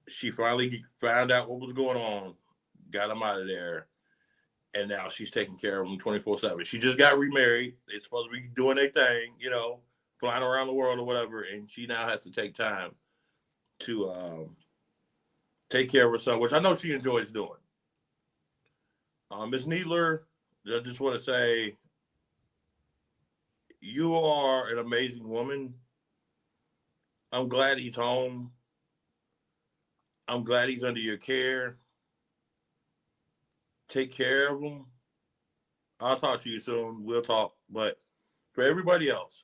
She finally found out what was going on, got him out of there, and now she's taking care of him 24/7. She just got remarried. They're supposed to be doing their thing, flying around the world or whatever, and she now has to take time to take care of her son, which I know she enjoys doing. Ms. Needler, I just want to say, you are an amazing woman. I'm glad he's home. I'm glad he's under your care. Take care of him. I'll talk to you soon. We'll talk. But for everybody else,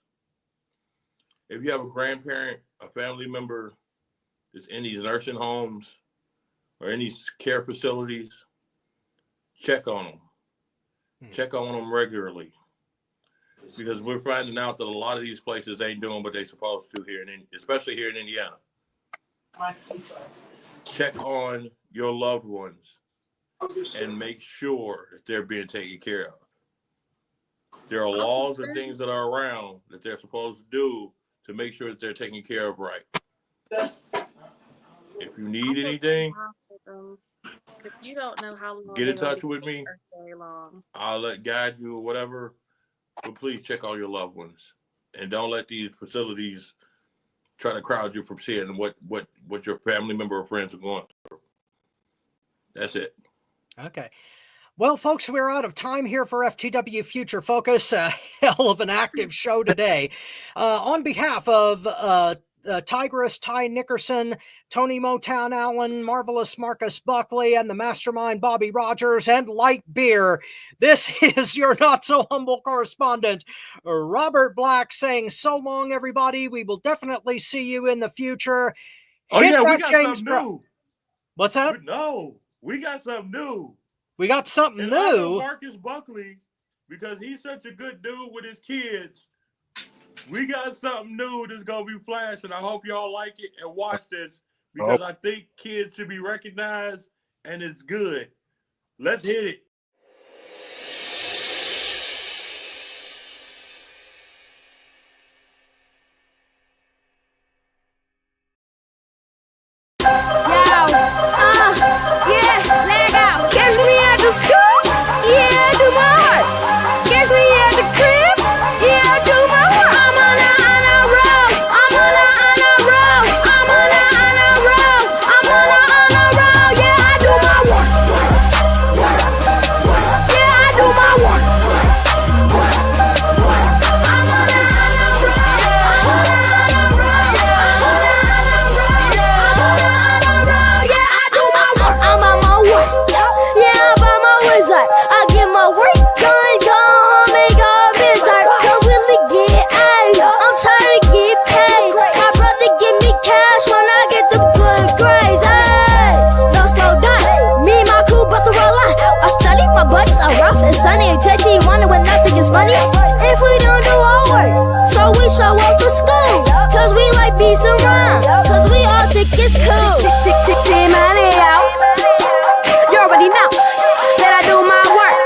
if you have a grandparent, a family member that's in these nursing homes or in these care facilities, check on them. Check on them regularly. Because we're finding out that a lot of these places ain't doing what they're supposed to here, especially here in Indiana. Check on your loved ones and make sure that they're being taken care of. there are laws and things that are around that they're supposed to do to make sure that they're taken care of right. If you need anything, because you don't know how long. get in touch with me. Long. I'll guide you or whatever. But please check on your loved ones, and don't let these facilities try to crowd you from seeing what your family member or friends are going through. That's it. Okay. Well, folks, we're out of time here for FTW Future Focus. Hell of an active show today. On behalf of Tigress Ty Nickerson, Tony Motown Allen, Marvelous Marcus Buckley, and the Mastermind Bobby Rogers, and Light Beer, this is your not-so-humble correspondent, Robert Black, saying so long, everybody. We will definitely see you in the future. Oh, Hit yeah, we that got James something new. What's that? No, we got something new. We got something And new. Marcus Buckley, because he's such a good dude with his kids, we got something new that's going to be flashing. I hope y'all like it and watch this, because I think kids should be recognized, and it's good. Let's hit it. Money if we don't do our work, so we show up to school, cause we like beats and rhyme, cause we all think it's cool. Tick money out. You already know that I do my work,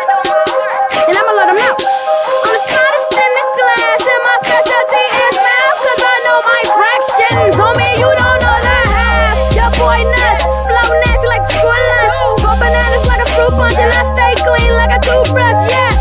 and I'ma let them know I'm the smartest in the class, and my specialty is math, cause I know my fractions. Homie, you don't know that half. Your boy nuts, flow nasty like school lunch, go bananas like a fruit punch, and I stay clean like a toothbrush, yeah.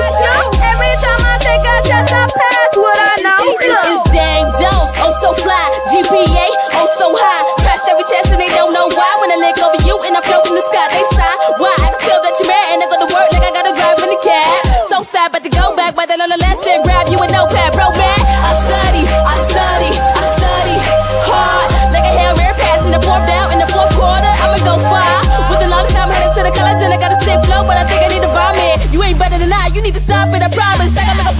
Every time I take a test, I pass what I know. It's Dame Jones, oh so fly, GPA, oh so high. Passed every test and they don't know why. When I lick over you and I float in the sky, they sigh. Why? I can tell that you're mad and I go to work like I gotta drive in the cab. So sad, but to go back, but then on the lesson, grab you a notepad, bro, man. I study hard, like a Hail Mary pass in the fourth down, in the fourth quarter, I'ma go far. With the longest time headed to the college and I got a sick flow, but I think I need to vomit. You ain't better than I, you need to stop it, I promise. I gotta make a